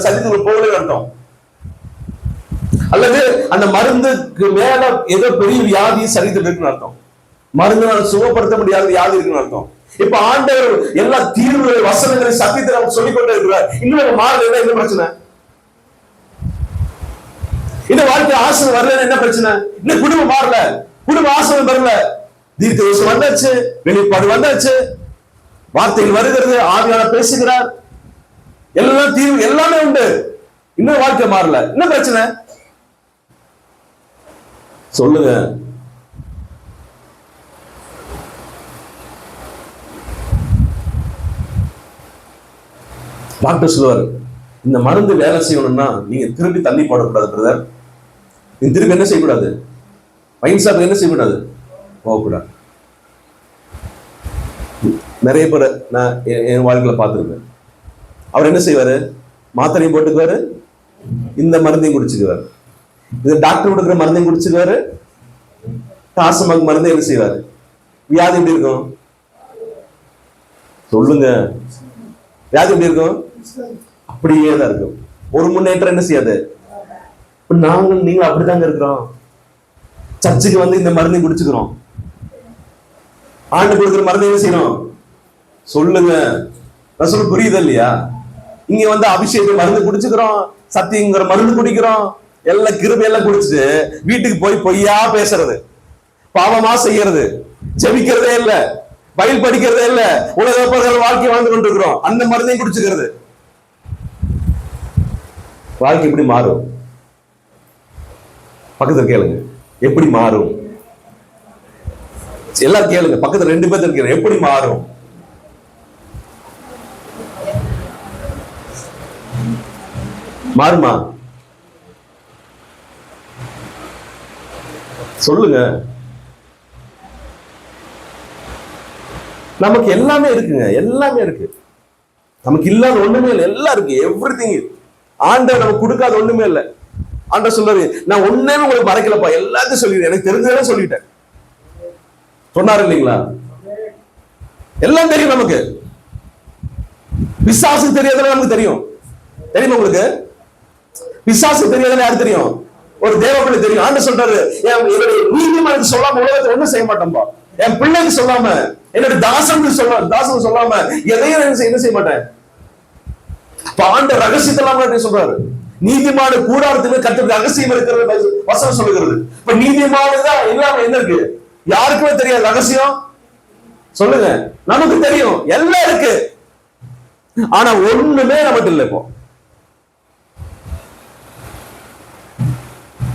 சரீரத்துக்கு போகவே அர்த்தம், அல்லது அந்த மருந்துக்கு மேல ஏதோ பெரிய வியாதி சரீரத்தில் இருக்குன்னு அர்த்தம். மருந்துனால சுகப்படுத்த முடியாத வியாதி இருக்குன்னு அர்த்தம். இப்ப ஆண்டவர் எல்லா தீர்வுகளை வசனங்களை சத்தியத்தை நமக்கு சொல்லிக் கொண்டே இருக்கிறார். இன்னும் மாறல என்ன பிரச்சனை? இந்த வாழ்க்கை ஆசை வரல என்ன பிரச்சனை? இன்னும் குடும்பம் மாறல, குடும்ப ஆசை வரல, தீர்க்க வந்தாச்சு, வெளிப்பாடு வந்தாச்சு, வார்த்தைகள் வருகிறது, ஆவியானவர் பேசுகிறார், எல்லாம் தீர்வு எல்லாமே உண்டு. இன்னும் வாழ்க்கை மாறல, என்ன பிரச்சனை சொல்லுங்க? டாக்டர் சொல்லுவாரு, இந்த மருந்து வேலை செய்யணும்னா நீங்க திரும்பி தண்ணி போடக்கூடாது பிரதர். நீங்க திரும்பி என்ன செய்யக்கூடாது? வைன் ஷாப் என்ன செய்யக்கூடாது? போகக்கூடாது. நிறைய பேர் நான் என் வாழ்க்கையில பார்த்துருக்கேன். அவர் என்ன செய்வாரு? மாத்திரையும் போட்டுக்குவாரு, இந்த மருந்தையும் குடிச்சுக்குவாரு, இது டாக்டர் கொடுக்குற மருந்தையும் குடிச்சுக்குவாரு, காசமாக்கு மருந்தை என்ன செய்வாரு? வியாதி எப்படி இருக்கும் சொல்லுங்க? வியாதி எப்படி இருக்கும்? அப்படியே தான் இருக்கும். ஒரு முன்னேற்றம் என்ன செய்யாது. நீங்களும் அப்படித்தாங்க இருக்கிறோம். சர்ச்சுக்கு வந்து இந்த மருந்தை குடிச்சுக்கிறோம், ஆண்டு கொடுக்குற மருந்தை என்ன செய்யணும் சொல்லுங்க? நான் சொல்ல புரியுது இல்லையா? இங்க வந்து அபிஷேக மருந்து குடிச்சுக்கிறோம், சத்தியங்கிற மருந்து குடிக்கிறோம், எல்லாம் கிருபையெல்லாம் குடிச்சிட்டு வீட்டுக்கு போய் பொய்யா பேசுறது, பாவமா செய்யறது, ஜெபிக்கிறதே இல்ல, பைபிள் படிக்கிறதே இல்ல, உலக வாழ்க்கை வாழ்ந்து கொண்டிருக்கிறோம், அந்த மருந்தையும் குடிச்சுக்கிறது. வாழ்க்கை எப்படி மாறும்? பக்கத்துல கேளுங்க, எப்படி மாறும்? எல்லாரும் கேளுங்க, பக்கத்துல 2 பேர் இருக்கிற, எப்படி மாறும்? மாறுமா சொல்லுங்க? நமக்கு எல்லாமே இருக்குங்க, எல்லாமே இருக்கு. நமக்கு இல்லாத ஒண்ணுமே இல்லை, எல்லாம் இருக்கு. எவ்ரிதிங். ஆண்டவர் நமக்கு கொடுக்காத ஒண்ணுமே இல்லை. ஆண்டவர் சொல்றாரு, நான் ஒண்ணுமே உங்களுக்கு மறைக்கலப்பா, எல்லாத்தையும் சொல்லிடுறேன், எனக்கு தெரிஞ்சதெல்லாம் சொல்லிட்டேன் சொன்னாரு இல்லைங்களா? எல்லாம் தெரியும் நமக்கு. பிசாசு தெரியாதெல்லாம் நமக்கு தெரியும். தெரியுமா உங்களுக்கு? பிசாசு தெரியாதெல்லாம் யாரு தெரியும்? ஒரு தேவப்பிள்ளை தெரியும். ஆண்டவர் சொல்றாரு, என்னுடைய நீதிமானுக்கு சொல்லாம உலகத்தை ஒண்ணும் செய்ய மாட்டேன்பா, என் பிள்ளைக்கு சொல்லாம, என்னுடைய தாசனுக்கு சொல்லாம எதையும் என்ன செய்ய மாட்டேன். ஆண்ட ரகசியத்தெல்லாம் சொல்றாரு. நீதிமான கூடாரத்துக்கு கற்று ரகசியம் இருக்கிறது வசனம் சொல்லுகிறது. இப்ப நீதிமானதான் இல்லாம என்ன இருக்கு? யாருக்குமே தெரியாது ரகசியம் சொல்லுங்க? நமக்கு தெரியும், எல்லாம் இருக்கு. ஆனா ஒண்ணுமே நமக்கு இல்லை. இப்போ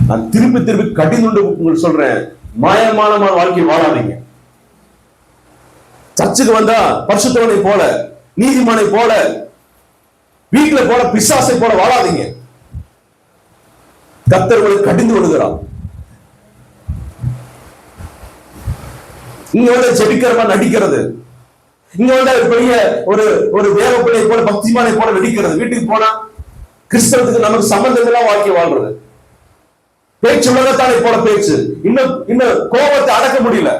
நான் திருப்பி திருப்பி கடிந்துண்டு உங்களுக்கு சொல்றேன், மாயமான வாழ்க்கை வாழாதீங்க. சர்ச்சுக்கு வந்தா பரிசுத்தவனை போல, நீதிமானை போல, வீட்டுல போல, பிசாசை போல வாழாதீங்க. கர்த்தர்களை கடிந்து விடுகிறார். இங்க வந்து ஜெபிக்கிறமா நடிக்கிறது, இங்க வந்து பெரிய ஒரு தேவ பிள்ளை போல, பக்திமானை போல நடிக்கிறது. வீட்டுக்கு போனா கிறிஸ்தவத்துக்கு நமக்கு சம்பந்தம் எல்லாம் வாழ்க்கை வாழ்றது. பேச்சு உலகத்தானை போல பேச்சு, இன்னும் கோபத்தை அடக்க முடியல.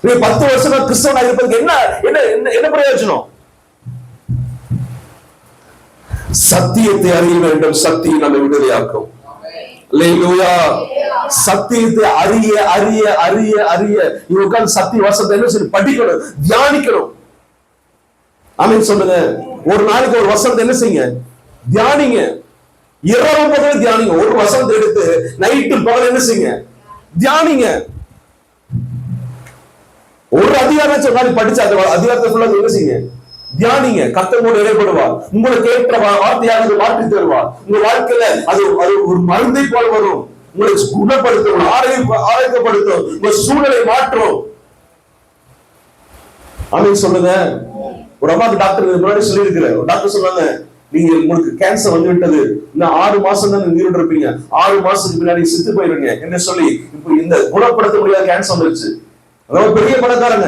10 வருஷமா கிறிஸ்தவனா இருப்பதுக்கு என்ன பிரயோஜனம்? சத்தியத்தை அறிய வேண்டும், சத்தியம் நம்மை விடுதலையாக்கும். அல்லேலூயா. சத்தியத்தை அறிய அறிய அறிய அறிய நீ உட்கார்ந்து சத்திய வசனத்தை என்ன செய்யணும்? படிக்கணும், தியானிக்கணும். ஆமென் சொல்லுங்க. ஒரு நாளைக்கு ஒரு வசனத்தை என்ன செய்யுங்க? தியானிங்க. இரவு பகல் தியானிங்க. ஒரு வசனத்தை எடுத்து நைட்டு பகல் என்ன செய்யுங்க? தியானிங்க. ஒரு அதிகாரம் சொன்னாலும் படிச்சு அந்த அதிகாரத்தை ஃபுல்லா என்ன செய்யுங்க? தியானிங்க. கர்த்தரோடு இடைப்படுவார். உங்களுக்கு ஏற்ற வார்த்தையாக மாற்றி தருவார். உங்க வாழ்க்கையில அது ஒரு மருந்தை போல வரும். உங்களை குணப்படுத்தும், ஆரோக்கியப்படுத்தும், உங்க சூழலை மாற்றும். ஆமென் சொல்லுங்க. ஒரு அம்மாக்கு டாக்டர் முன்னாடி சொல்லி இருக்கிறேன். டாக்டர் சொன்னாங்க, நீங்க உங்களுக்கு கேன்சர் வந்து விட்டது, இன்னும் 6 மாசம் தான் உயிரோடு இருப்பீங்க, 6 மாசத்துக்கு பின்னாடி செத்து போயிருங்க என்று சொல்லி இப்ப இந்த குணப்படுத்த முடியாத கேன்சர் வந்துருச்சு. அதாவது பெரிய பணக்காரங்க,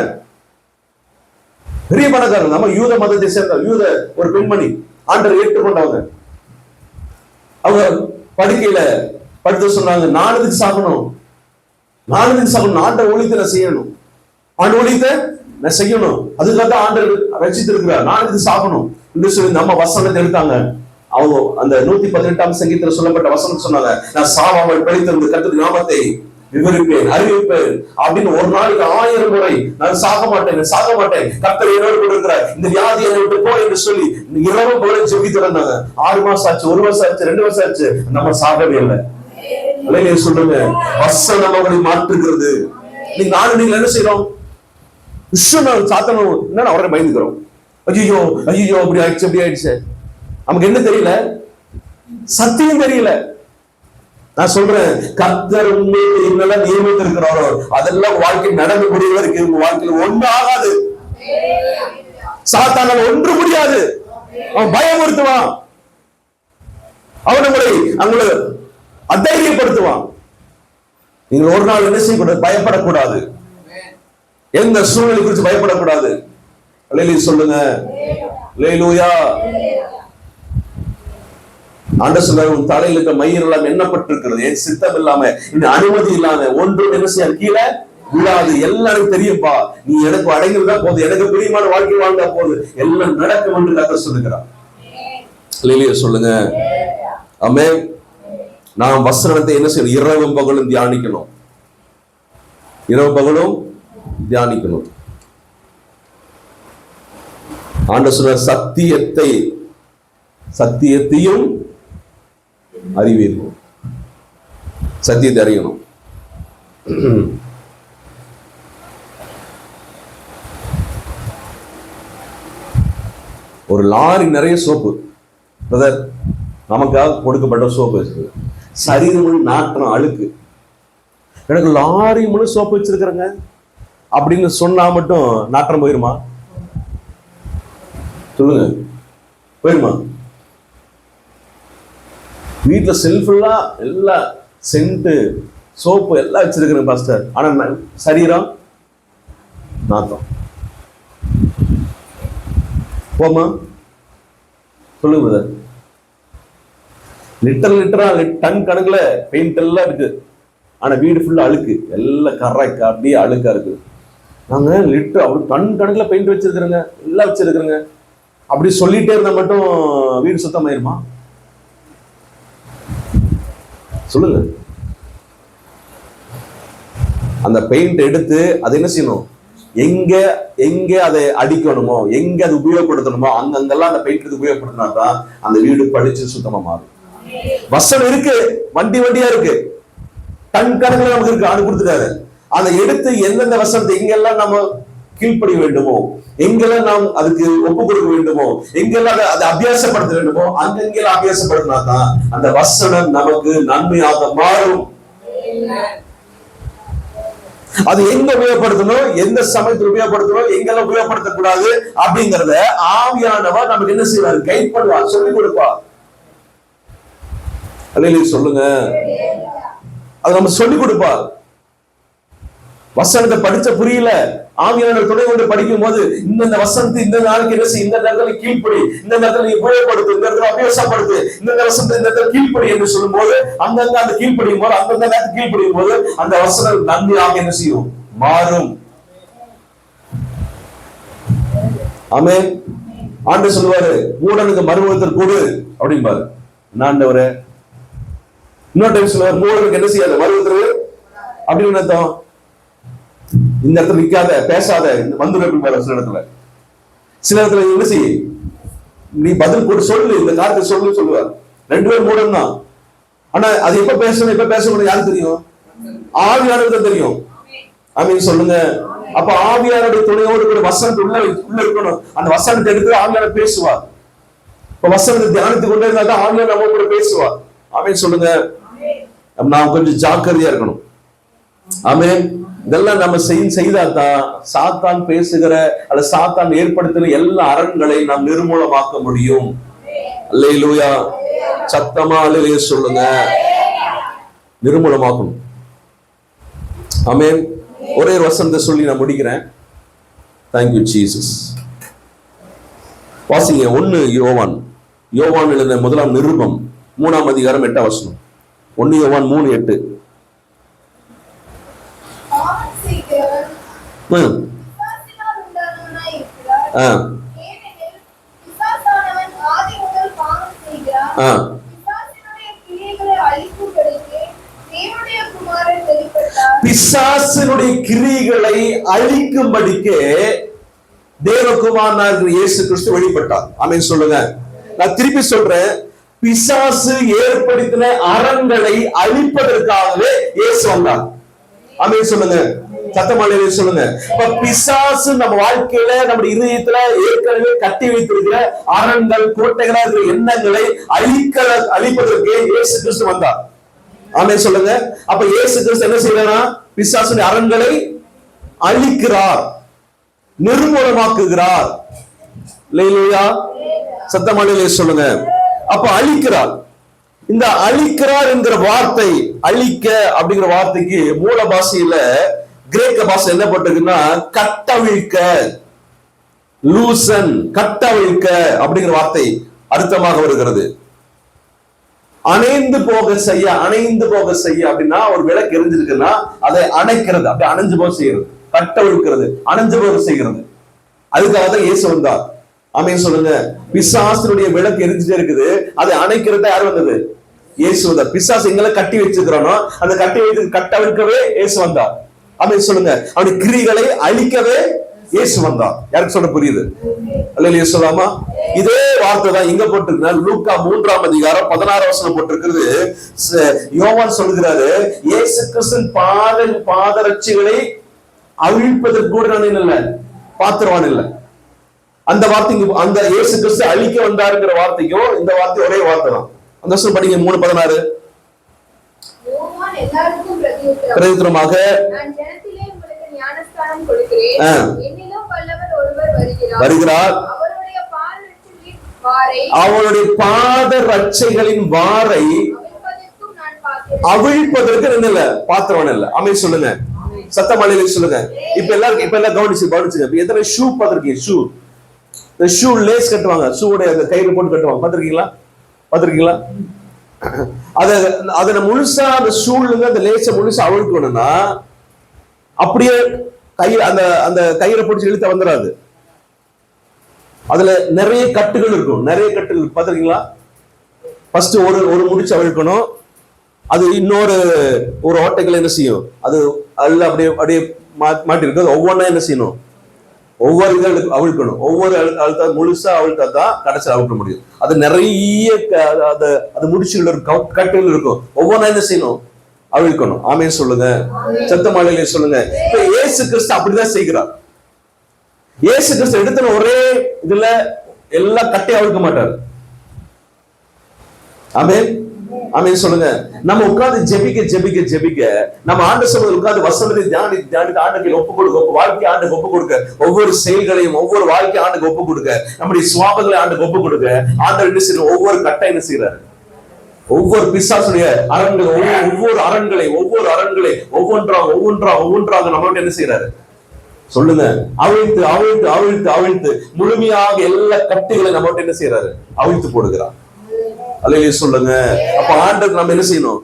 பெரிய பணக்காரங்க. நம்ம யூத மதத்தை சேர்ந்த யூத ஒரு பெண்மணி ஆண்டவர் ஏற்றுக்கொண்டவங்க. அவங்க படுக்கையில படுத்து சொன்னாங்க, நானுக்கு சாகணும், ஆண்டவர் ஊழியத்தை நான் செய்யணும், ஆண்டு ஊழியத்தை நான் செய்யணும், அதுக்காக ஆண்டவர் ரட்சித்திருக்கிறார், நானுக்கு சாகணும் என்று சொல்லி நம்ம வசனத்தை எடுத்தாங்க. அவங்க அந்த 118ஆம் சங்கீதத்துல சொல்லப்பட்ட வசனம் சொன்னாங்க, நான் சாவாமல் பிழைத்திருந்து கர்த்தருடைய நாமத்தை விவரிப்பேன், அறிவிப்பேன் அப்படின்னு. ஒரு நாளைக்கு 1000 முறை நான் சாக மாட்டேன், கர்த்தர் என்னோடு கூட இருக்கிறார், இந்த வியாதி என்னை விட்டு போ என்று சொல்லி இரவு போல ஜெபித்து இருந்தாங்க. 6 மாசம் ஆச்சு, 1 வருஷம் ஆச்சு, 2 வருஷம் ஆச்சு, நம்ம சாகவே இல்லை. சொல்லுங்க, வசனம் நம்மளை மாற்றுகிறது. நீங்க என்ன செய்யறோம்? சாத்தனும் என்ன அவரை பயந்துக்கிறோம். ஐயோ ஐயோ அப்படி ஆயிடுச்சு. நமக்கு என்ன தெரியல? சத்தியம் தெரியல. நான் சொல்றேன், கர்த்தர் உங்களுக்கு என்னெல்லாம் நியமித்து இருக்கிறாரோ அதெல்லாம் வாழ்க்கை நடந்து முடிவதற்கு உங்க வாழ்க்கையில் ஒண்ணு ஆகாது. சாத்தானால ஒன்று முடியாது. அவன் பயமுறுத்துவான், அவன் உங்களை அதைரியப்படுத்துவான். நீங்கள் ஒரு நாள் என்ன செய்யக்கூடாது? பயப்படக்கூடாது. எந்த சூழ்நிலை குறித்து பயப்படக்கூடாது. அல்லேலூயா சொல்லுங்க. அல்லேலூயா. ஆண்டவர் சொல்றார், உன் தலையில் இருக்க மயிர் எல்லாம் எண்ணப்பட்டிருக்கிறது, என் சித்தம் இல்லாம இந்த அனுமதி இல்லாம ஒன்றும் என்ன செய்ய கீழே விழாது. எல்லாரும் தெரியும்பா, நீ எனக்கு அடங்கிருந்தா போதும், எனக்கு பிரியமான வாழ்க்கை வாழ்ந்தா போதும், எல்லாம் நடக்கும் என்று கர்த்தர் சொல்லுகிறார். அல்லேலூயா சொல்லுங்க. ஆமென். நாம் வசனத்தை என்ன செய்யணும்? இரவும் பகலும் தியானிக்கணும். இரவு பகலும் தியானிக்கணும். ஆண்டவர் சொல்ற சத்தியத்தையும் அறிவீர்கள். சத்தியத்தை அறியணும். ஒரு லாரி நிறைய சோப்பு பிரதர், நமக்காக கொடுக்கப்பட்ட சோப்பு வச்சிருக்கு. சரீரம் நாற்றம், அழுக்கு, எனக்கு லாரி முழு சோப்பு வச்சிருக்கிறேங்க அப்படின்னு சொன்னா மட்டும் நாற்றம் போயிருமா? சொல்லுங்க, போயிருமா? வீட்டுல செல்ஃபுல்லா எல்லாம் சென்ட் சோப்பு எல்லாம் வச்சிருக்கிறேன் பாஸ்டர், ஆனா சரீரம் நாத்தம் போமா? சொல்லுங்க பிரதர். லிட்டரா டன் கணக்குல பெயிண்ட் எல்லாம் இருக்கு, ஆனா வீடு ஃபுல்லா அழுக்கு, எல்லாம் கரைக்கு அப்படியே அழுக்கா இருக்கு. நாங்க லிட்டர் அப்படி டன் கணக்குல பெயிண்ட் வச்சிருக்கிறேங்க, எல்லாம் வச்சிருக்கிறேங்க அப்படி சொல்லிட்டே இருந்தா மட்டும் வீடு சுத்தமாயிருமா? சொல்லுங்க. அந்த பெயிண்ட் எடுத்து அதை என்ன செய்யணும்? எங்க அதை அடிக்கணுமோ, எங்க அதை உபயோகப்படுத்தணுமோ அங்கெல்லாம் அந்த பெயிண்ட் உபயோகப்படுத்தினா தான் அந்த வீடு பளிச்சு சுத்தமா மாறும். வசனம் இருக்கு, வண்டியா இருக்கு, டன் கணக்குல நமக்கு இருக்கு, ஆண்டு கொடுத்துட்டாரு. அதை எடுத்து எந்தெந்த வசனத்தை எங்கெல்லாம் நம்ம கீழ்ப்படிய வேண்டுமோ, எங்கெல்லாம் நாம் அதுக்கு ஒப்பு கொடுக்க வேண்டுமோ, எங்கெல்லாம் அதை அபியாசப்படுத்த வேண்டுமோ அங்கெல்லாம் அபியாசப்படுத்தினா தான் அந்த வசனம் நமக்கு நன்மையாக மாறும். அது எங்க உபயோகப்படுத்தணும், எந்த சமயத்தில் உபயோகப்படுத்தணும், எங்கெல்லாம் உபயோகப்படுத்தக்கூடாது அப்படிங்கறத ஆவியானவர் நமக்கு என்ன செய்வார்? கைட் பண்ணுவார், சொல்லிக் கொடுப்பார். அல்லேலூயா சொல்லுங்க. அது நம்ம சொல்லிக் கொடுப்பார். வசனத்தை படிச்ச புரியல, ஆவியானவர் துணை கொண்டு படிக்கும் போது இந்த வசனத்தை இந்த நாளைக்கு என்ன செய்ய, இந்த நேரத்துல கீழ்ப்படி, இந்த நேரத்துல உபயோகப்படுத்து, இந்த இடத்துல அபியாசப்படுத்து, இந்த வசனத்தை இந்த இடத்துல கீழ்ப்படி என்று சொல்லும் போது அங்கங்க அந்த கீழ்ப்படியும் போது, அந்தந்த நேரத்துக்கு கீழ்ப்படியும் போது அந்த வசனம் நன்மையாக என்ன செய்யும்? மாறும். ஆமென். ஆண்டவர் சொல்லுவாரு, மூடனுக்கு மறுமுகத்தில் கூடு அப்படிம்பாரு. ஆண்டவரே, இன்னொரு டைம் சொல்லுவார், மூடனுக்கு என்ன செய்யாத, வருவது அப்படின்னு அர்த்தம். இந்த இடத்துல நிக்காத, பேசாத, வந்துடும். சில இடத்துல என்ன செய்ய, நீ பதில் போட்டு சொல்லு, இந்த காரியத்தை சொல்லுவார். 2 பேர் மூடன் தான். ஆனா அது எப்ப பேசணும் எப்ப பேசணும் யாருக்கு தெரியும்? ஆவியானவருக்கு தெரியும். ஆமீன் சொல்லுங்க. அப்ப ஆவியானுடைய துணையோடு கூட வசனத்தை உள்ள இருக்கணும். அந்த வசனத்தை எடுத்து ஆவியானவர் பேசுவார். இப்ப வசனத்தை தியானித்துக் கொண்டே இருந்தா தான் ஆவியானவர் நம்ம கூட பேசுவார். ஆமீன் சொல்லுங்க. நாம் கொஞ்சம் ஜாக்கிரதையா இருக்கணும். ஆமீன். இதெல்லாம் நம்ம செய்தாதான் சாத்தான் பேசுகிற அல்ல சாத்தான் ஏற்படுத்தின எல்லா அரண்களை நாம் நிர்மூலமாக்க முடியும். அல்லேலூயா. சத்தமா அல்லேலூயா சொல்லுங்க. நிர்மூலமாக்கணும். ஆமென். ஒரே ஒரு வசனத்தை சொல்லி நான் முடிக்கிறேன். Thank you Jesus. வாசிங்க 1 யோவான் எழுதின முதலாம் நிருபம் 3ஆம் அதிகாரம் 8ஆம் வசனம். 1 யோவான் 3:8. பிசாசினுடைய கிரியைகளை அழிக்கும்படிக்கு தேவகுமாரனாகிய இயேசு கிறிஸ்து வெளிப்பட்டார். ஆமென் சொல்லுங்க. நான் திருப்பி சொல்றேன், பிசாசு ஏற்படுத்தின அரண்களை அழிப்பதற்காகவே இயேசு வந்தார். ஆமென் சொல்லுங்க. சத்தமாலே சொல்லுங்க. இப்ப பிசாசு நம்ம வாழ்க்கையில நம்ம இதயத்துல ஏற்கனவே கட்டி வைத்திருக்கிற அரண்கள் கோட்டைகளா இருக்கிற எண்ணங்களை அழிப்பதற்கு இயேசு கிறிஸ்து வந்தார். ஆமென் சொல்லுங்க. அப்ப இயேசு கிறிஸ்து என்ன செய்யறாரா? பிசாசுடைய அரண்களை அழிக்கிறார், நிர்மூலமாக்குகிறார். அல்லேலூயா. சத்தமாலே சொல்லுங்க. அப்ப அழிக்கிறார். இந்த அழிக்கிறார் என்கிற வார்த்தை, அழிக்க அப்படிங்கிற வார்த்தைக்கு மூல பாஷையில கிரேக்க பாஷை என்ன போட்டிருக்குன்னா கட்டவிழ்க்க, லூசன், கட்டவிழ்க்க அப்படிங்கிற வார்த்தை அர்த்தமாக வருகிறது. அணைந்து போக செய்ய அப்படின்னா ஒரு விளக்கு எரிஞ்சிருக்குன்னா அதை அணைக்கிறது, அப்படி அணைஞ்சு போக செய்யறது, கட்டவிழ்க்கிறது, அணைஞ்சு போக செய்கிறது. அதுக்காக தான் இயேசு வந்தார். ஆமென் சொல்லுங்க. பிசாசுடைய விளக்கு எரிஞ்சுட்டே இருக்குது, அதை அணைக்கிறத யார் வந்தது? இயேசு வந்தார். பிசாசு எங்களை கட்டி வச்சிருக்கிறோம், அந்த கட்டி வைத்து கட்டவிழ்க்கவே இயேசு வந்தார். ஆமென் சொல்லுங்க. அவருடைய கிரியைகளை அழிக்கவே இயேசு வந்தார். யாருக்கு சொல்ல புரியுது? அல்லேலூயா சொல்லாமா? இதே வார்த்தை தான் இங்க போட்டிருக்க லூக்கா 3ஆம் அதிகாரம் 16ஆம் வசனம் போட்டிருக்கிறது. யோவான் சொல்கிறாரு, இயேசு கிறிஸ்துவின் பாதரட்சிகளை அழிப்பதற்கு கூட நான் இல்ல, பாத்திரவான் இல்ல. அந்த வார்த்தைக்கு, அந்த இயேசு கிறிஸ்து அழிக்க வந்தாருங்கிற வார்த்தைக்கும் இந்த வார்த்தை ஒரே வார்த்தை தான். அந்த வசனம் படிங்க 3:16. பிரதியுத்தரமாக வருகிறார், அவருடைய பாத ரட்சைகளின் வாரை அவிழ்ப்பதற்கு இல்ல, பாத்திரவன் இல்ல. ஆமென் சொல்லுங்க. சத்தமாலே சொல்லுங்க. இப்ப எல்லாம் கவனிச்சுங்க. எத்தனை ஷூ பார்த்திருக்கீங்க? ஷூ லேஸ் கட்டுவாங்க, ஷூடைய அந்த கையில போட்டு கட்டுவாங்க, பாத்திருக்கீங்களா? அத முழுசா அந்த ஷூல அந்த லேஸ முழுசா அவிழ்க்கணும்னா அப்படியே அந்த கயிறை பிடிச்சி இழுத்த வந்துடாது. அதுல நிறைய கட்டுகள் இருக்கும், பாத்திருக்கீங்களா? ஃபர்ஸ்ட் ஒரு முடிச்சு அவிழ்க்கணும், அது இன்னொரு ஓட்டைகள் என்ன செய்யும், அது அப்படியே மாட்டி இருக்கு. ஒவ்வொன்றா என்ன செய்யணும், ஒவ்வொரு இதழுக்கு அவிழ்க்கணும், ஒவ்வொரு அழுத்தம் முழுசா அவிழ்த்தா தான் கடைசியில் அவிழ்க்க முடியும். அது நிறைய அது முடிச்சுகள் இருக்கும், கட்டுகள் இருக்கும், ஒவ்வொன்றா என்ன செய்யணும், அவிழ்க்கணும். ஆமென் சொல்லுங்க. சத்தமாலே சொல்லுங்க. இப்ப இயேசு கிறிஸ்து அப்படிதான் செய்கிறார். இயேசு கிறிஸ்து எடுத்த ஒரே இதுல எல்லாம் கட்டி அவிழ்க்க மாட்டார். ஆமென். ஆமென் சொல்லுங்க. நம்ம உட்கார்ந்து ஜெபிக்க நம்ம ஆண்டவர் சமூகத்தில் உட்கார்ந்து வசனத்தை தியானித்து ஆண்டவருக்கு ஒப்பு கொடுக்க, வாழ்க்கை ஆண்டுக்கு ஒப்பு கொடுக்க, ஒவ்வொரு செயல்களையும் ஒவ்வொரு வாழ்க்கை ஆண்டுக்கு ஒப்பு கொடுக்க, நம்முடைய சுவாபங்களை ஆண்டுக்கு ஒப்பு கொடுக்க, ஆண்டவர் என்ன செய்யற ஒவ்வொரு கட்டை என்ன செய்யறாரு, ஒவ்வொரு பிசாசுடைய அரண்களை, ஒவ்வொரு அரண்களை ஒவ்வொன்றாக நம்மகிட்ட என்ன செய்யறாரு சொல்லுங்க, அவிழ்த்து முழுமையாக எல்லா கட்டுகளை நம்மகிட்ட என்ன செய்யறாரு, அவிழ்த்து போடுகிறார். அல்லேலூயா சொல்லுங்க. அப்ப ஆண்டவருக்கு நம்ம என்ன செய்யணும்,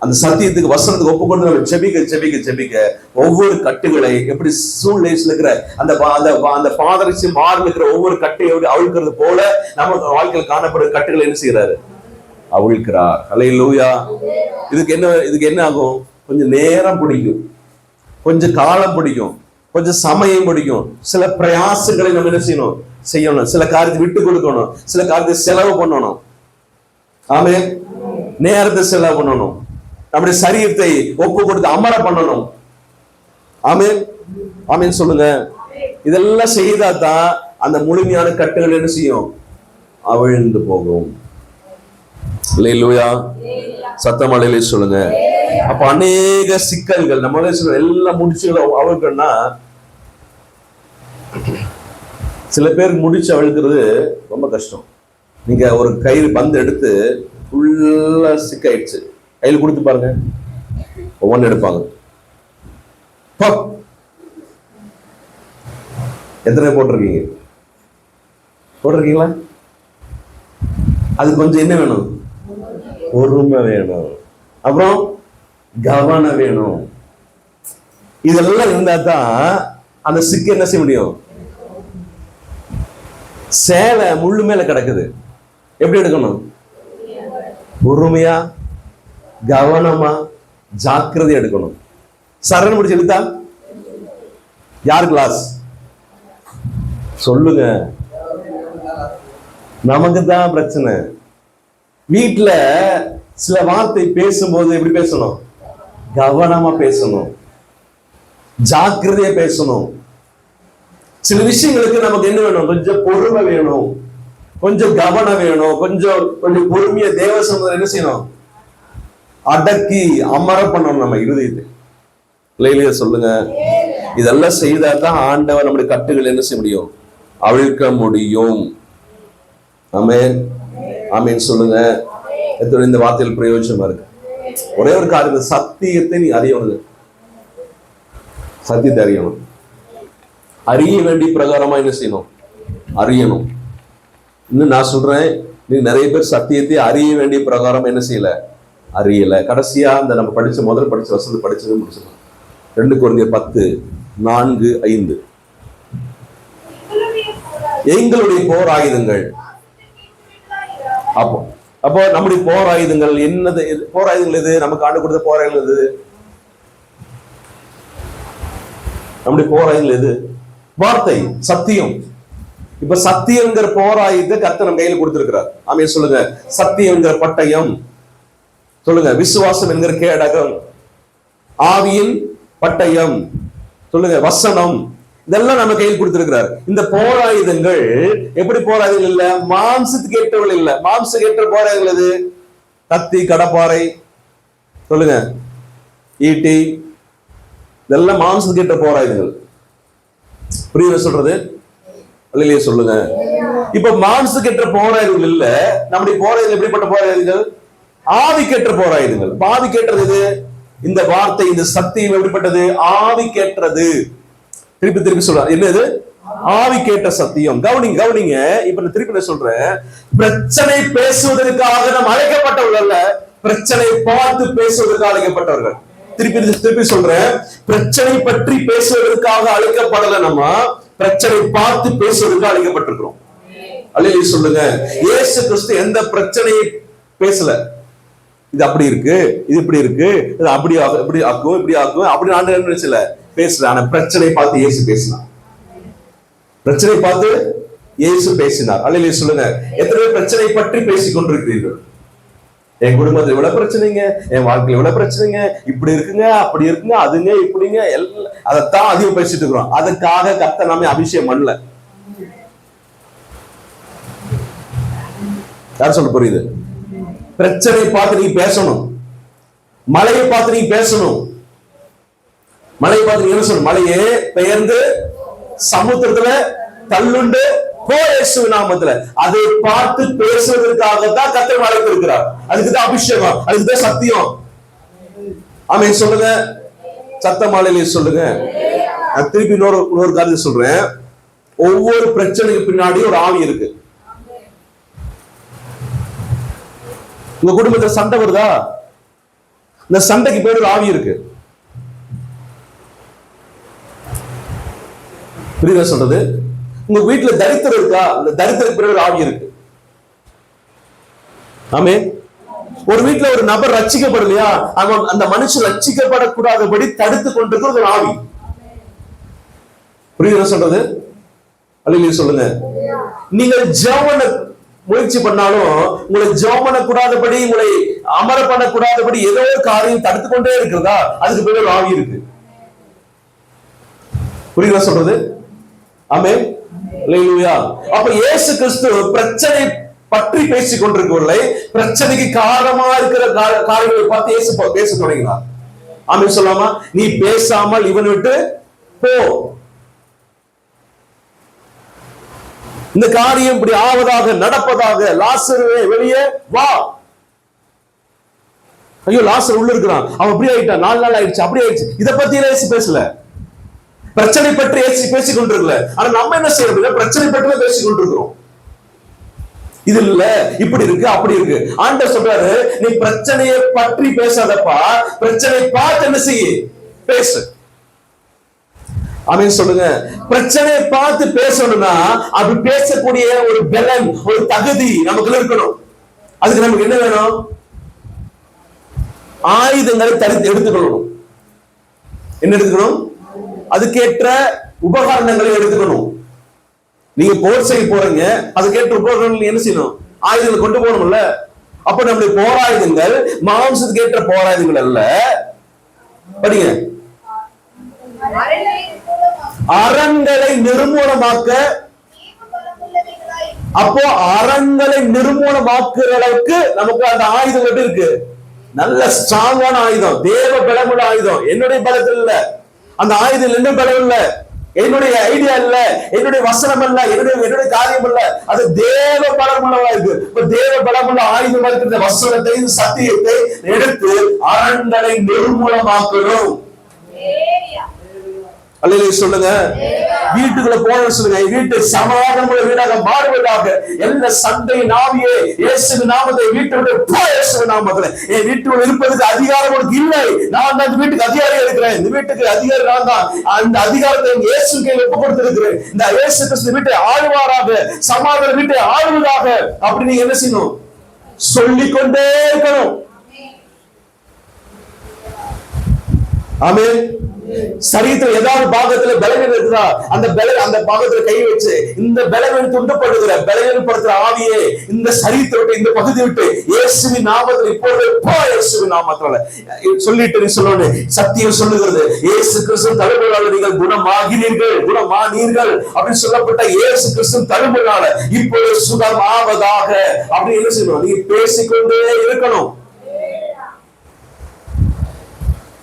அந்த சத்தியத்துக்கு வசனத்துக்கு ஒப்பு கொண்டு நம்ம ஜெபிக்க ஒவ்வொரு கட்டுகளை எப்படி சூழ்நிலையில் இருக்கிற அந்த பாதரட்சி மாறி இருக்கிற ஒவ்வொரு கட்டையோடு அவிழ்க்கிறது போல நம்ம வாழ்க்கையில் காணப்படுற கட்டுகளை என்ன செய்யறாரு, அவிழ்க்கிறார். அல்லேலூயா. இதுக்கு என்ன ஆகும்? கொஞ்சம் நேரம் பிடிக்கும், கொஞ்சம் காலம் பிடிக்கும், கொஞ்சம் சமயம் பிடிக்கும். சில பிரயாசங்களை நம்ம என்ன செய்யணும், சில காரியத்தை விட்டு கொடுக்கணும், சில காரியத்தை செலவு பண்ணணும். ஆமென். நேரத்தை செலவு பண்ணணும், நம்முடைய சரீரத்தை ஒப்பு கொடுத்து அமர பண்ணணும். ஆமென். ஆமென் சொல்லுங்க. இதெல்லாம் செய்தா தான் அந்த முழுமையான கட்டுகள் என்ன செய்யும்? அவிழ்ந்து போகும். அல்லேலூயா. சத்தம் அல்லேலூயா சொல்லுங்க. அப்ப அநேக சிக்கல்கள் நம்ம எல்லாம் முடிச்சு அவிழ்க்கணும்னா, சில பேருக்கு முடிச்சு அவிழ்க்கிறது ரொம்ப கஷ்டம். நீங்க ஒரு கயிறு பந்து எடுத்து ஃபுல்லா சிக்காயிடுச்சு, கையில் கொடுத்து பாருங்க, ஒவ்வொன்று எடுப்பாங்க. எத்தனை போட்டிருக்கீங்களா? அது கொஞ்சம் என்ன வேணும்? பொறுமை வேணும், அப்புறம் கவனம் வேணும். இதெல்லாம் இருந்தா தான் அந்த சிக்கு என்ன செய்ய முடியும்? சேலை முள்ளு மேல கிடக்குது, எப்படி எடுக்கணும்? பொறுமையா, கவனமா, ஜாக்கிரதையா எடுக்கணும். சரண் முடிச்சு எடுத்தா யார் கிளாஸ்? சொல்லுங்க. நமக்கு தான் பிரச்சனை. வீட்டுல சில வார்த்தை பேசும்போது எப்படி பேசணும்? கவனமா பேசணும், ஜாக்கிரதையா பேசணும். சில விஷயங்களுக்கு நமக்கு என்ன வேணும்? கொஞ்சம் பொறுமை வேணும், கொஞ்சம் கவனம் வேணும், கொஞ்சம் பொறுமையா தேவ சமூகம் என்ன செய்யணும்? அடக்கி அமர பண்ணணும் நம்ம இருதயத்தை. இல்லையிலேயே சொல்லுங்க. இதெல்லாம் செய்தா தான் ஆண்டவர் நம்முடைய கட்டுகள் என்ன செய்ய முடியும்? அவிழ்க்க முடியும். ஆமென். ஆமென் சொல்லுங்க. இந்த வார்த்தையில் பிரயோஜனமா இருக்கு. ஒரே ஒரு காரியம், சத்தியத்தை நீ அறியணும். சத்தியத்தை அறியணும். அறிய வேண்டிய பிரகாரமா என்ன செய்யணும்? அறியணும். இன்னும் நான் சொல்றேன், நீ நிறைய பேர் சத்தியத்தை அறிய வேண்டிய பிரகாரம் என்ன செய்யல? அறியல. கடைசியா இந்த நம்ம முதல் படிச்ச வசனத்தை படிச்சது முடிச்சிடலாம். 2 கொரிந்தியர் 10:4-5. எங்களுடைய போர் ஆயுதங்கள். அப்போ நம்முடைய போர் ஆயுதங்கள் என்னது? போர் ஆயுதங்கள் எது? நமக்கு ஆண்டு கொடுத்த போர் ஆயுதங்கள் எது? நம்முடைய போர் ஆயுதங்கள் எது? வார்த்தை, சத்தியம். இப்ப சத்தியங்கிற போர் ஆயுதத்தை கர்த்தர் நம்ம கையில கொடுத்திருக்கிறார். ஆமென் சொல்லுங்க. சத்தியம் என்கிற பட்டயம், சொல்லுங்க. விசுவாசம் என்கிற கேடகம், ஆவியின் பட்டயம், சொல்லுங்க. வசனம், இதெல்லாம் நம்ம கையில் கொடுத்திருக்கிறார். இந்த போராயுதங்கள் எப்படி போராயுதங்கள் இல்ல? மாம்சத்துக்கு ஏற்றவர்கள் இல்ல. மாம்சத்துக்கு ஏற்ற போராயுதங்கள் எது? கத்தி, கடப்பாறை, சொல்லுங்க, ஈட்டி, இதெல்லாம் மாம்சத்துக்கு ஏற்ற போராயுதங்கள். புரியுது சொல்றது? இல்லையே சொல்லுங்க. இப்ப மாம்சத்துக்கு ஏற்ற போராயுதங்கள் இல்ல. நம்முடைய போராயுதங்கள் எப்படிப்பட்ட போராயுதங்கள்? ஆவிக்கேற்ற போராயுதங்கள். ஆவிக்கேற்றது எது? இந்த வார்த்தை, இந்த சத்தியம் எப்படிப்பட்டது? ஆவிக்கேற்றது. திருப்பி சொல்ற என்னது? ஆவிக்கேற்ற சத்தியம். கவனிங்க. இப்ப நான் திருப்பி சொல்றேன், பிரச்சனை பேசுவதற்காக நாம் அழைக்கப்பட்டவர்கள் அல்ல, பிரச்சனை பார்த்து பேசுவதற்காக அழைக்கப்பட்டவர்கள். திருப்பி சொல்றேன், பிரச்சனை பற்றி பேசுவதற்காக அழைக்கப்படல, நம்ம பிரச்சனை பார்த்து பேசுவதற்காக அழைக்கப்பட்டிருக்கிறோம். அல்லேலூயா சொல்லுங்க. இயேசு கிறிஸ்து எந்த பிரச்சனையை பேசல. இது அப்படி இருக்கு, இது இப்படி இருக்கு, இது அப்படி ஆக்கும், இப்படி ஆக்கும், அப்படி ஆண்டு நினைச்சல பேசல. ஆனா பிரச்சனை பார்த்து இயேசு பேசினார். பிரச்சனை பார்த்து இயேசு பேசினார். அல்லேலூயா சொல்லுங்க. எத்தனை பிரச்சனை பற்றி பேசிக் கொண்டிருக்கிறீர்கள்? என் குடும்பத்துல இவ்வளவு பிரச்சனைங்க, என் வாழ்க்கையில இவ்வளவு பிரச்சனைங்க, இப்படி இருக்குங்க, அப்படி இருக்குங்க, அதுங்க இப்படிங்க, எல்லாம் அதைத்தான் அதிகம் பேசிட்டு இருக்கிறோம். அதுக்காக கர்த்தர் நாமே அபிஷேகம் பண்ணல. யார் சொல்ல புரியுது? பிரச்சனை பார்த்து நீ பேசணும், மலையை பார்த்து நீ பேசணும். மலையை பார்த்து நீ என்ன சொல்லணும்? மலையே பெயர்ந்து சமுத்திரத்துல தள்ளுண்டு போ இயேசு நாமத்துல. அதை பார்த்து பேசுவதற்காக தான் கர்த்தர் அழைத்து இருக்கிறார். அதுக்குதான் அபிஷேகம், அதுக்குதான் சத்தியம். ஆமென் சொல்லுங்க. சத்தமாலையிலே சொல்லுங்க. நான் திருப்பி இன்னொரு காரியத்தை சொல்றேன். ஒவ்வொரு பிரச்சனைக்கு பின்னாடி ஒரு ஆவி இருக்கு. உங்க குடும்பத்துல சண்டை வருதா? இந்த சண்டைக்கு பேர் ஒரு ஆவி இருக்கு. புரியுதா சொல்றது? உங்க வீட்டுல தரித்திரம் இருக்கா? அந்த தரித்திரத்துக்கு பேர் ஒரு ஆவி இருக்கு. ஆமென். ஒரு வீட்டுல ஒரு நபர் ரட்சிக்கப்படலையா, அவன் அந்த மனுஷன் ரட்சிக்கப்படக்கூடாதபடி தடுத்து கொண்டிருக்கிறது ஒரு ஆவி. புரியுது சொல்றது? அல்லேலூயா சொல்லுங்க. நீங்கள் ஜெபம் முயற்சி பண்ணாலும் உங்களை ஜெபம் பண்ணக்கூடாதபடி, உங்களை அமர பண்ணக்கூடாதபடி ஏதோ ஒரு காரியம் தடுத்து கொண்டே இருக்கிறதா, அதுக்கு பேர் ஒரு ஆவி இருக்கு. புரியுதா சொல்றது? ஆமென். அல்லேலூயா. அப்ப இயேசு கிறிஸ்து பிரச்சனை பற்றி பேசிக் கொண்டிருக்கவில்லை, பிரச்சனைக்கு காரணமா இருக்கிற காரியங்களை பார்த்து இயேசு பேச தொடங்கினார். ஆமென் சொல்லாமா? நீ பேசாமல் இவன் விட்டு போ, இந்த காரியம் இப்படி ஆவதாக நடப்பதாக, லாசருவே வெளியே வா. ஐயோ லாசர் உள்ள இருக்கிறான், அவன் அப்படி ஆயிட்டான், 4 நாள் ஆயிடுச்சு, அப்படி ஆயிடுச்சு. இதை பத்தி இயேசு பேசல, பிரச்சனை பற்றி இயேசு பேசிக் கொண்டிருக்கல. ஆனா நம்ம என்ன செய்யறது? பிரச்சனை பற்றி பேசிக் கொண்டிருக்கிறோம். இது இல்ல, இப்படி இருக்கு, அப்படி இருக்கு. ஆண்டவர் சொல்றாரு, நீ பிரச்சனையை பற்றி பேசாதப்பா, பிரச்சனை பார்த்து என்ன செய்ய பேசு. ஆமென் சொல்லுங்க. பிரச்சனையை பார்த்து பேசணும்னா அது பேசக்கூடிய ஒரு பலன், ஒரு தகுதி நமக்குள்ள இருக்கணும். அதுக்கு நமக்கு என்ன வேணும்? ஆயுதங்களை எடுத்துக்கணும். என்ன எடுத்துக்கணும்? அதுக்கேற்ற உபகரணங்களை எடுத்துக்கணும். நீங்க போர் செய்ய போறீங்க, அதுக்கேற்ற உபகரணங்கள் என்ன செய்யணும்? ஆயுதங்கள் கொண்டு போகணும்ல. அப்ப நம்முடைய போராயுதங்கள் மாம்சத்துக்கு ஏற்ற போராயுதங்கள் அல்ல. படிங்க. அரண்களை நிர்மூலமாக்க. அப்போ அரண்களை நிர்மூலமாக்குற அளவுக்கு நமக்கு அந்த ஆயுதம் எப்படி இருக்கு? நல்ல ஸ்ட்ராங்கான ஆயுதம், தேவ பலமுள்ள ஆயுதம். என்னுடைய பலத்தில் இல்ல, அந்த ஆயுதம் என்ன பலம் இல்ல, என்னுடைய ஐடியா இல்ல, என்னுடைய வசனம் இல்ல, என்னுடைய காரியம் இல்ல, அது தேவ பலமுள்ளவா இருக்கு. இப்ப தேவ பலமுள்ள ஆயுதம் இருக்கிற வசனத்தை, சத்தியத்தை எடுத்து அரண்களை நிர்மூலமாக்கணும். அல்லேலூயா சொல்லுங்க. வீட்டுக்குள்ள போன சொல்லுங்க, வீட்டு சமாதானமுள்ள வீடாக மாறுவதாக. எல்லா சண்டை நாவியே இயேசுவின் நாமத்தை வீட்டை விட்டு போ. இயேசுவின் நாமத்துல என் வீட்டுக்குள்ள இருப்பதற்கு அதிகாரம் உனக்கு இல்லை. நான் தான் இந்த வீட்டுக்கு அதிகாரியா இருக்கிறேன். இந்த வீட்டுக்கு அதிகாரி நான் தான். அந்த அதிகாரத்தை இயேசு கையில் ஒப்பு கொடுத்திருக்கிறேன். இந்த இயேசு கிறிஸ்து வீட்டை ஆளுவாராக, சமாதான வீட்டை ஆளுவதாக. அப்படி நீங்க என்ன செய்யணும்? சொல்லிக்கொண்டே இருக்கணும். ஆமென். சரீரத்தில் ஏதாவது பாகத்துல பலவீனம் இருக்குதா, அந்த பாகத்துல கை வச்சு இந்த பலவீனம் துண்டப்படுகிற பலவீனப்படுத்துற ஆவியே இந்த சரீரத்தை விட்டு, இந்த பகுதியை விட்டு இயேசுவின் நாமத்தில் இப்பொழுது போ. இயேசுவின் நாமத்துல சொல்லிட்டு நீ சொல்லணும். சத்தியம் சொல்லுகிறது, இயேசு கிறிஸ்து தழும்புகளால நீங்கள் குணமானீர்கள் அப்படின்னு சொல்லப்பட்ட இயேசு கிறிஸ்து தழும்புகளால இப்பொழுது சுகமாவதாக. அப்படி என்ன செய்யணும்? நீ பேசிக்கொண்டே இருக்கணும்.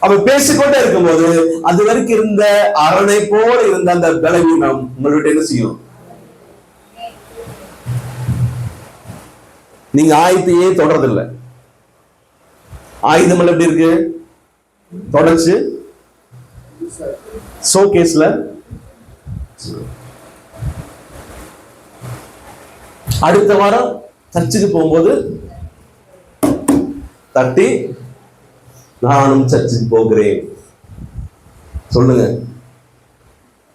அவ பேசிக்கொண்டே இருக்கும்போது அது வரைக்கும் இருந்த அரணை போல இருந்த அந்த பலவீனம் உங்கள்கிட்ட என்ன செய்யும்? நீங்க ஆயுதத்தையே தொடர்றதில்லை. ஆயுதம் எப்படி இருக்கு? தொடச்சு ஷோகேஸ்ல அடுத்த வாரம் சர்ச்சுக்கு போகும்போது தட்டி நானும் சர்ச்சுக்கு போகிறேன் சொல்லுங்க.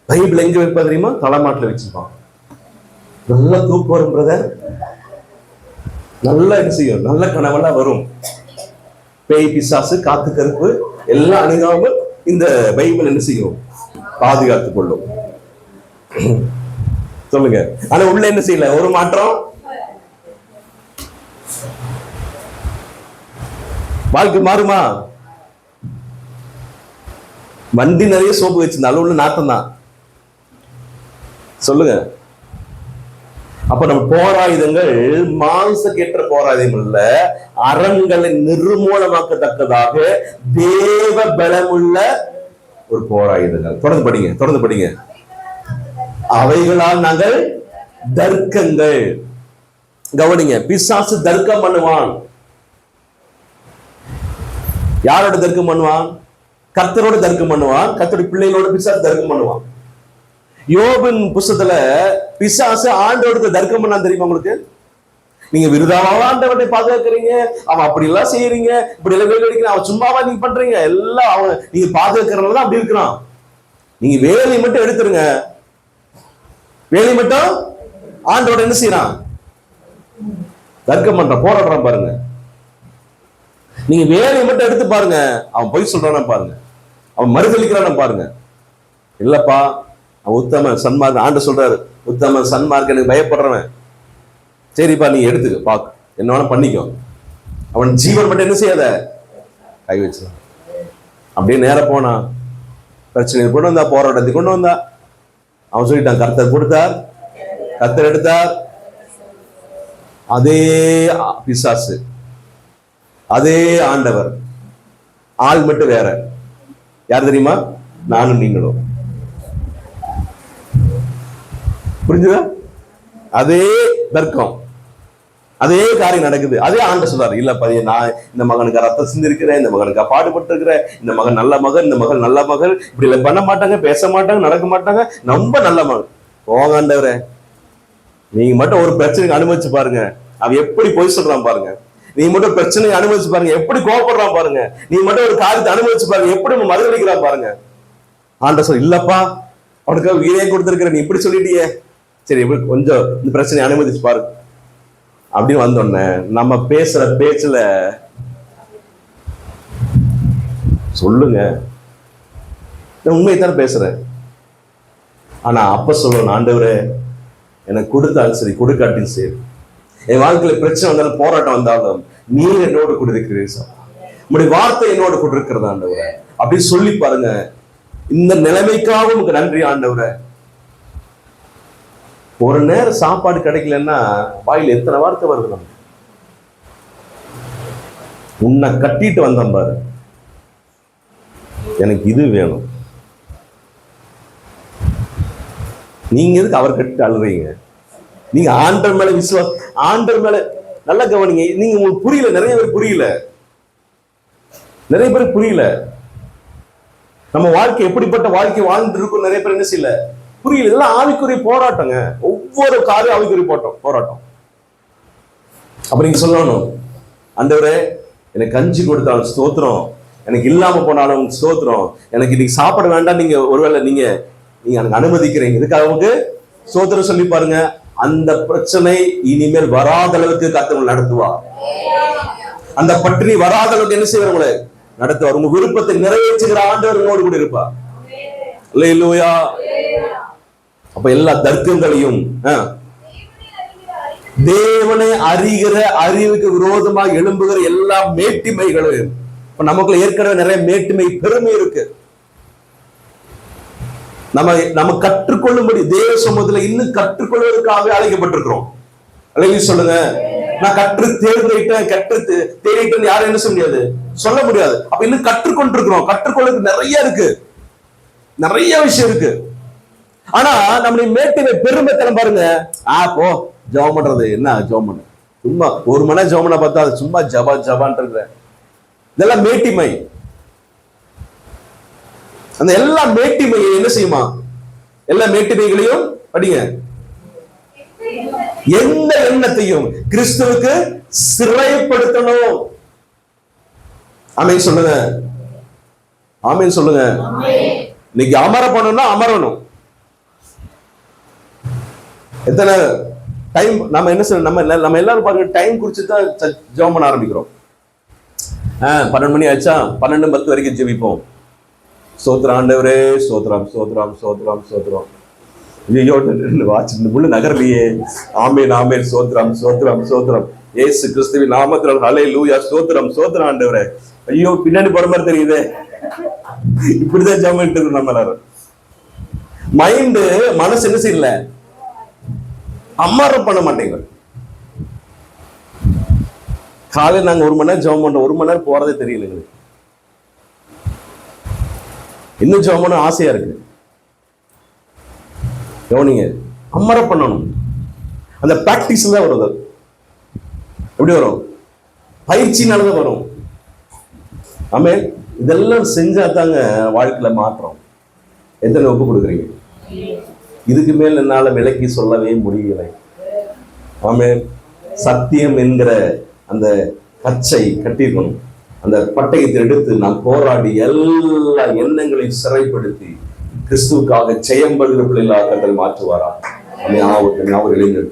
பைபிள் எங்க வைப்பா தெரியுமா? தலைமாட்டில் வச்சுப்பான். நல்லா தூக்கம் வரும் பிரதர், நல்லா என்ன செய்யும்? நல்ல கனவெல்லாம் வரும். பேய் பிசாசு காத்து கருப்பு எல்லாம் அணுகாமல் இந்த பைபிள் என்ன செய்யும்? பாதுகாத்துக் கொள்ளும். சொல்லுங்க. ஆனா உள்ள என்ன செய்யல? ஒரு மாற்றம். வாழ்க்கை மாறுமா? வண்டி நிறைய சோப்பு வச்சிருந்தாலும் உள்ள நாட்டம் தான். சொல்லுங்க. அப்ப நம்ம போராயுதங்கள் மாம்சக்கேற்ற போராயுதங்கள் இல்ல, அரண்களை நிர்மூலமாக்கத்தக்கதாக தேவ பலமுள்ள ஒரு போராயுதங்கள். தொடர்ந்து படிங்க. அவைகளால் நாங்கள் தர்க்கங்கள். கவனிங்க, பிசாசு தர்க்கம் பண்ணுவான். யாரோட தர்க்கம் பண்ணுவான்? கர்த்தரோட தர்க்கம் பண்ணுவான். கர்த்தருடைய பிள்ளைகளோட பிசாசு தர்க்கம் பண்ணுவான். யோபின் புஸ்தகத்துல பிசாசு ஆண்டவருக்கு தர்க்கம் பண்ணா தெரியுமா உங்களுக்கு? நீங்க விருதாவாக ஆண்டவரை பாதுகாக்கிறீங்க, அவன் அப்படி எல்லாம் செய்யறீங்க, இப்படி எல்லாம் வேலை அடிக்கிறீங்க, அவன் சும்மாவா நீங்க பண்றீங்க எல்லாம், அவன் நீங்க பாதுகாக்கிறதுனால அப்படி இருக்கிறான். நீங்க வேலையை மட்டும் எடுத்துருங்க. வேலை மட்டும் ஆண்டவரோட என்ன செய்யறான்? தர்க்கம் பண்றான், போராடுறான் பாருங்க. நீங்க வேலையை மட்டும் எடுத்து பாருங்க, அவன் பொய் சொல்றானா பாருங்க, அவன் மறுதளிக்கிறான பாருங்க. இல்லப்பா அவன் உத்தம சன்மார்க், ஆண்டு சொல்றாரு உத்தம சன்மார்க், எனக்கு பயப்படுறவன். சரிப்பா நீ எடுத்துக்க பாக்கு, என்ன வேணா பண்ணிக்கோ. அவன் ஜீவன் மட்டும் என்ன செய்யாத கை வச்சு. அப்படியே நேர போனா பிரச்சனை கொண்டு வந்தா, போராட்டத்தை கொண்டு வந்தா. அவன் சொல்லிட்டான் கர்த்தர் கொடுத்தார், கர்த்தர் எடுத்தார். அதே பிசாசு, அதே ஆண்டவர், ஆள் மட்டும் வேற. யார் தெரியுமா? நானும் நீங்களும். புரிஞ்சுதா? அதே தர்க்கம், அதே காரியம் நடக்குது. அதே ஆண்ட சொல்றாரு, இல்லப்பா நான் இந்த மகனுக்கு ரத்தம் சிந்தி இருக்கிறேன், இந்த மகனுக்கு பாடுபட்டு இருக்கிறேன், இந்த மகன் நல்ல மகன், இந்த மகள் நல்ல மகள், இப்படி எல்லாம் பண்ண மாட்டாங்க, பேச மாட்டாங்க, நடக்க மாட்டாங்க, ரொம்ப நல்ல மகன். போகாண்டவரே, நீங்க மட்டும் ஒரு பிரச்சனைக்கு அனுமதிச்சு பாருங்க, அவன் எப்படி பொய் சொல்றான் பாருங்க. நீ மட்டும் பிரச்சனையை அனுமதிச்சு பாருங்க, எப்படி கோவப்படுறான் பாருங்க. நீ மட்டும் ஒரு காரியத்தை அனுமதிச்சு பாருங்க, எப்படி மறுதளிக்கிறான் பாருங்க. ஆண்ட சொல், இல்லப்பா அவனுக்கு உயிரே கொடுத்திருக்கிற, நீ இப்படி சொல்லிட்டியே, சரி எப்படி கொஞ்சம் இந்த பிரச்சனையை அனுமதிச்சு பாரு அப்படின்னு வந்தோடனே நம்ம பேசுற பேச்சுல சொல்லுங்க உண்மையைத்தான் பேசுறேன். ஆனா அப்ப சொல்லணும், ஆண்டவரே எனக்கு கொடுத்தாலும் சரி கொடுக்காட்டியும் சரி, என் வாழ்க்கையில பிரச்சனை வந்தாலும் போராட்டம் வந்தாலும் நீர் என்னோடு கூட இருக்கிறீர்கள், உங்களுடைய வார்த்தை என்னோடு கூட இருக்கிறது ஆண்டவரே அப்படின்னு சொல்லி பாருங்க. இந்த நிலைமைக்காக உங்களுக்கு நன்றி ஆண்டவரே. ஒரு நேரம் சாப்பாடு கிடைக்கலன்னா வாயில் எத்தனை வார்த்தை வருது. நம்ம உன்னை கட்டிட்டு வந்தேன் பாரு, எனக்கு இது வேணும். நீங்க எதுக்கு அவர் கட்டிட்டு அழுறீங்க? நீங்க ஆண்டவர் மேல ஆண்டவர் மேல நல்லா கவனிங்க. நீங்க உங்களுக்கு புரியல, நிறைய பேர் புரியல, நிறைய பேர் புரியல. நம்ம வாழ்க்கை எப்படிப்பட்ட வாழ்க்கை வாழ்ந்து இருக்கும் நிறைய பேர் என்ன செய்யல, புரியல. இதெல்லாம் ஆவிக்குரிய போராட்டங்க. ஒவ்வொரு காரியம் ஆவிக்குரிய போராட்டம். அப்ப நீங்க சொல்லணும், ஆண்டவரே எனக்கு கஞ்சி கொடுத்தாலும் ஸ்தோத்திரம், எனக்கு இல்லாம போனாலும் ஸ்தோத்திரம், எனக்கு இன்னைக்கு சாப்பிட வேண்டாம், நீங்க ஒருவேளை நீங்க எனக்கு அனுமதிக்கிறீங்க, இதுக்காக அவங்க ஸ்தோத்திரம் சொல்லி பாருங்க. அந்த பிரச்சனை இனிமேல் வராத அளவுக்கு கர்த்தர் நடத்துவா. அந்த பட்டினி வராத அளவுக்கு என்ன செய்வார், உங்களை நடத்துவார். உங்க விருப்பத்தை நிறைவேற்றுகிற ஆண்டவர் உங்களோடு கூட இருப்பா. அல்லேலூயா. அப்ப எல்லா தர்க்கங்களையும் தேவனை அறிகிற அறிவுக்கு விரோதமாக எழும்புகிற எல்லா மேட்டிமைகளும், இப்ப நமக்குள்ள ஏற்கனவே நிறைய மேட்டிமை பெருமை இருக்கு. நம்ம கற்றுக்கொள்ளும்படி தேவ சமூகத்துல இன்னும் கற்றுக்கொள்வதற்காக அழைக்கப்பட்டிருக்கிறோம். அல்லேலூயா சொல்லுங்க. நான் கற்று தேர்ந்தேன், கற்று தேடிட்டேன்னு யாரும் என்ன சொல்ல முடியாது, சொல்ல முடியாது. அப்ப இன்னும் கற்றுக்கொண்டிருக்கிறோம். கற்றுக்கொள்ளுக்கு நிறைய இருக்கு, நிறைய விஷயம் இருக்கு. ஆனா நம்மளுடைய மேட்டிமை பெருமைத்தனம் பாருங்க. போ ஜெபம் பண்றது என்ன, ஜெபம் பண்ண சும்மா ஒரு மணி நேரம் ஜெபம் பண்ண பார்த்தா அது சும்மா ஜபான் இருக்கிற, இதெல்லாம் மேட்டிமை. அந்த எல்லா மேட்டிமையை என்ன செய்யுமா, எல்லா மேட்டிமைகளையும் படிங்க, எந்த எண்ணத்தையும் கிறிஸ்துவுக்கு சிறைப்படுத்தணும். ஆமென் சொல்லுங்க, ஆமென் சொல்லுங்க. இன்னைக்கு அமர பண்ணணும்னா அமரணும். எத்தனை டைம் நம்ம என்ன சொல்ல, நம்ம எல்லாரும் பாருங்க டைம் குறிச்சுதான் ஜெபம் பண்ண ஆரம்பிக்கிறோம். 12 மணி ஆச்சா, 12:10 வரைக்கும் ஜெபிப்போம். ஸ்தோத்திரம் ஆண்டவரே, ஸ்தோத்திரம் ஸ்தோத்திரம் ஸ்தோத்திரம் ஸ்தோத்திரம். ஐயோ வாட்ச் உள்ள நகரலையே. ஆமென் ஆமென், ஸ்தோத்திரம் ஸ்தோத்திரம் ஸ்தோத்திரம். இயேசு கிறிஸ்துவின் நாமத்தில் ஹல்லேலூயா, ஸ்தோத்திரம் ஸ்தோத்திரம் ஆண்டவரே. ஐயோ பின்னாடி போற மாதிரி தெரியுதே. இப்படிதான் ஜெபம் பண்ணிட்டு இருக்கோம் நம்ம எல்லாரும். மைண்ட் மனசு என்ன செய்யல, அமரம் பண்ண மாட்டேங்க. காலையில் நாங்க 1 மணி நேரம் ஜெபம் பண்றோம், 1 மணி நேரம் போறதே தெரியல எங்களுக்கு. இன்னும் ஜெபம் பண்ண ஆசையா இருக்கு. கவனிங்க, அமர பண்ணணும். அந்த பிராக்டிஸ் தான் வருது. எப்படி வரும், பயிற்சினாலதான் வரும். ஆமென். இதெல்லாம் செஞ்சா தாங்க வாழ்க்கையில மாற்றம். எத்தனை ஒப்பு கொடுக்குறீங்க? இதுக்கு மேல் என்னால விலக்கி சொல்லவே முடியலை. ஆமென். சத்தியம் என்கிற அந்த கச்சை கட்டிஇருக்கணும். அந்த பட்டயத்தை எடுத்து நாம் போராடி எல்லா எண்ணங்களையும் சிறைப்படுத்தி கிறிஸ்துவுக்காக ஜெயம் பெறுகிற பிள்ளைகளாக மாற்றுவாரா? அவர் இளைஞர்